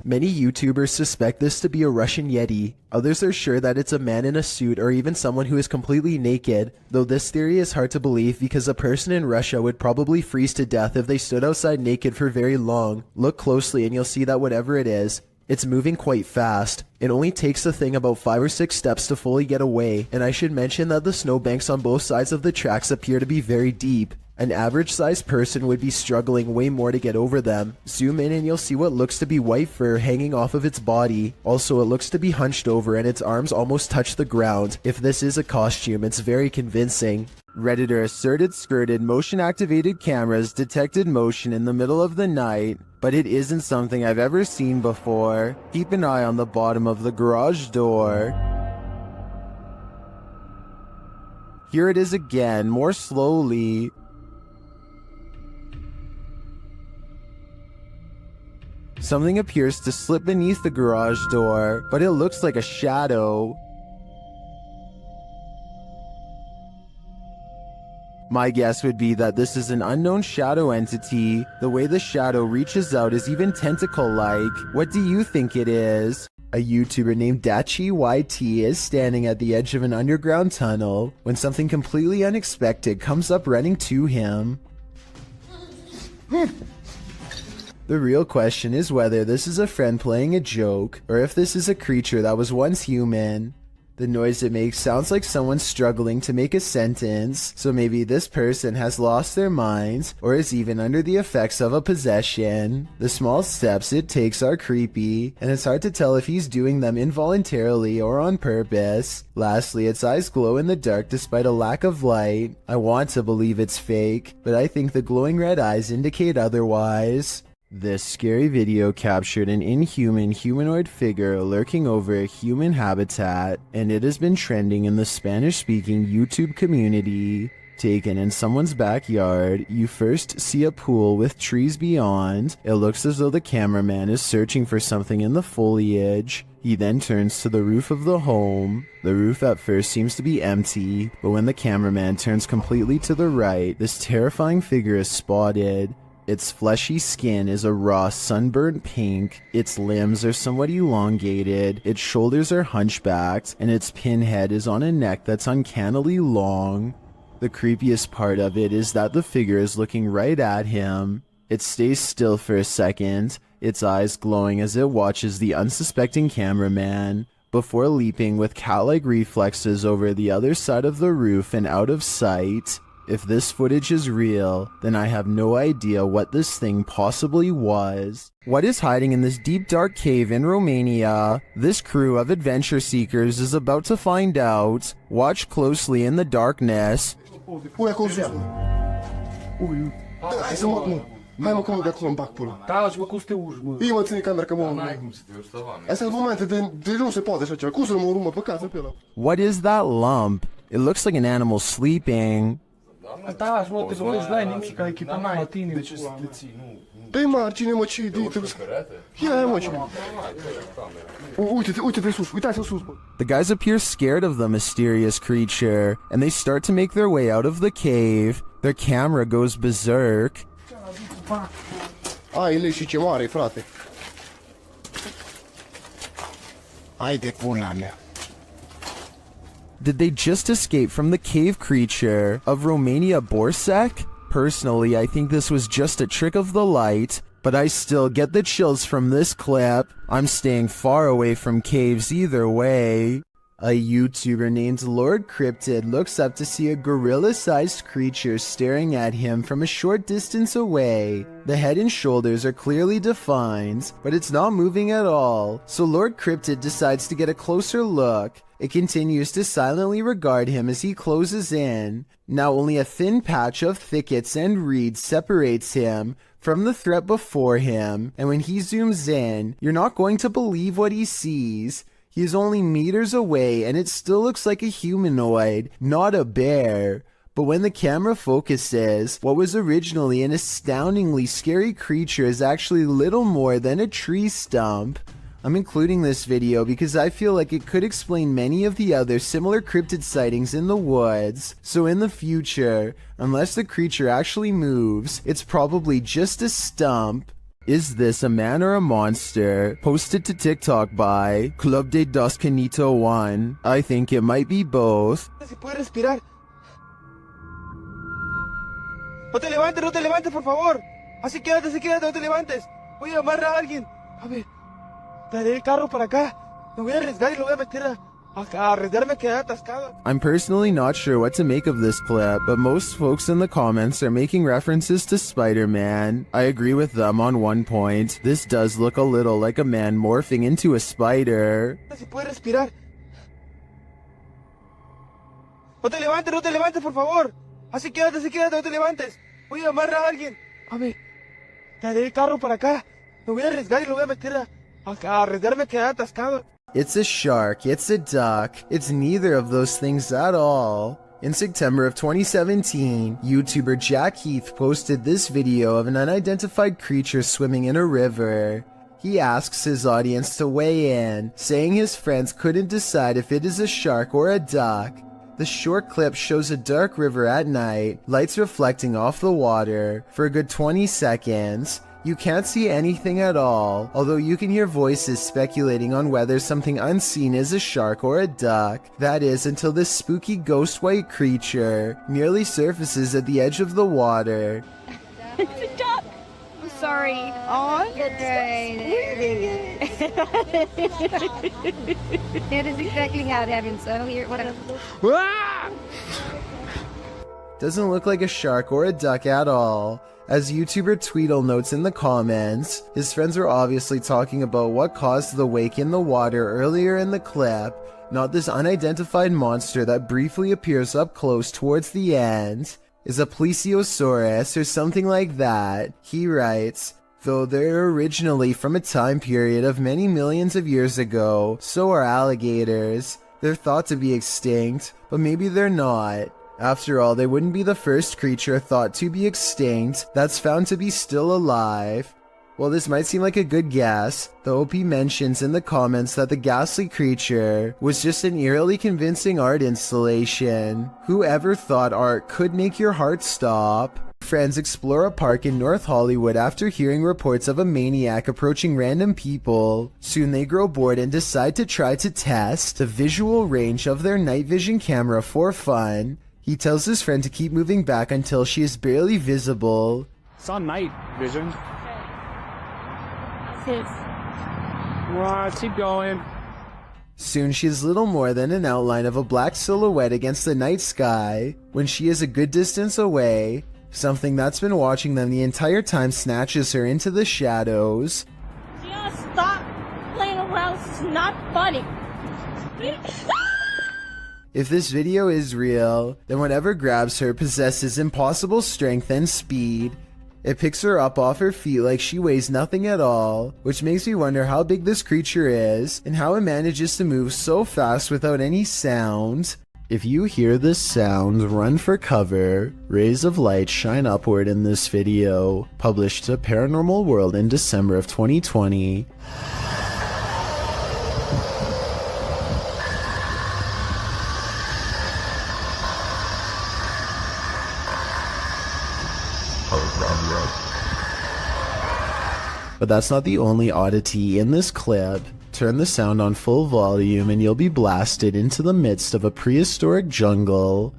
Many YouTubers suspect this to be a Russian Yeti. Others are sure that it's a man in a suit or even someone who is completely naked, though this theory is hard to believe because a person in Russia would probably freeze to death if they stood outside naked for very long. Look closely and you'll see that whatever it is, it's moving quite fast. It only takes the thing about 5 or 6 steps to fully get away, and I should mention that the snowbanks on both sides of the tracks appear to be very deep. An average-sized person would be struggling way more to get over them. Zoom in and you'll see what looks to be white fur hanging off of its body. Also, it looks to be hunched over and its arms almost touch the ground. If this is a costume, it's very convincing. Redditor asserted skirted motion-activated cameras detected motion in the middle of the night, but it isn't something I've ever seen before. Keep an eye on the bottom of the garage door. Here it is again, more slowly. Something appears to slip beneath the garage door, but it looks like a shadow. My guess would be that this is an unknown shadow entity. The way the shadow reaches out is even tentacle-like. What do you think it is? A YouTuber named Dachi YT is standing at the edge of an underground tunnel when something completely unexpected comes up running to him. The real question is whether this is a friend playing a joke, or if this is a creature that was once human. The noise it makes sounds like someone struggling to make a sentence, so maybe this person has lost their minds, or is even under the effects of a possession. The small steps it takes are creepy, and it's hard to tell if he's doing them involuntarily or on purpose. Lastly, its eyes glow in the dark despite a lack of light. I want to believe it's fake, but I think the glowing red eyes indicate otherwise. This scary video captured an inhuman humanoid figure lurking over a human habitat, and it has been trending in the Spanish-speaking YouTube community. Taken in someone's backyard, you first see a pool with trees beyond. It looks as though the cameraman is searching for something in the foliage. He then turns to the roof of the home. The roof at first seems to be empty, but when the cameraman turns completely to the right, this terrifying figure is spotted. Its fleshy skin is a raw sunburnt pink, its limbs are somewhat elongated, its shoulders are hunchbacked, and its pinhead is on a neck that's uncannily long. The creepiest part of it is that the figure is looking right at him. It stays still for a second, its eyes glowing as it watches the unsuspecting cameraman, before leaping with cat-like reflexes over the other side of the roof and out of sight. If this footage is real, then I have no idea what this thing possibly was. What is hiding in this deep dark cave in Romania? This crew of adventure seekers is about to find out. Watch closely in the darkness. Hai mă, că mă, de acolo îmi bag pula. Da, și mă, cum să te urci, mă? Ii, mă, ține camera, că mă... N-ai cum să te urci, tăvane. Astea sunt momente de nu se poate așa ceva. Cum să nu mă urmă pe casă pe ăla? What is that lump? It looks like an animal sleeping. Da, și mă, te lovești, n-ai nimic, ca echipa n-ai la tine. De ce să te ții, nu? Pe margine, mă, ce idei trebuie să... Ia, mă, ce... Uite-te sus, uitați-o sus, mă. The guys appear scared of the mysterious creature, and they start to make their way out of the cave. Their camera goes berserk. Ai, și ce mare, frate. Hai de pula mea. Did they just escape from the cave creature of Romania Borsec? Personally, I think this was just a trick of the light, but I still get the chills from this clip. I'm staying far away from caves either way. A YouTuber named Lord Cryptid looks up to see a gorilla-sized creature staring at him from a short distance away. The head and shoulders are clearly defined, but it's not moving at all, so Lord Cryptid decides to get a closer look. It continues to silently regard him as he closes in. Now only a thin patch of thickets and reeds separates him from the threat before him, and when he zooms in, you're not going to believe what he sees. He is only meters away and it still looks like a humanoid, not a bear. But when the camera focuses, what was originally an astoundingly scary creature is actually little more than a tree stump. I'm including this video because I feel like it could explain many of the other similar cryptid sightings in the woods. So in the future, unless the creature actually moves, it's probably just a stump. Is this a man or a monster? Posted to TikTok by Club de Dos Canito 1. I think it might be both. Si puede respirar. No te levantes, por favor. Así quédate, no te levantes. Voy a llamar a alguien. A ver, traeré el carro para acá. Me voy a arriesgar y lo voy a meter a arriesgarme a quedar atascado. I'm personally not sure what to make of this clip, but most folks in the comments are making references to Spider-Man. I agree with them on one point. This does look a little like a man morphing into a spider. Si puede respirar. No te levantes, por favor. Así quédate, no te levantes. Voy a llamar a alguien. A ver, traeré el carro para acá. Me voy a arriesgar y lo voy a meter a arriesgarme a quedar atascado. It's a shark, it's a duck, it's neither of those things at all. In September of 2017, YouTuber Jack Heath posted this video of an unidentified creature swimming in a river. He asks his audience to weigh in, saying his friends couldn't decide if it is a shark or a duck. The short clip shows a dark river at night, lights reflecting off the water. For a good 20 seconds, you can't see anything at all, although you can hear voices speculating on whether something unseen is a shark or a duck. That is, until this spooky ghost white creature nearly surfaces at the edge of the water. It's a duck! I'm sorry. Oh, That is exactly how it happened, so here, what else? Doesn't look like a shark or a duck at all. As YouTuber Tweedle notes in the comments, his friends were obviously talking about what caused the wake in the water earlier in the clip, not this unidentified monster that briefly appears up close towards the end. Is a plesiosaurus or something like that, he writes. Though they're originally from a time period of many millions of years ago, so are alligators. They're thought to be extinct, but maybe they're not. After all, they wouldn't be the first creature thought to be extinct that's found to be still alive. While this might seem like a good guess, the OP mentions in the comments that the ghastly creature was just an eerily convincing art installation. Whoever thought art could make your heart stop? Friends explore a park in North Hollywood after hearing reports of a maniac approaching random people. Soon they grow bored and decide to try to test the visual range of their night vision camera for fun. He tells his friend to keep moving back until she is barely visible. It's on night vision. Keep going. Soon she is little more than an outline of a black silhouette against the night sky. When she is a good distance away, something that's been watching them the entire time snatches her into the shadows. Just stop playing around. It's not funny. If this video is real, then whatever grabs her possesses impossible strength and speed. It picks her up off her feet like she weighs nothing at all, which makes me wonder how big this creature is and how it manages to move so fast without any sound. If you hear this sound, run for cover. Rays of light shine upward in this video, published to Paranormal World in December of 2020. But that's not the only oddity in this clip. Turn the sound on full volume and you'll be blasted into the midst of a prehistoric jungle.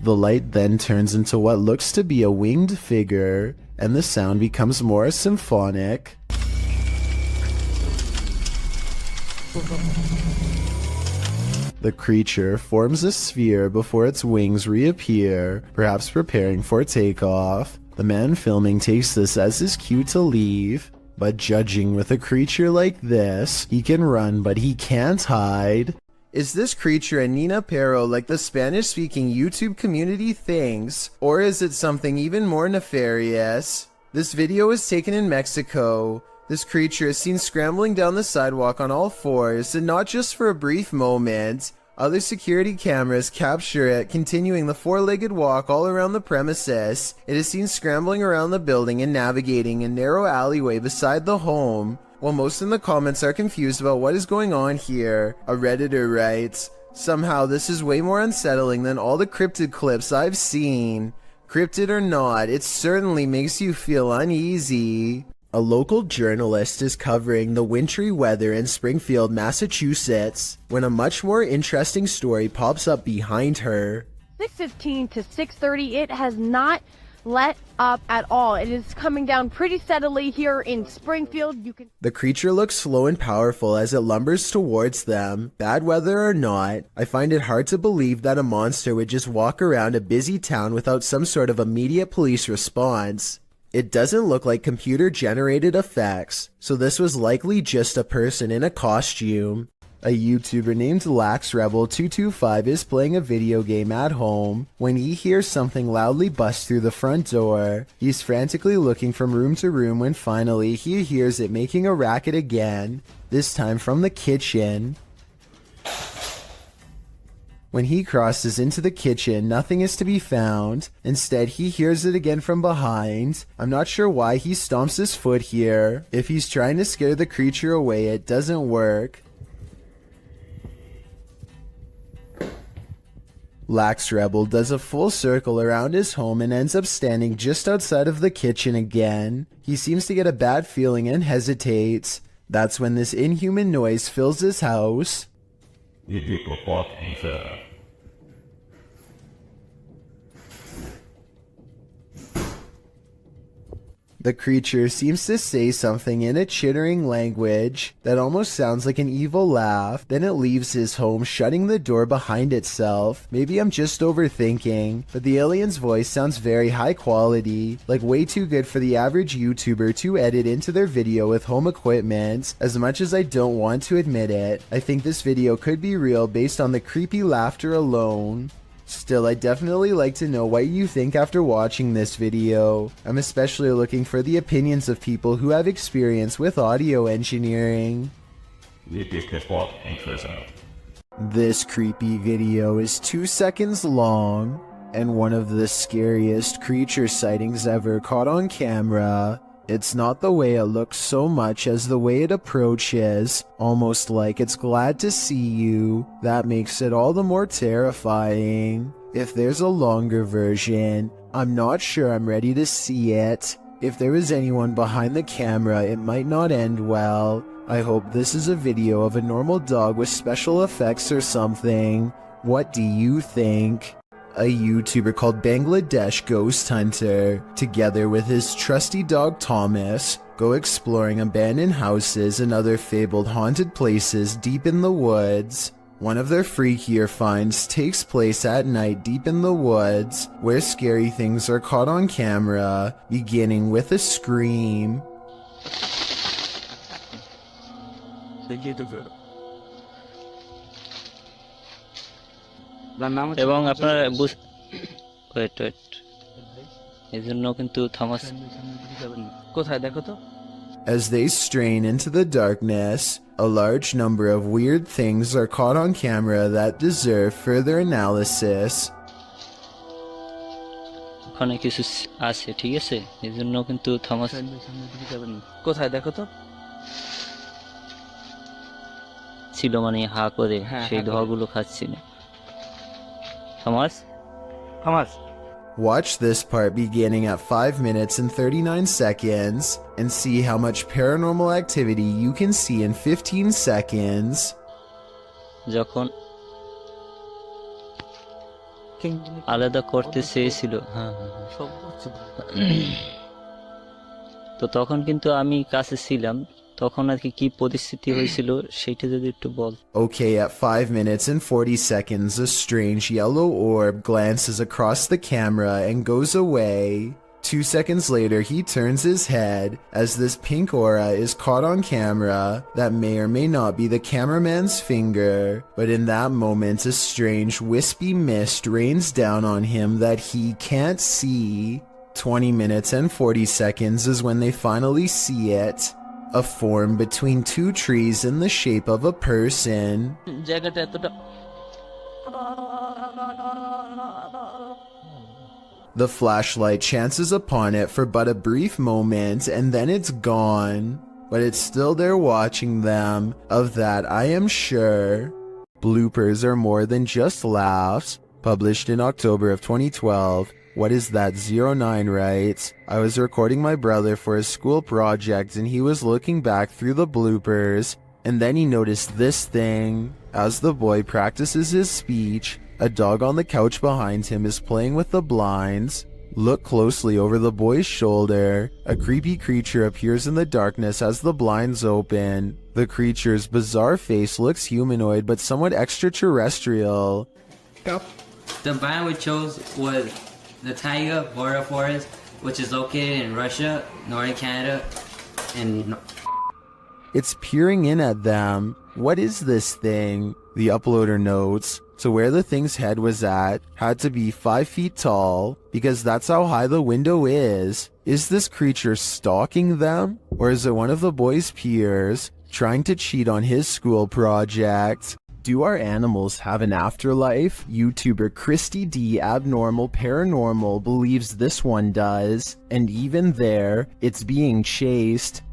The light then turns into what looks to be a winged figure, and the sound becomes more symphonic. The creature forms a sphere before its wings reappear, perhaps preparing for takeoff. The man filming takes this as his cue to leave, but judging with a creature like this, he can run but he can't hide. Is this creature a Nina Pero like the Spanish-speaking YouTube community thinks, or is it something even more nefarious? This video was taken in Mexico. This creature is seen scrambling down the sidewalk on all fours, and not just for a brief moment. Other security cameras capture it continuing the four-legged walk all around the premises. It is seen scrambling around the building and navigating a narrow alleyway beside the home. While most in the comments are confused about what is going on here, a Redditor writes, "Somehow this is way more unsettling than all the cryptid clips I've seen. Cryptid or not, it certainly makes you feel uneasy." A local journalist is covering the wintry weather in Springfield, Massachusetts, when a much more interesting story pops up behind her. 6:15 to 6:30, it has not let up at all. It is coming down pretty steadily here in Springfield. The creature looks slow and powerful as it lumbers towards them. Bad weather or not, I find it hard to believe that a monster would just walk around a busy town without some sort of immediate police response. It doesn't look like computer-generated effects, so this was likely just a person in a costume. A YouTuber named LaxRebel225 is playing a video game at home when he hears something loudly bust through the front door. He's frantically looking from room to room when finally he hears it making a racket again, this time from the kitchen. When he crosses into the kitchen, nothing is to be found. Instead, he hears it again from behind. I'm not sure why he stomps his foot here. If he's trying to scare the creature away, it doesn't work. LaxRebel does a full circle around his home and ends up standing just outside of the kitchen again. He seems to get a bad feeling and hesitates. That's when this inhuman noise fills his house. The creature seems to say something in a chittering language that almost sounds like an evil laugh. Then it leaves his home, shutting the door behind itself. Maybe I'm just overthinking, but the alien's voice sounds very high quality, like way too good for the average YouTuber to edit into their video with home equipment. As much as I don't want to admit it, I think this video could be real based on the creepy laughter alone. Still, I'd definitely like to know what you think after watching this video. I'm especially looking for the opinions of people who have experience with audio engineering. This creepy video is 2 seconds long, and one of the scariest creature sightings ever caught on camera. It's not the way it looks so much as the way it approaches, almost like it's glad to see you. That makes it all the more terrifying. If there's a longer version, I'm not sure I'm ready to see it. If there is anyone behind the camera, it might not end well. I hope this is a video of a normal dog with special effects or something. What do you think? A YouTuber called Bangladesh Ghost Hunter, together with his trusty dog Thomas, go exploring abandoned houses and other fabled haunted places deep in the woods. One of their freakier finds takes place at night deep in the woods, where scary things are caught on camera, beginning with a scream. এবং আপনারা wait এজন্য কিন্তু Thomas কোথায় দেখো তো। As they strain into the darkness, a large number of weird things are caught on camera that deserve further analysis. ওখানে কিছু আছে, ঠিক আছে, এজন্য কিন্তু থমাস কোথায় দেখো তো ছিল, মানে হা করে সেই ধোঁয়াগুলো খাচ্ছিল। Thomas. Watch this part beginning at 5 minutes and 39 seconds and see how much paranormal activity you can see in 15 seconds. যখন আলাদা করতে চেয়েছিল। হ্যাঁ, তো তখন কিন্তু আমি কাছে ছিলাম, তখন আর কি পরিস্থিতি হয়েছিল সেইটা যদি একটু বল। Okay, at 5 minutes and 40 seconds, a strange yellow orb glances across the camera and goes away. 2 seconds later, he turns his head as this pink aura is caught on camera that may or may not be the cameraman's finger, but in that moment, a strange wispy mist rains down on him that he can't see. 20 minutes and 40 seconds is when they finally see it. A form between two trees in the shape of a person. The flashlight chances upon it for but a brief moment and then it's gone. But it's still there watching them, of that I am sure. Bloopers are more than just laughs. Published in October of 2012. What is that? 09 writes, I was recording my brother for a school project and he was looking back through the bloopers and then he noticed this thing. As the boy practices his speech, a dog on the couch behind him is playing with the blinds. Look closely over the boy's shoulder. A creepy creature appears in the darkness as the blinds open. The creature's bizarre face looks humanoid but somewhat extraterrestrial. The biome we chose was the taiga border forest, which is located in Russia, northern Canada, and It's peering in at them. What is this thing? The uploader notes. So where the thing's head was at had to be 5 feet tall, because that's how high the window is. Is this creature stalking them? Or is it one of the boy's peers trying to cheat on his school project? Do our animals have an afterlife? YouTuber Christy D Abnormal Paranormal believes this one does, and even there, it's being chased.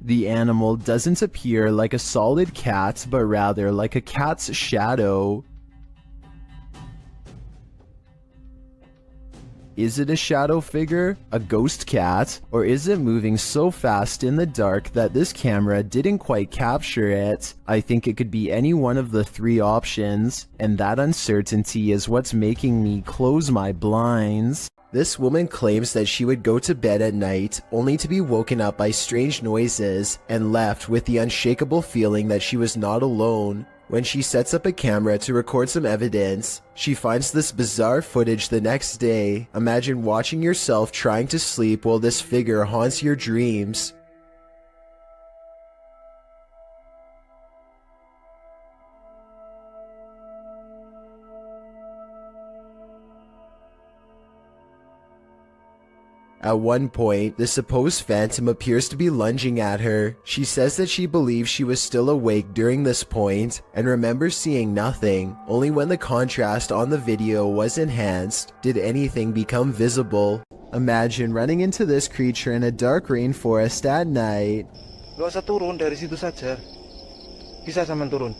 The animal doesn't appear like a solid cat, but rather like a cat's shadow. Is it a shadow figure, a ghost cat, or is it moving so fast in the dark that this camera didn't quite capture it? I think it could be any one of the 3 options, and that uncertainty is what's making me close my blinds. This woman claims that she would go to bed at night only to be woken up by strange noises and left with the unshakable feeling that she was not alone. When she sets up a camera to record some evidence, she finds this bizarre footage the next day. Imagine watching yourself trying to sleep while this figure haunts your dreams. At one point, the supposed phantom appears to be lunging at her. She says that she believes she was still awake during this point and remembers seeing nothing. Only when the contrast on the video was enhanced did anything become visible. Imagine running into this creature in a dark rainforest at night. Gak usah turun dari situ saja. Bisa sampean turun.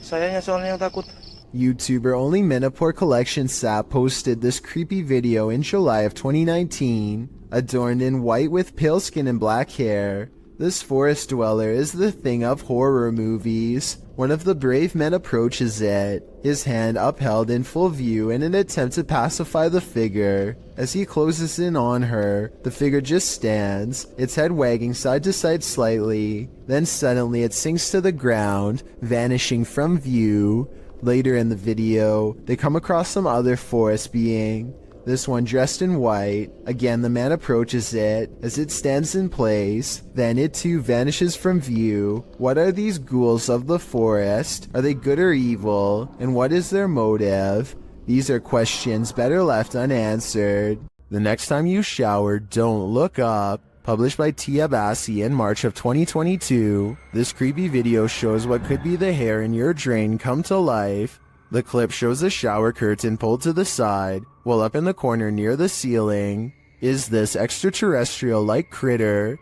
Sayanya soalnya yang takut. YouTuber Only Menopore Collection Sap posted this creepy video in July of 2019. Adorned in white with pale skin and black hair, this forest dweller is the thing of horror movies. One of the brave men approaches it, his hand upheld in full view in an attempt to pacify the figure. As he closes in on her, the figure just stands, its head wagging side to side slightly. Then suddenly it sinks to the ground, vanishing from view. Later in the video, they come across some other forest being, this one dressed in white. Again, the man approaches it as it stands in place, then it too vanishes from view. What are these ghouls of the forest? Are they good or evil? And what is their motive? These are questions better left unanswered. The next time you shower, don't look up. Published by Tia Bassi in March of 2022, this creepy video shows what could be the hair in your drain come to life. The clip shows a shower curtain pulled to the side, while up in the corner near the ceiling is this extraterrestrial-like critter.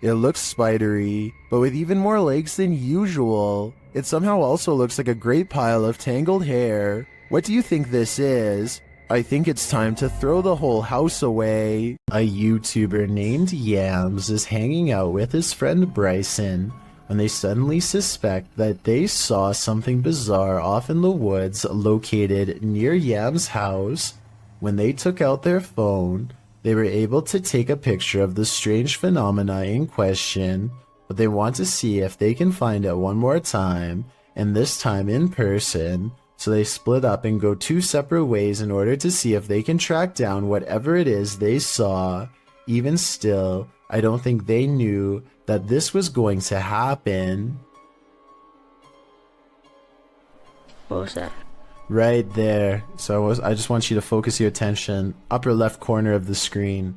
It looks spidery, but with even more legs than usual. It somehow also looks like a great pile of tangled hair. What do you think this is? I think it's time to throw the whole house away. A YouTuber named Yams is hanging out with his friend Bryson when they suddenly suspect that they saw something bizarre off in the woods located near Yams' house. When they took out their phone, they were able to take a picture of the strange phenomena in question, but they want to see if they can find it one more time, and this time in person. So they split up and go two separate ways in order to see if they can track down whatever it is they saw. Even still, I don't think they knew that this was going to happen. What was that? Right there. So I just want you to focus your attention. Upper left corner of the screen.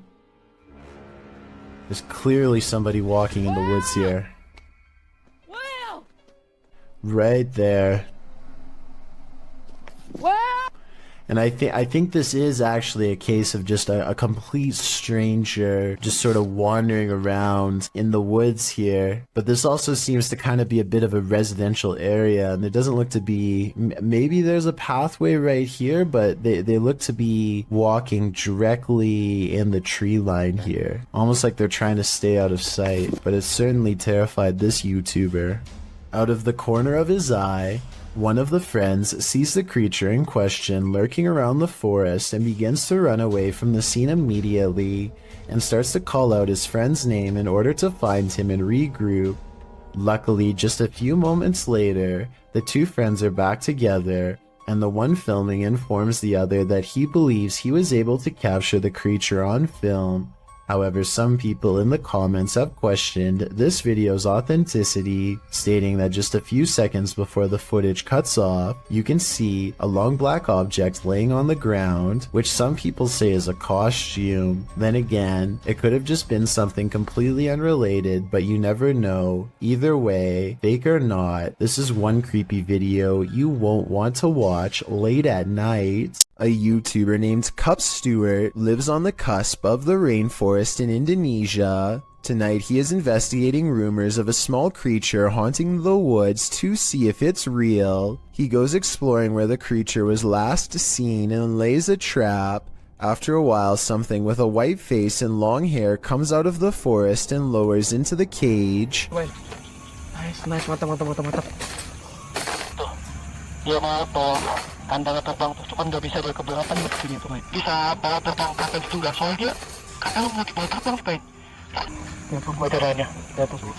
There's clearly somebody walking in the woods here. Right there. And I think this is actually a case of just a complete stranger just sort of wandering around in the woods here. But this also seems to kind of be a bit of a residential area, and there doesn't look to be, maybe there's a pathway right here, but they look to be walking directly in the tree line here. Almost like they're trying to stay out of sight, but it certainly terrified this YouTuber. Out of the corner of his eye, one of the friends sees the creature in question lurking around the forest and begins to run away from the scene immediately and starts to call out his friend's name in order to find him and regroup. Luckily, just a few moments later, the two friends are back together, and the one filming informs the other that he believes he was able to capture the creature on film. However, some people in the comments have questioned this video's authenticity, stating that just a few seconds before the footage cuts off, you can see a long black object laying on the ground, which some people say is a costume. Then again, it could have just been something completely unrelated, but you never know. Either way, fake or not, this is one creepy video you won't want to watch late at night. A YouTuber named Cup Stewart lives on the cusp of the rainforest in Indonesia. Tonight he is investigating rumors of a small creature haunting the woods to see if it's real. He goes exploring where the creature was last seen and lays a trap. After a while, something with a white face and long hair comes out of the forest and lowers into the cage. Wait. Nice. Mantap. Ya maaf toh, kandang terbang itu kan nggak bisa berkeberatan begini tuh, bisa bawa terbang kapal juga soalnya kapal nggak bawa terbang Spain. Ya tunggu acaranya, ya tunggu.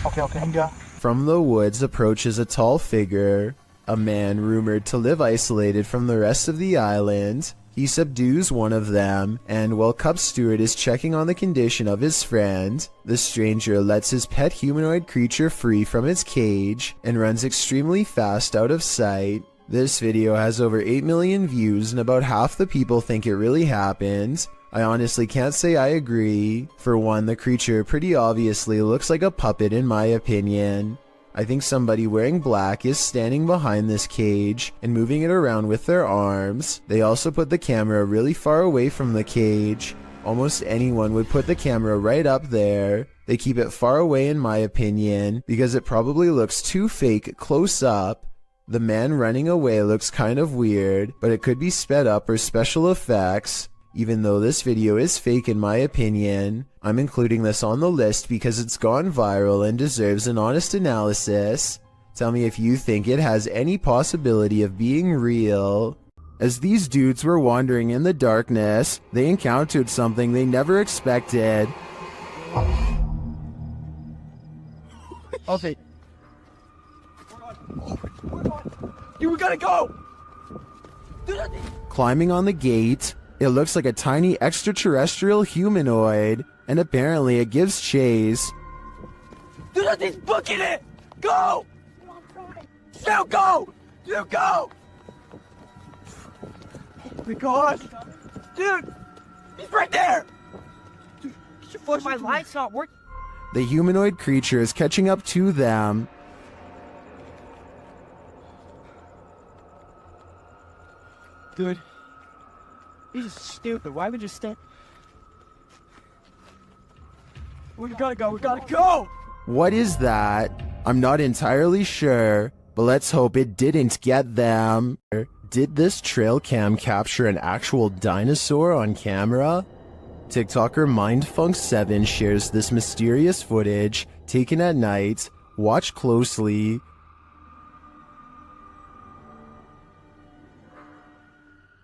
Okay, hingga. From the woods approaches a tall figure, a man rumored to live isolated from the rest of the island. He subdues one of them, and while Cup Stewart is checking on the condition of his friend, the stranger lets his pet humanoid creature free from its cage and runs extremely fast out of sight. This video has over 8 million views, and about half the people think it really happened. I honestly can't say I agree. For one, the creature pretty obviously looks like a puppet in my opinion. I think somebody wearing black is standing behind this cage and moving it around with their arms. They also put the camera really far away from the cage. Almost anyone would put the camera right up there. They keep it far away in my opinion because it probably looks too fake close up. The man running away looks kind of weird, but it could be sped up or special effects. Even though this video is fake in my opinion, I'm including this on the list because it's gone viral and deserves an honest analysis. Tell me if you think it has any possibility of being real. As these dudes were wandering in the darkness, they encountered something they never expected. Okay. You gotta go! Climbing on the gate, it looks like a tiny extraterrestrial humanoid, and apparently it gives chase. Dude, he's booking it! Go! You go! You go! Oh my gosh! Dude! He's right there! Dude, my light's not working. The humanoid creature is catching up to them. Dude. This is stupid. Why would you stand? We gotta go! What is that? I'm not entirely sure, but let's hope it didn't get them. Did this trail cam capture an actual dinosaur on camera? TikToker Mindfunk7 shares this mysterious footage taken at night. Watch closely.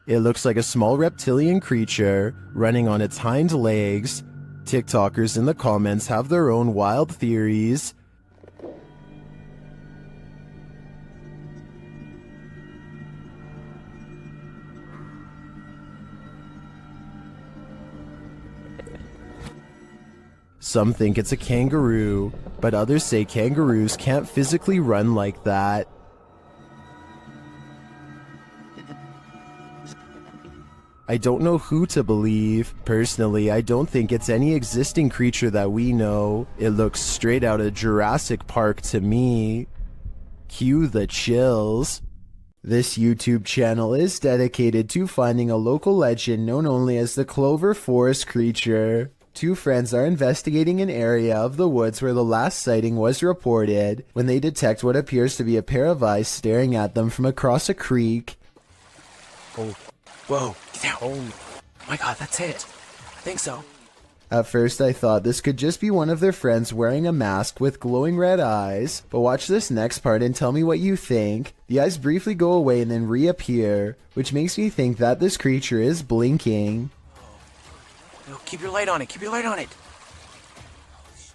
It looks like a small reptilian creature running on its hind legs. TikTokers in the comments have their own wild theories. Some think it's a kangaroo, but others say kangaroos can't physically run like that. I don't know who to believe. Personally, I don't think it's any existing creature that we know. It looks straight out of Jurassic Park to me. Cue the chills. This YouTube channel is dedicated to finding a local legend known only as the Clover Forest creature. Two friends are investigating an area of the woods where the last sighting was reported when they detect what appears to be a pair of eyes staring at them from across a creek. Oh. Whoa, get down. Oh my god, that's it. I think so. At first I thought this could just be one of their friends wearing a mask with glowing red eyes, but watch this next part and tell me what you think. The eyes briefly go away and then reappear, which makes me think that this creature is blinking. Oh, keep your light on it, keep your light on it.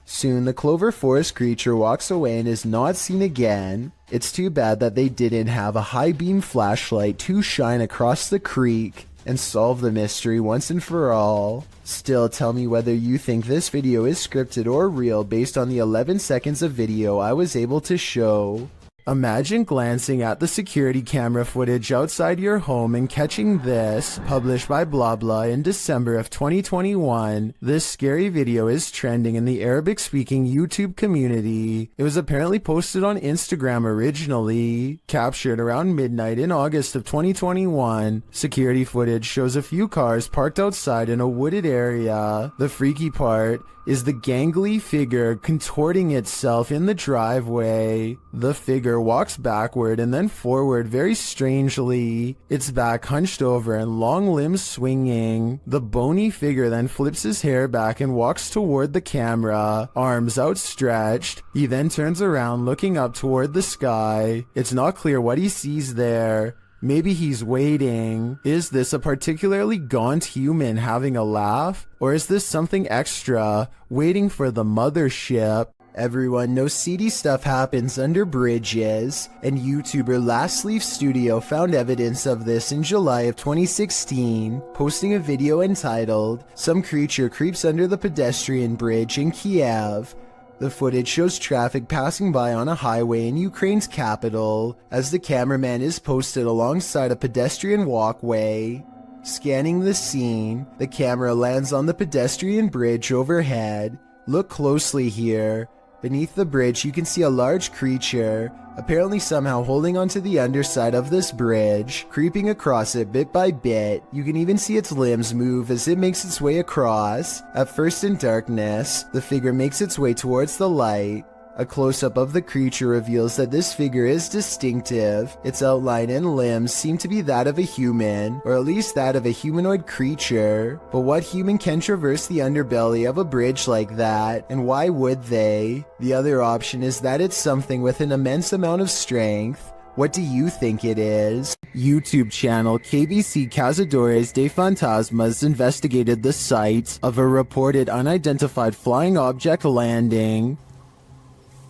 Soon, the Clover Forest creature walks away and is not seen again. It's too bad that they didn't have a high beam flashlight to shine across the creek and solve the mystery once and for all. Still, tell me whether you think this video is scripted or real based on the 11 seconds of video I was able to show. Imagine glancing at the security camera footage outside your home and catching this, published by blah blah in December of 2021. This scary video is trending in the Arabic-speaking YouTube community. It was apparently posted on Instagram originally, captured around midnight in August of 2021. Security footage shows a few cars parked outside in a wooded area. The freaky part is the gangly figure contorting itself in the driveway. The figure walks backward and then forward very strangely, its back hunched over and long limbs swinging. The bony figure then flips his hair back and walks toward the camera, arms outstretched. He then turns around looking up toward the sky. It's not clear what he sees there. Maybe he's waiting. Is this a particularly gaunt human having a laugh? Or is this something extra, waiting for the mothership? Everyone knows seedy stuff happens under bridges, and YouTuber Last Leaf Studio found evidence of this in July of 2016, posting a video entitled, "Some Creature Creeps Under the Pedestrian Bridge in Kiev." The footage shows traffic passing by on a highway in Ukraine's capital, as the cameraman is posted alongside a pedestrian walkway. Scanning the scene, the camera lands on the pedestrian bridge overhead. Look closely here. Beneath the bridge you can see a large creature, apparently somehow holding onto the underside of this bridge, creeping across it bit by bit. You can even see its limbs move as it makes its way across. At first in darkness, the figure makes its way towards the light. A close-up of the creature reveals that this figure is distinctive. Its outline and limbs seem to be that of a human, or at least that of a humanoid creature. But what human can traverse the underbelly of a bridge like that, and why would they? The other option is that it's something with an immense amount of strength. What do you think it is? YouTube channel KBC Cazadores de Fantasmas investigated the site of a reported unidentified flying object landing.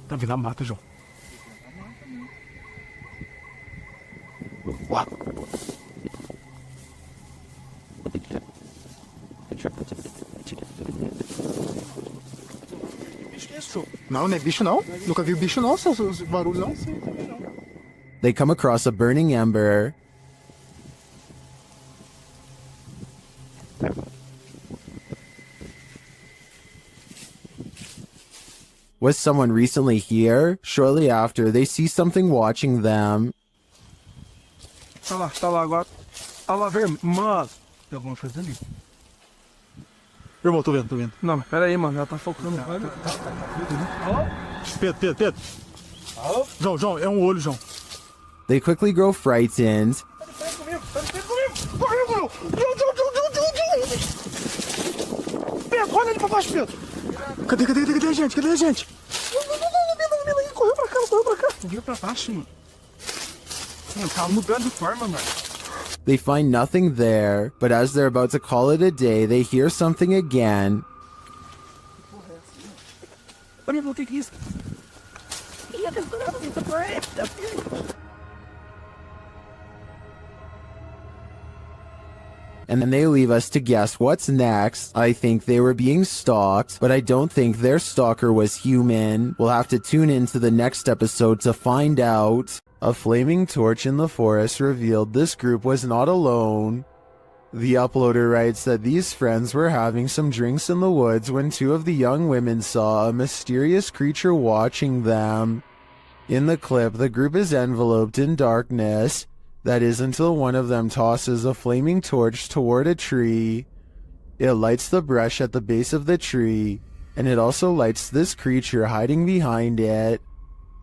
Tá vindo a mata, João. Uau. Não, não é bicho não. Nunca vi bicho não, seus barulhos não. They come across a burning ember. Was someone recently here? Shortly after, they see something watching them. Tá lá agora. Tá lá vermelho. Mano, tem alguma coisa ali. Irmão, tô vendo. Não, mas pera aí, mano, já tá focando. Pedro. João, é olho, João. They quickly grow frightened. Pedro, olha ali pra baixo, Pedro. Cadê a gente? Cadê a gente? Correu pra cá, correu pra cá. Correu pra baixo, mano. Mano, tá mudando de forma, mano. They find nothing there, but as they're about to call it a day, they hear something again. Olha, o que é isso? And then they leave us to guess what's next. I think they were being stalked, but I don't think their stalker was human. We'll have to tune into the next episode to find out. A flaming torch in the forest revealed this group was not alone. The uploader writes that these friends were having some drinks in the woods when two of the young women saw a mysterious creature watching them. In the clip, the group is enveloped in darkness. That is until one of them tosses a flaming torch toward a tree. It lights the brush at the base of the tree, and it also lights this creature hiding behind it.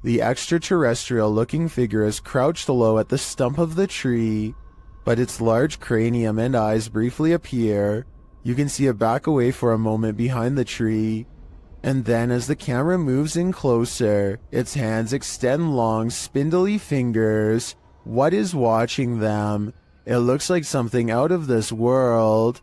The extraterrestrial-looking figure is crouched low at the stump of the tree, but its large cranium and eyes briefly appear. You can see it back away for a moment behind the tree, and then as the camera moves in closer, its hands extend long, spindly fingers. What is watching them? It looks like something out of this world.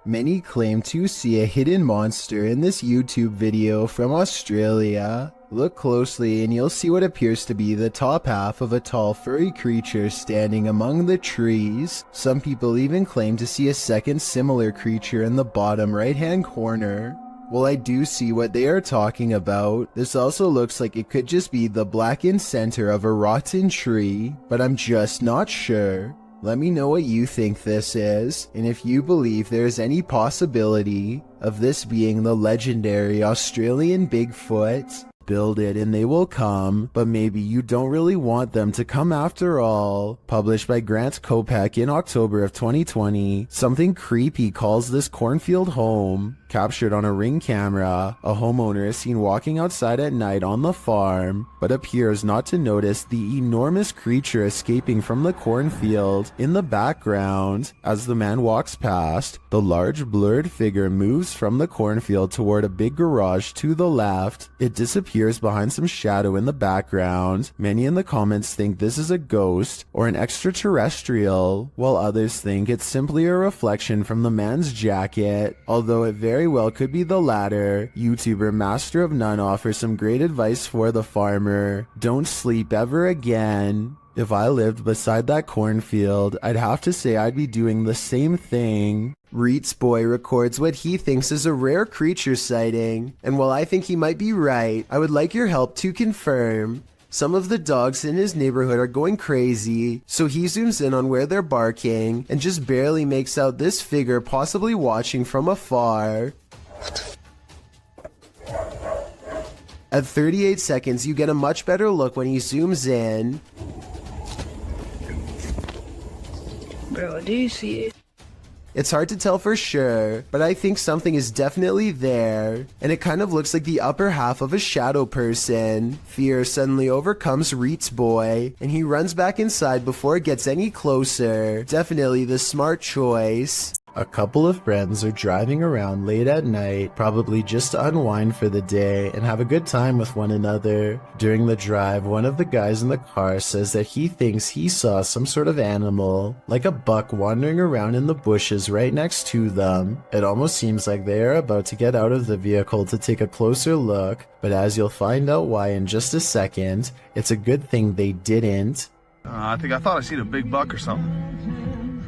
Many claim to see a hidden monster in this YouTube video from Australia. Look closely and you'll see what appears to be the top half of a tall furry creature standing among the trees. Some people even claim to see a second similar creature in the bottom right-hand corner. Well, I do see what they are talking about. This also looks like it could just be the blackened center of a rotten tree, but I'm just not sure. Let me know what you think this is, and if you believe there is any possibility of this being the legendary Australian Bigfoot. Build it and they will come, but maybe you don't really want them to come after all. Published by Grant Kopek in October of 2020, something creepy calls this cornfield home. Captured on a Ring camera, a homeowner is seen walking outside at night on the farm, but appears not to notice the enormous creature escaping from the cornfield. In the background, as the man walks past, the large blurred figure moves from the cornfield toward a big garage to the left. It disappears behind some shadow in the background. Many in the comments think this is a ghost or an extraterrestrial, while others think it's simply a reflection from the man's jacket, although it very well could be the latter. YouTuber Master of None offers some great advice for the farmer. Don't sleep ever again. If I lived beside that cornfield, I'd have to say I'd be doing the same thing. Reets Boy records what he thinks is a rare creature sighting, and while I think he might be right, I would like your help to confirm. Some of the dogs in his neighborhood are going crazy, so he zooms in on where they're barking and just barely makes out this figure possibly watching from afar. At 38 seconds, you get a much better look when he zooms in. Bro, do you see it? It's hard to tell for sure, but I think something is definitely there, and it kind of looks like the upper half of a shadow person. Fear suddenly overcomes Reets Boy, and he runs back inside before it gets any closer. Definitely the smart choice. A couple of friends are driving around late at night, probably just to unwind for the day and have a good time with one another. During the drive, one of the guys in the car says that he thinks he saw some sort of animal, like a buck wandering around in the bushes right next to them. It almost seems like they are about to get out of the vehicle to take a closer look, but as you'll find out why in just a second, it's a good thing they didn't. I thought I seen a big buck or something.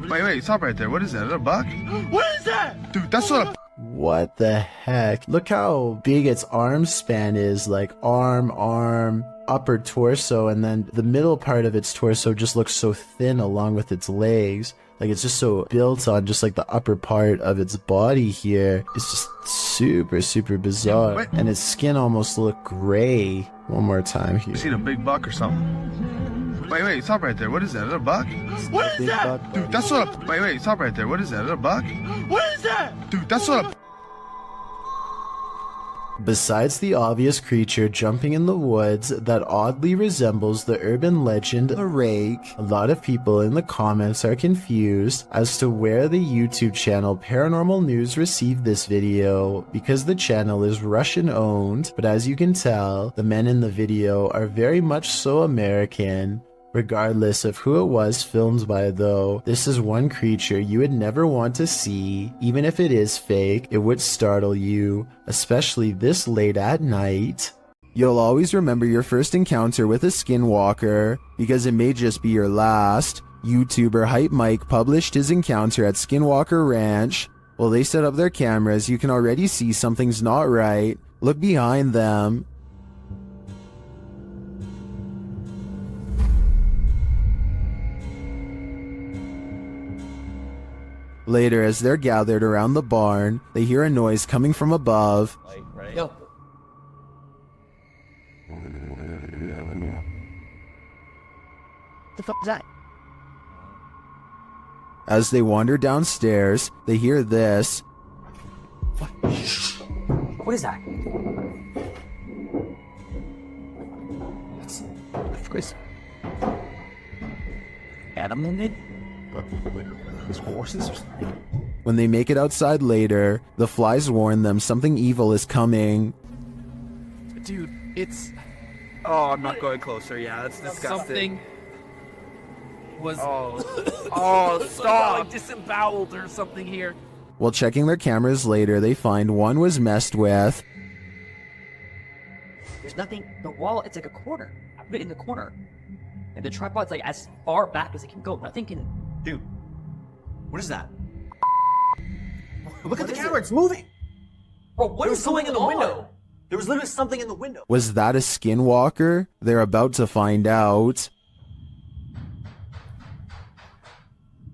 Wait, stop right there. What is that? Is that a buck? What is that? Dude, that's what a... What the heck? Look how big its arm span is, like arm, upper torso, and then the middle part of its torso just looks so thin along with its legs. Like it's just so built on just like the upper part of its body here. It's just super, super bizarre. And its skin almost looked gray. One more time here. I seen a big buck or something. Wait, stop right there. What is that? Is that a buck? What is that? Dude, that's what a... Wait, stop right there. What is that? Is that a buck? What is that? Dude, that's what a... Besides the obvious creature jumping in the woods that oddly resembles the urban legend a rake, a lot of people in the comments are confused as to where the YouTube channel Paranormal News received this video, because the channel is Russian owned, but as you can tell, the men in the video are very much so American. Regardless of who it was filmed by though, this is one creature you would never want to see. Even if it is fake, it would startle you, especially this late at night. You'll always remember your first encounter with a skinwalker, because it may just be your last. YouTuber Hype Mike published his encounter at Skinwalker Ranch. While they set up their cameras, you can already see something's not right. Look behind them. Later, as they're gathered around the barn, they hear a noise coming from above. Yo. The fuck is that? As they wander downstairs, they hear this. What is that? Of course. Adam in it? His horses or something? When they make it outside later, the flies warn them something evil is coming. Dude, it's... Oh, I'm not going closer. Yeah, that's disgusting. Something was... Oh, stop! Like disemboweled or something here. While checking their cameras later, they find one was messed with. There's nothing. The wall, it's like a corner. I put it in the corner. And the tripod's like as far back as it can go. Nothing can... Dude, what is that? Look at the camera, it's moving! Bro, what is going in the window? There was literally something in the window. Was that a skinwalker? They're about to find out.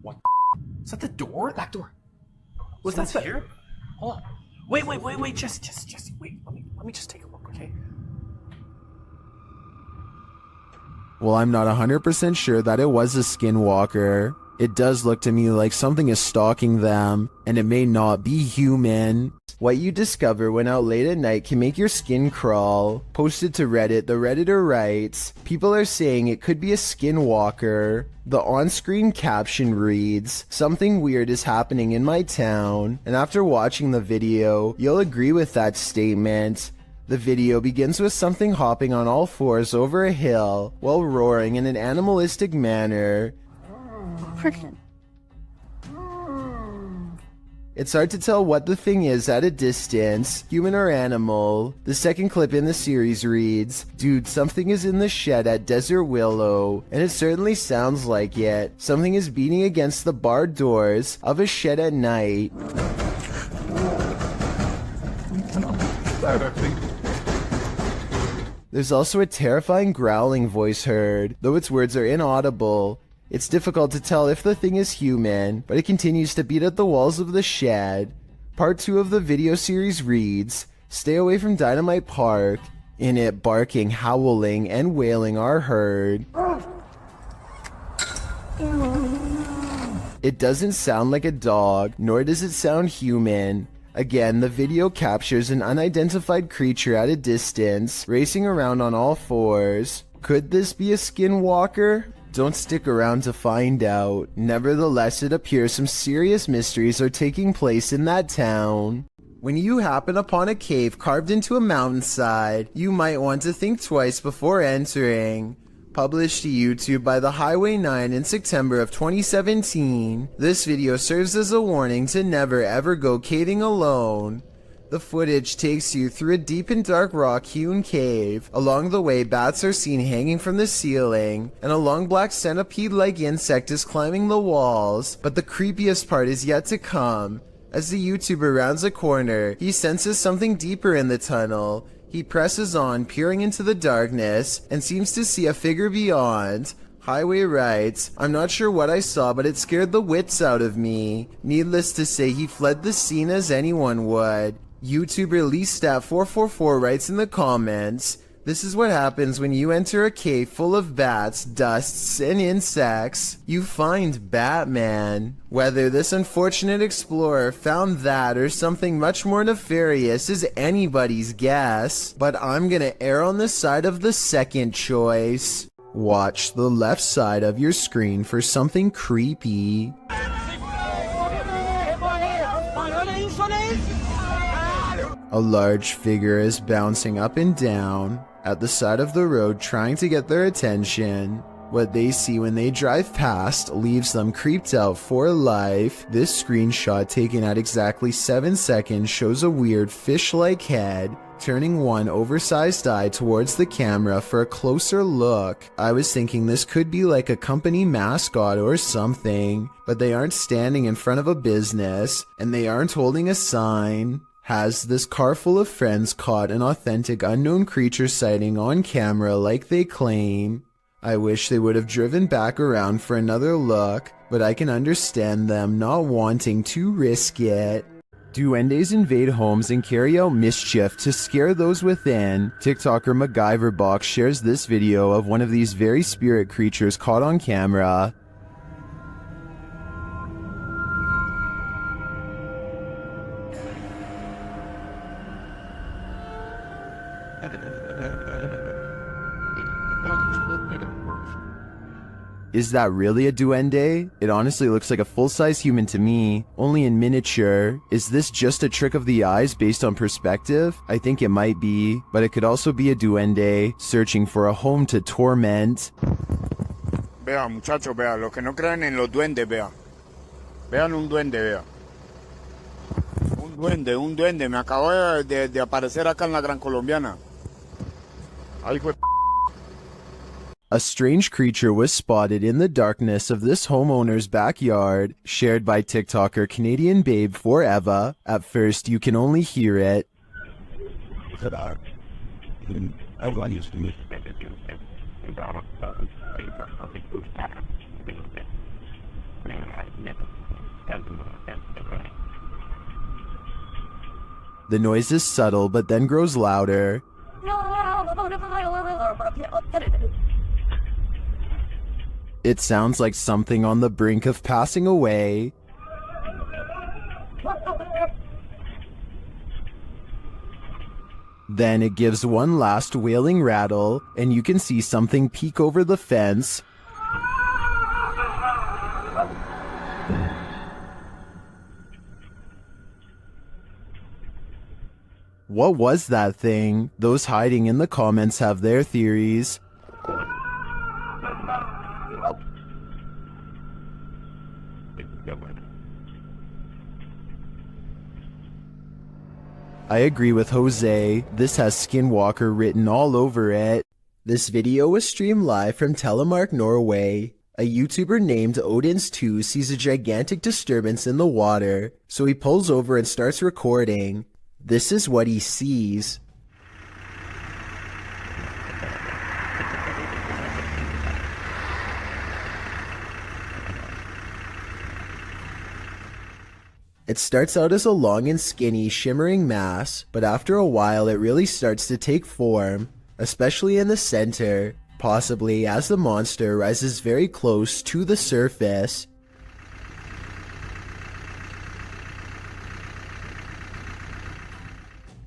What? Is that the door? Back door. Was that that here? Hold on. Wait, just wait. Let me just take a look, okay? Well, I'm not 100% sure that it was a skinwalker. It does look to me like something is stalking them, and it may not be human. What you discover when out late at night can make your skin crawl. Posted to Reddit, the Redditor writes, people are saying it could be a skinwalker. The on-screen caption reads, something weird is happening in my town. And after watching the video, you'll agree with that statement. The video begins with something hopping on all fours over a hill while roaring in an animalistic manner. It's hard to tell what the thing is at a distance, human or animal. The second clip in the series reads, dude, something is in the shed at Desert Willow, and it certainly sounds like it. Something is beating against the barred doors of a shed at night. There's also a terrifying growling voice heard, though its words are inaudible. It's difficult to tell if the thing is human, but it continues to beat at the walls of the shed. Part 2 of the video series reads, stay away from Dynamite Park. In it, barking, howling, and wailing are heard. It doesn't sound like a dog, nor does it sound human. Again, the video captures an unidentified creature at a distance, racing around on all fours. Could this be a skinwalker? Don't stick around to find out. Nevertheless, it appears some serious mysteries are taking place in that town. When you happen upon a cave carved into a mountainside, you might want to think twice before entering. Published to YouTube by the Highway 9 in September of 2017, this video serves as a warning to never ever go caving alone. The footage takes you through a deep and dark rock-hewn cave. Along the way, bats are seen hanging from the ceiling, and a long black centipede-like insect is climbing the walls. But the creepiest part is yet to come. As the YouTuber rounds a corner, he senses something deeper in the tunnel. He presses on, peering into the darkness, and seems to see a figure beyond. Highway writes, I'm not sure what I saw, but it scared the wits out of me. Needless to say, he fled the scene as anyone would. YouTuber LeeStat444 writes in the comments, This is what happens when you enter a cave full of bats, dusts, and insects. You find Batman. Whether this unfortunate explorer found that or something much more nefarious is anybody's guess, but I'm gonna err on the side of the second choice. Watch the left side of your screen for something creepy. A large figure is bouncing up and down at the side of the road trying to get their attention. What they see when they drive past leaves them creeped out for life. This screenshot taken at exactly 7 seconds shows a weird fish-like head turning one oversized eye towards the camera for a closer look. I was thinking this could be like a company mascot or something, but they aren't standing in front of a business and they aren't holding a sign. Has this car full of friends caught an authentic unknown creature sighting on camera like they claim? I wish they would have driven back around for another look, but I can understand them not wanting to risk it. Duendes invade homes and carry out mischief to scare those within. TikToker MacGyverBox shares this video of one of these very spirit creatures caught on camera. Is that really a duende? It honestly looks like a full-size human to me, only in miniature. Is this just a trick of the eyes based on perspective? I think it might be, but it could also be a duende searching for a home to torment. Vea, muchachos, vea, los que no creen en los duendes, vea. Vean un duende, vea. Un duende, me acabo de aparecer acá en la Gran Colombiana. Ahí fue. A strange creature was spotted in the darkness of this homeowner's backyard, shared by TikToker Canadian Babe Forever. At first, you can only hear it. The noise is subtle but then grows louder. It sounds like something on the brink of passing away. Then it gives one last wailing rattle, and you can see something peek over the fence. What was that thing? Those hiding in the comments have their theories. I agree with Jose, this has Skinwalker written all over it. This video was streamed live from Telemark, Norway. A YouTuber named Odins2 sees a gigantic disturbance in the water, so he pulls over and starts recording. This is what he sees. It starts out as a long and skinny, shimmering mass, but after a while it really starts to take form, especially in the center, possibly as the monster rises very close to the surface.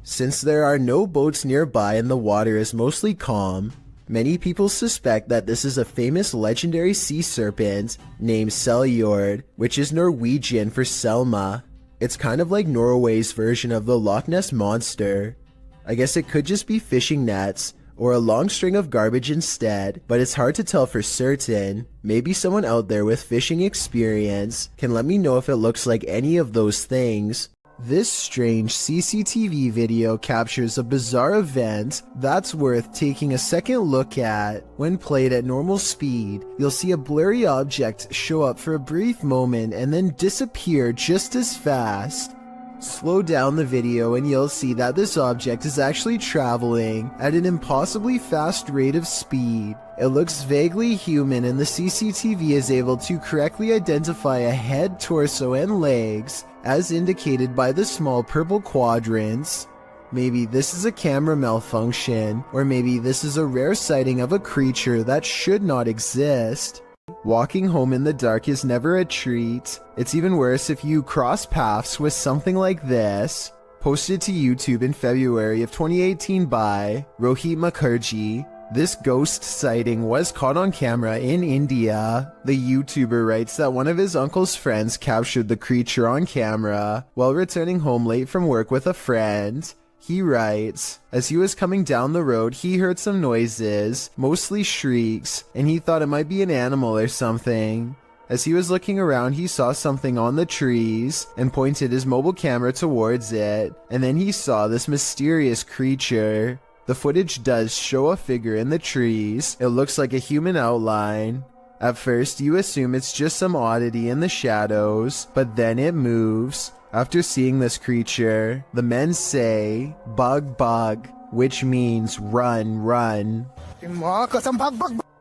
Since there are no boats nearby and the water is mostly calm, many people suspect that this is a famous legendary sea serpent named Seljord, which is Norwegian for Selma. It's kind of like Norway's version of the Loch Ness Monster. I guess it could just be fishing nets, or a long string of garbage instead, but it's hard to tell for certain. Maybe someone out there with fishing experience can let me know if it looks like any of those things. This strange CCTV video captures a bizarre event that's worth taking a second look at. When played at normal speed, you'll see a blurry object show up for a brief moment and then disappear just as fast. Slow down the video and you'll see that this object is actually traveling at an impossibly fast rate of speed. It looks vaguely human and the CCTV is able to correctly identify a head, torso, and legs, as indicated by the small purple quadrants. Maybe this is a camera malfunction, or maybe this is a rare sighting of a creature that should not exist. Walking home in the dark is never a treat. It's even worse if you cross paths with something like this. Posted to YouTube in February of 2018 by Rohit Mukherjee. This ghost sighting was caught on camera in India. The YouTuber writes that one of his uncle's friends captured the creature on camera while returning home late from work with a friend. He writes, as he was coming down the road, he heard some noises, mostly shrieks, and he thought it might be an animal or something. As he was looking around, he saw something on the trees and pointed his mobile camera towards it, and then he saw this mysterious creature. The footage does show a figure in the trees. It looks like a human outline. At first, you assume it's just some oddity in the shadows, but then it moves. After seeing this creature, the men say, "Bug, bug," which means run, run.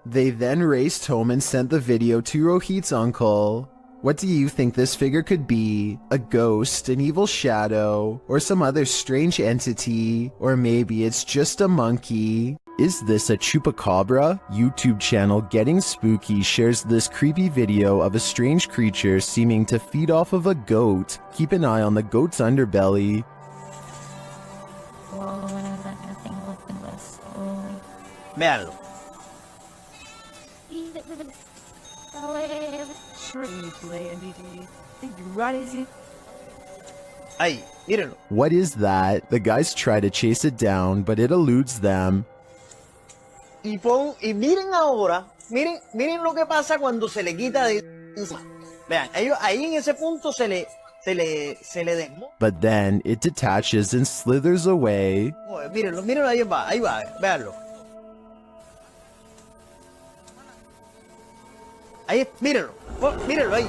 They then raced home and sent the video to Rohit's uncle. What do you think this figure could be? A ghost, an evil shadow, or some other strange entity? Or maybe it's just a monkey? Is this a chupacabra? YouTube channel Getting Spooky shares this creepy video of a strange creature seeming to feed off of a goat. Keep an eye on the goat's underbelly. Véanlo. Ahí, mírenlo. What is that? The guys try to chase it down, but it eludes them. Y miren ahora, miren lo que pasa cuando se le quita de... Vean, ahí en ese punto se le desmonta. But then it detaches and slithers away. Mírenlo, ahí va, véanlo. Ahí, mírenlo ahí.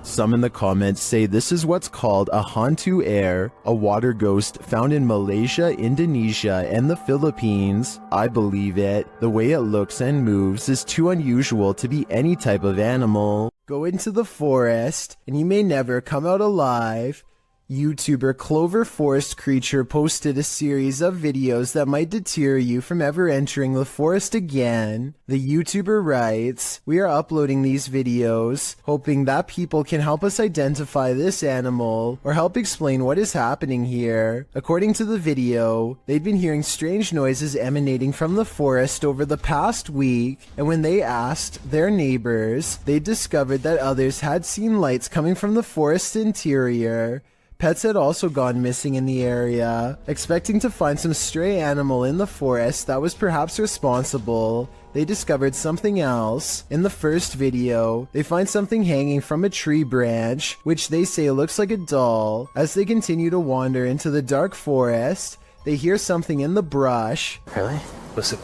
Some in the comments say this is what's called a hantu air, a water ghost found in Malaysia, Indonesia, and the Philippines. I believe it. The way it looks and moves is too unusual to be any type of animal. Go into the forest, and you may never come out alive. YouTuber Clover Forest Creature posted a series of videos that might deter you from ever entering the forest again. The YouTuber writes, "We are uploading these videos, hoping that people can help us identify this animal or help explain what is happening here." According to the video, they'd been hearing strange noises emanating from the forest over the past week, and when they asked their neighbors, they discovered that others had seen lights coming from the forest interior. Pets had also gone missing in the area. Expecting to find some stray animal in the forest that was perhaps responsible, they discovered something else. In the first video, they find something hanging from a tree branch, which they say looks like a doll. As they continue to wander into the dark forest, they hear something in the brush. Really? Listen.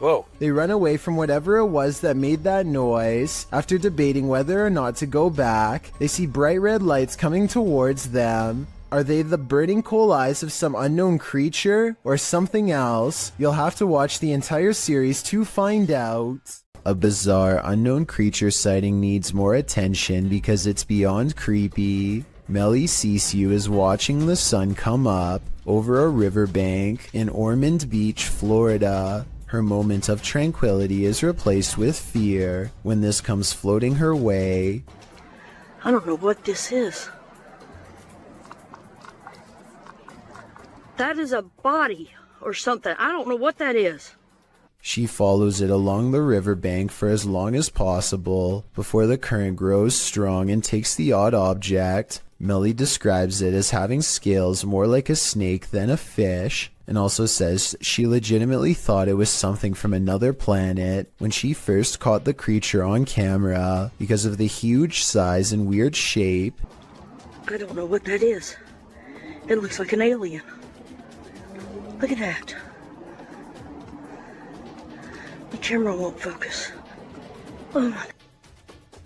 Whoa. They run away from whatever it was that made that noise. After debating whether or not to go back, they see bright red lights coming towards them. Are they the burning coal eyes of some unknown creature or something else? You'll have to watch the entire series to find out. A bizarre unknown creature sighting needs more attention because it's beyond creepy. Melly Sisu is watching the sun come up over a riverbank in Ormond Beach, Florida. Her moment of tranquility is replaced with fear when this comes floating her way. I don't know what this is. That is a body or something. I don't know what that is. She follows it along the riverbank for as long as possible before the current grows strong and takes the odd object. Melly describes it as having scales more like a snake than a fish, and also says she legitimately thought it was something from another planet when she first caught the creature on camera because of the huge size and weird shape. I don't know what that is. It looks like an alien. Look at that. The camera won't focus. Oh my.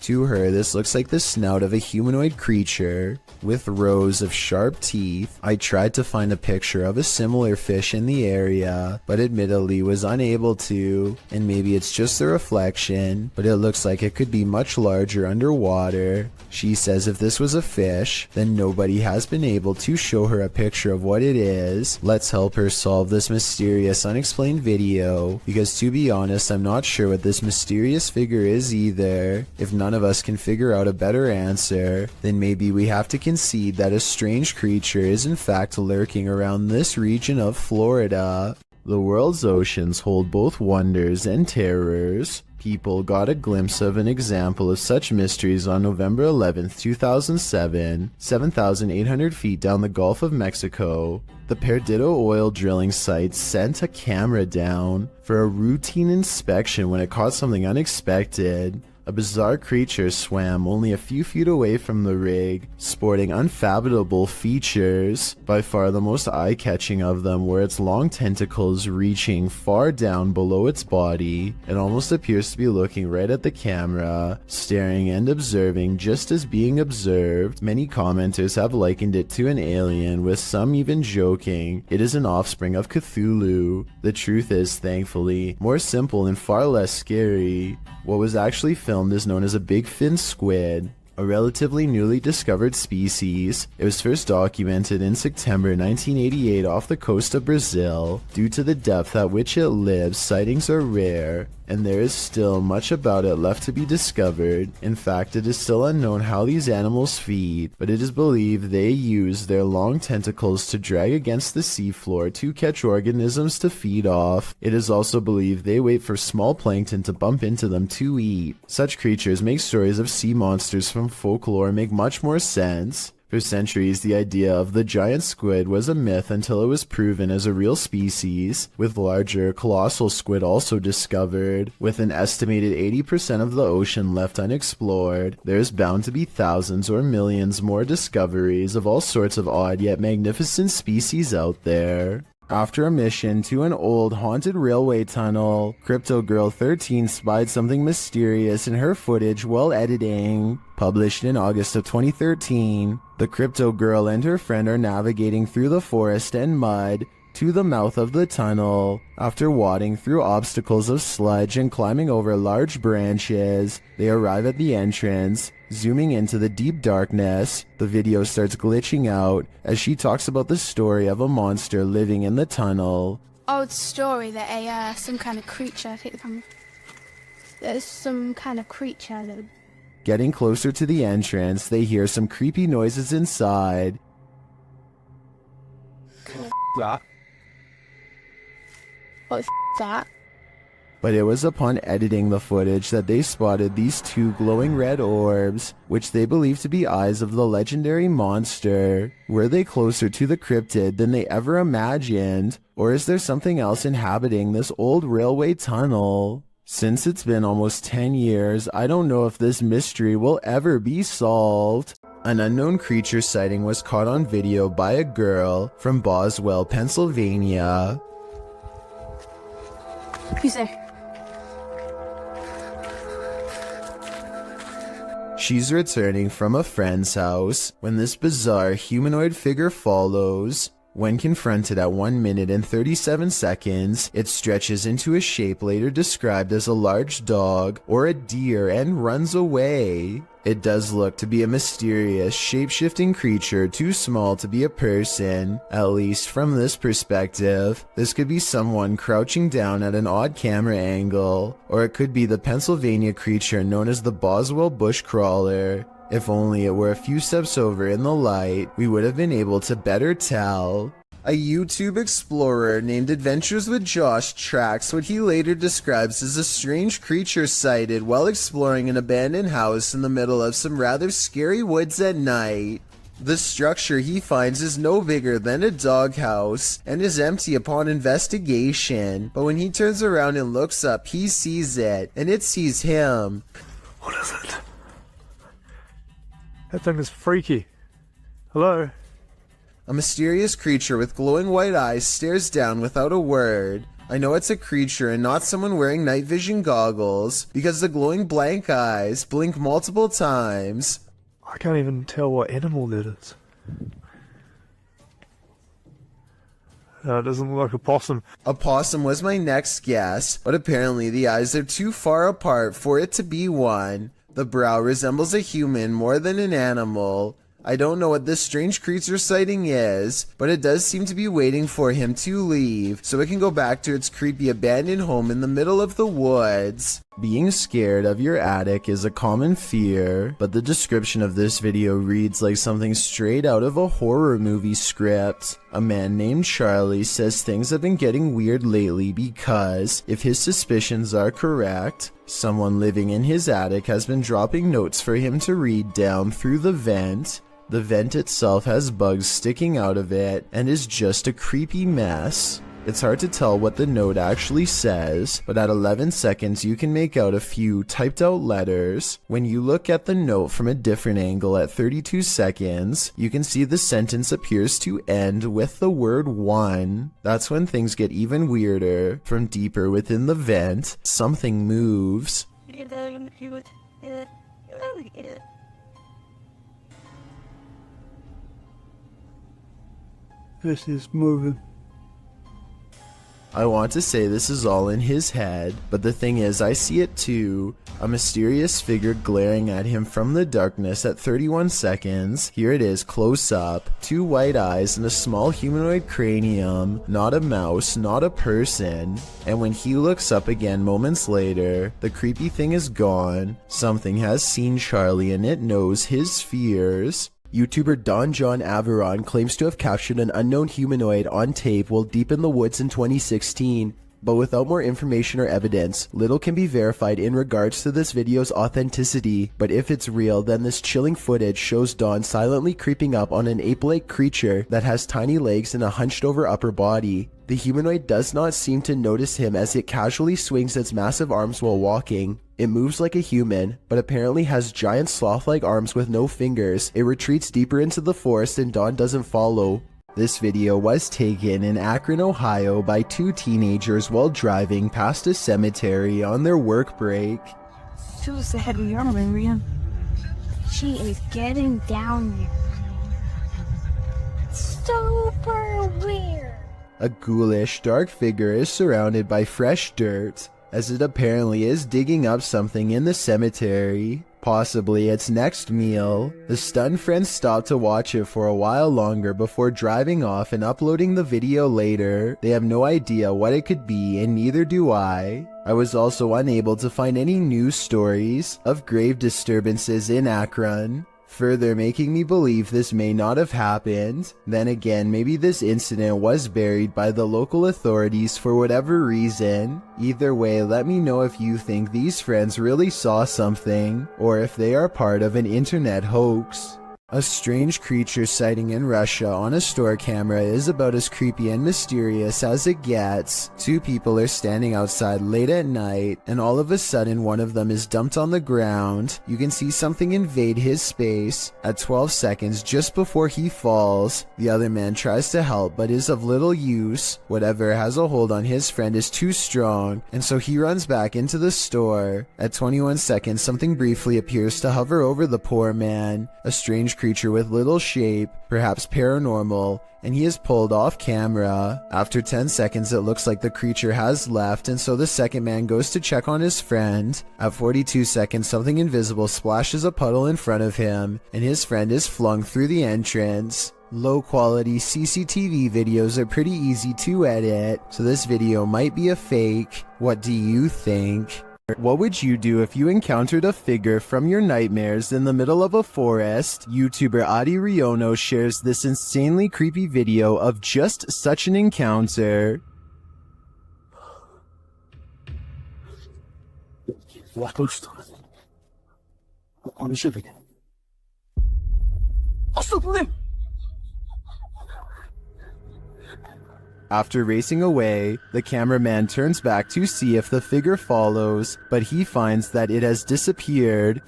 To her, this looks like the snout of a humanoid creature. with rows of sharp teeth. I tried to find a picture of a similar fish in the area, but admittedly was unable to, and maybe it's just a reflection, but it looks like it could be much larger underwater. She says if this was a fish, then nobody has been able to show her a picture of what it is. Let's help her solve this mysterious unexplained video, because to be honest, I'm not sure what this mysterious figure is either. If none of us can figure out a better answer, then maybe we have to concede that a strange creature is in fact lurking around this region of Florida. The world's oceans hold both wonders and terrors. People got a glimpse of an example of such mysteries on November 11th, 2007, 7,800 feet down the Gulf of Mexico. The Perdido oil drilling site sent a camera down for a routine inspection when it caught something unexpected. A bizarre creature swam only a few feet away from the rig, sporting unfathomable features. By far the most eye-catching of them were its long tentacles reaching far down below its body. It almost appears to be looking right at the camera, staring and observing just as being observed. Many commenters have likened it to an alien, with some even joking it is an offspring of Cthulhu. The truth is, thankfully, more simple and far less scary. What was actually filmed is known as a big fin squid, a relatively newly discovered species. It was first documented in September 1988 off the coast of Brazil. Due to the depth at which it lives, sightings are rare, and there is still much about it left to be discovered. In fact, it is still unknown how these animals feed, but it is believed they use their long tentacles to drag against the seafloor to catch organisms to feed off. It is also believed they wait for small plankton to bump into them to eat. Such creatures make stories of sea monsters from folklore make much more sense. For centuries, the idea of the giant squid was a myth until it was proven as a real species, with larger, colossal squid also discovered. With an estimated 80% of the ocean left unexplored, there's bound to be thousands or millions more discoveries of all sorts of odd yet magnificent species out there. After a mission to an old haunted railway tunnel, Crypto Girl 13 spied something mysterious in her footage while editing. Published in August of 2013, the Crypto Girl and her friend are navigating through the forest and mud to the mouth of the tunnel. After wading through obstacles of sludge and climbing over large branches, they arrive at the entrance. Zooming into the deep darkness, the video starts glitching out as she talks about the story of a monster living in the tunnel. Old story that some kind of creature, I think there's some kind of creature that... Getting closer to the entrance, they hear some creepy noises inside. That? What that? But it was upon editing the footage that they spotted these two glowing red orbs, which they believe to be eyes of the legendary monster. Were they closer to the cryptid than they ever imagined? Or is there something else inhabiting this old railway tunnel? Since it's been almost 10 years, I don't know if this mystery will ever be solved. An unknown creature sighting was caught on video by a girl from Boswell, Pennsylvania. Who's there? She's returning from a friend's house when this bizarre humanoid figure follows. When confronted at 1 minute and 37 seconds, it stretches into a shape later described as a large dog or a deer and runs away. It does look to be a mysterious, shape-shifting creature too small to be a person, at least from this perspective. This could be someone crouching down at an odd camera angle, or it could be the Pennsylvania creature known as the Boswell bushcrawler. If only it were a few steps over in the light, we would have been able to better tell. A YouTube explorer named Adventures with Josh tracks what he later describes as a strange creature sighted while exploring an abandoned house in the middle of some rather scary woods at night. The structure he finds is no bigger than a doghouse and is empty upon investigation, but when he turns around and looks up, he sees it, and it sees him. What is it? That thing is freaky. Hello? A mysterious creature with glowing white eyes stares down without a word. I know it's a creature and not someone wearing night vision goggles because the glowing blank eyes blink multiple times. I can't even tell what animal it is. It doesn't look like a possum. A possum was my next guess, but apparently the eyes are too far apart for it to be one. The brow resembles a human more than an animal. I don't know what this strange creature sighting is, but it does seem to be waiting for him to leave, so it can go back to its creepy abandoned home in the middle of the woods. Being scared of your attic is a common fear, but the description of this video reads like something straight out of a horror movie script. A man named Charlie says things have been getting weird lately because, if his suspicions are correct, someone living in his attic has been dropping notes for him to read down through the vent. The vent itself has bugs sticking out of it and is just a creepy mess. It's hard to tell what the note actually says, but at 11 seconds you can make out a few typed out letters. When you look at the note from a different angle at 32 seconds, you can see the sentence appears to end with the word one. That's when things get even weirder. From deeper within the vent, something moves. This is moving. I want to say this is all in his head, but the thing is I see it too. A mysterious figure glaring at him from the darkness at 31 seconds. Here it is close up. 2 white eyes and a small humanoid cranium. Not a mouse, not a person. And when he looks up again moments later, the creepy thing is gone. Something has seen Charlie and it knows his fears. YouTuber Don John Averon claims to have captured an unknown humanoid on tape while deep in the woods in 2016, but without more information or evidence, little can be verified in regards to this video's authenticity. But if it's real, then this chilling footage shows Don silently creeping up on an ape-like creature that has tiny legs and a hunched over upper body. The humanoid does not seem to notice him as it casually swings its massive arms while walking. It moves like a human, but apparently has giant sloth-like arms with no fingers. It retreats deeper into the forest and Don doesn't follow. This video was taken in Akron, Ohio by 2 teenagers while driving past a cemetery on their work break. Show us the head we are, Marian. She is getting down here. Super weird. A ghoulish, dark figure is surrounded by fresh dirt, as it apparently is digging up something in the cemetery, possibly its next meal. The stunned friends stop to watch it for a while longer before driving off and uploading the video later. They have no idea what it could be, and neither do I. I was also unable to find any news stories of grave disturbances in Akron, further making me believe this may not have happened. Then again, maybe this incident was buried by the local authorities for whatever reason. Either way, let me know if you think these friends really saw something, or if they are part of an internet hoax. A strange creature sighting in Russia on a store camera is about as creepy and mysterious as it gets. 2 people are standing outside late at night, and all of a sudden one of them is dumped on the ground. You can see something invade his space. At 12 seconds, just before he falls, the other man tries to help but is of little use. Whatever has a hold on his friend is too strong, and so he runs back into the store. At 21 seconds, something briefly appears to hover over the poor man. A strange creature with little shape, perhaps paranormal, and he is pulled off camera. After 10 seconds, it looks like the creature has left, and so the second man goes to check on his friend. At 42 seconds, something invisible splashes a puddle in front of him, and his friend is flung through the entrance. Low quality CCTV videos are pretty easy to edit, so this video might be a fake. What do you think? What would you do if you encountered a figure from your nightmares in the middle of a forest? YouTuber Adi Riono shares this insanely creepy video of just such an encounter. After racing away, the cameraman turns back to see if the figure follows, but he finds that it has disappeared.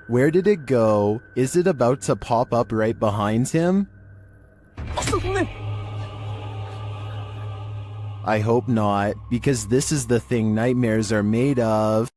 Where did it go? Is it about to pop up right behind him? I hope not, because this is the thing nightmares are made of.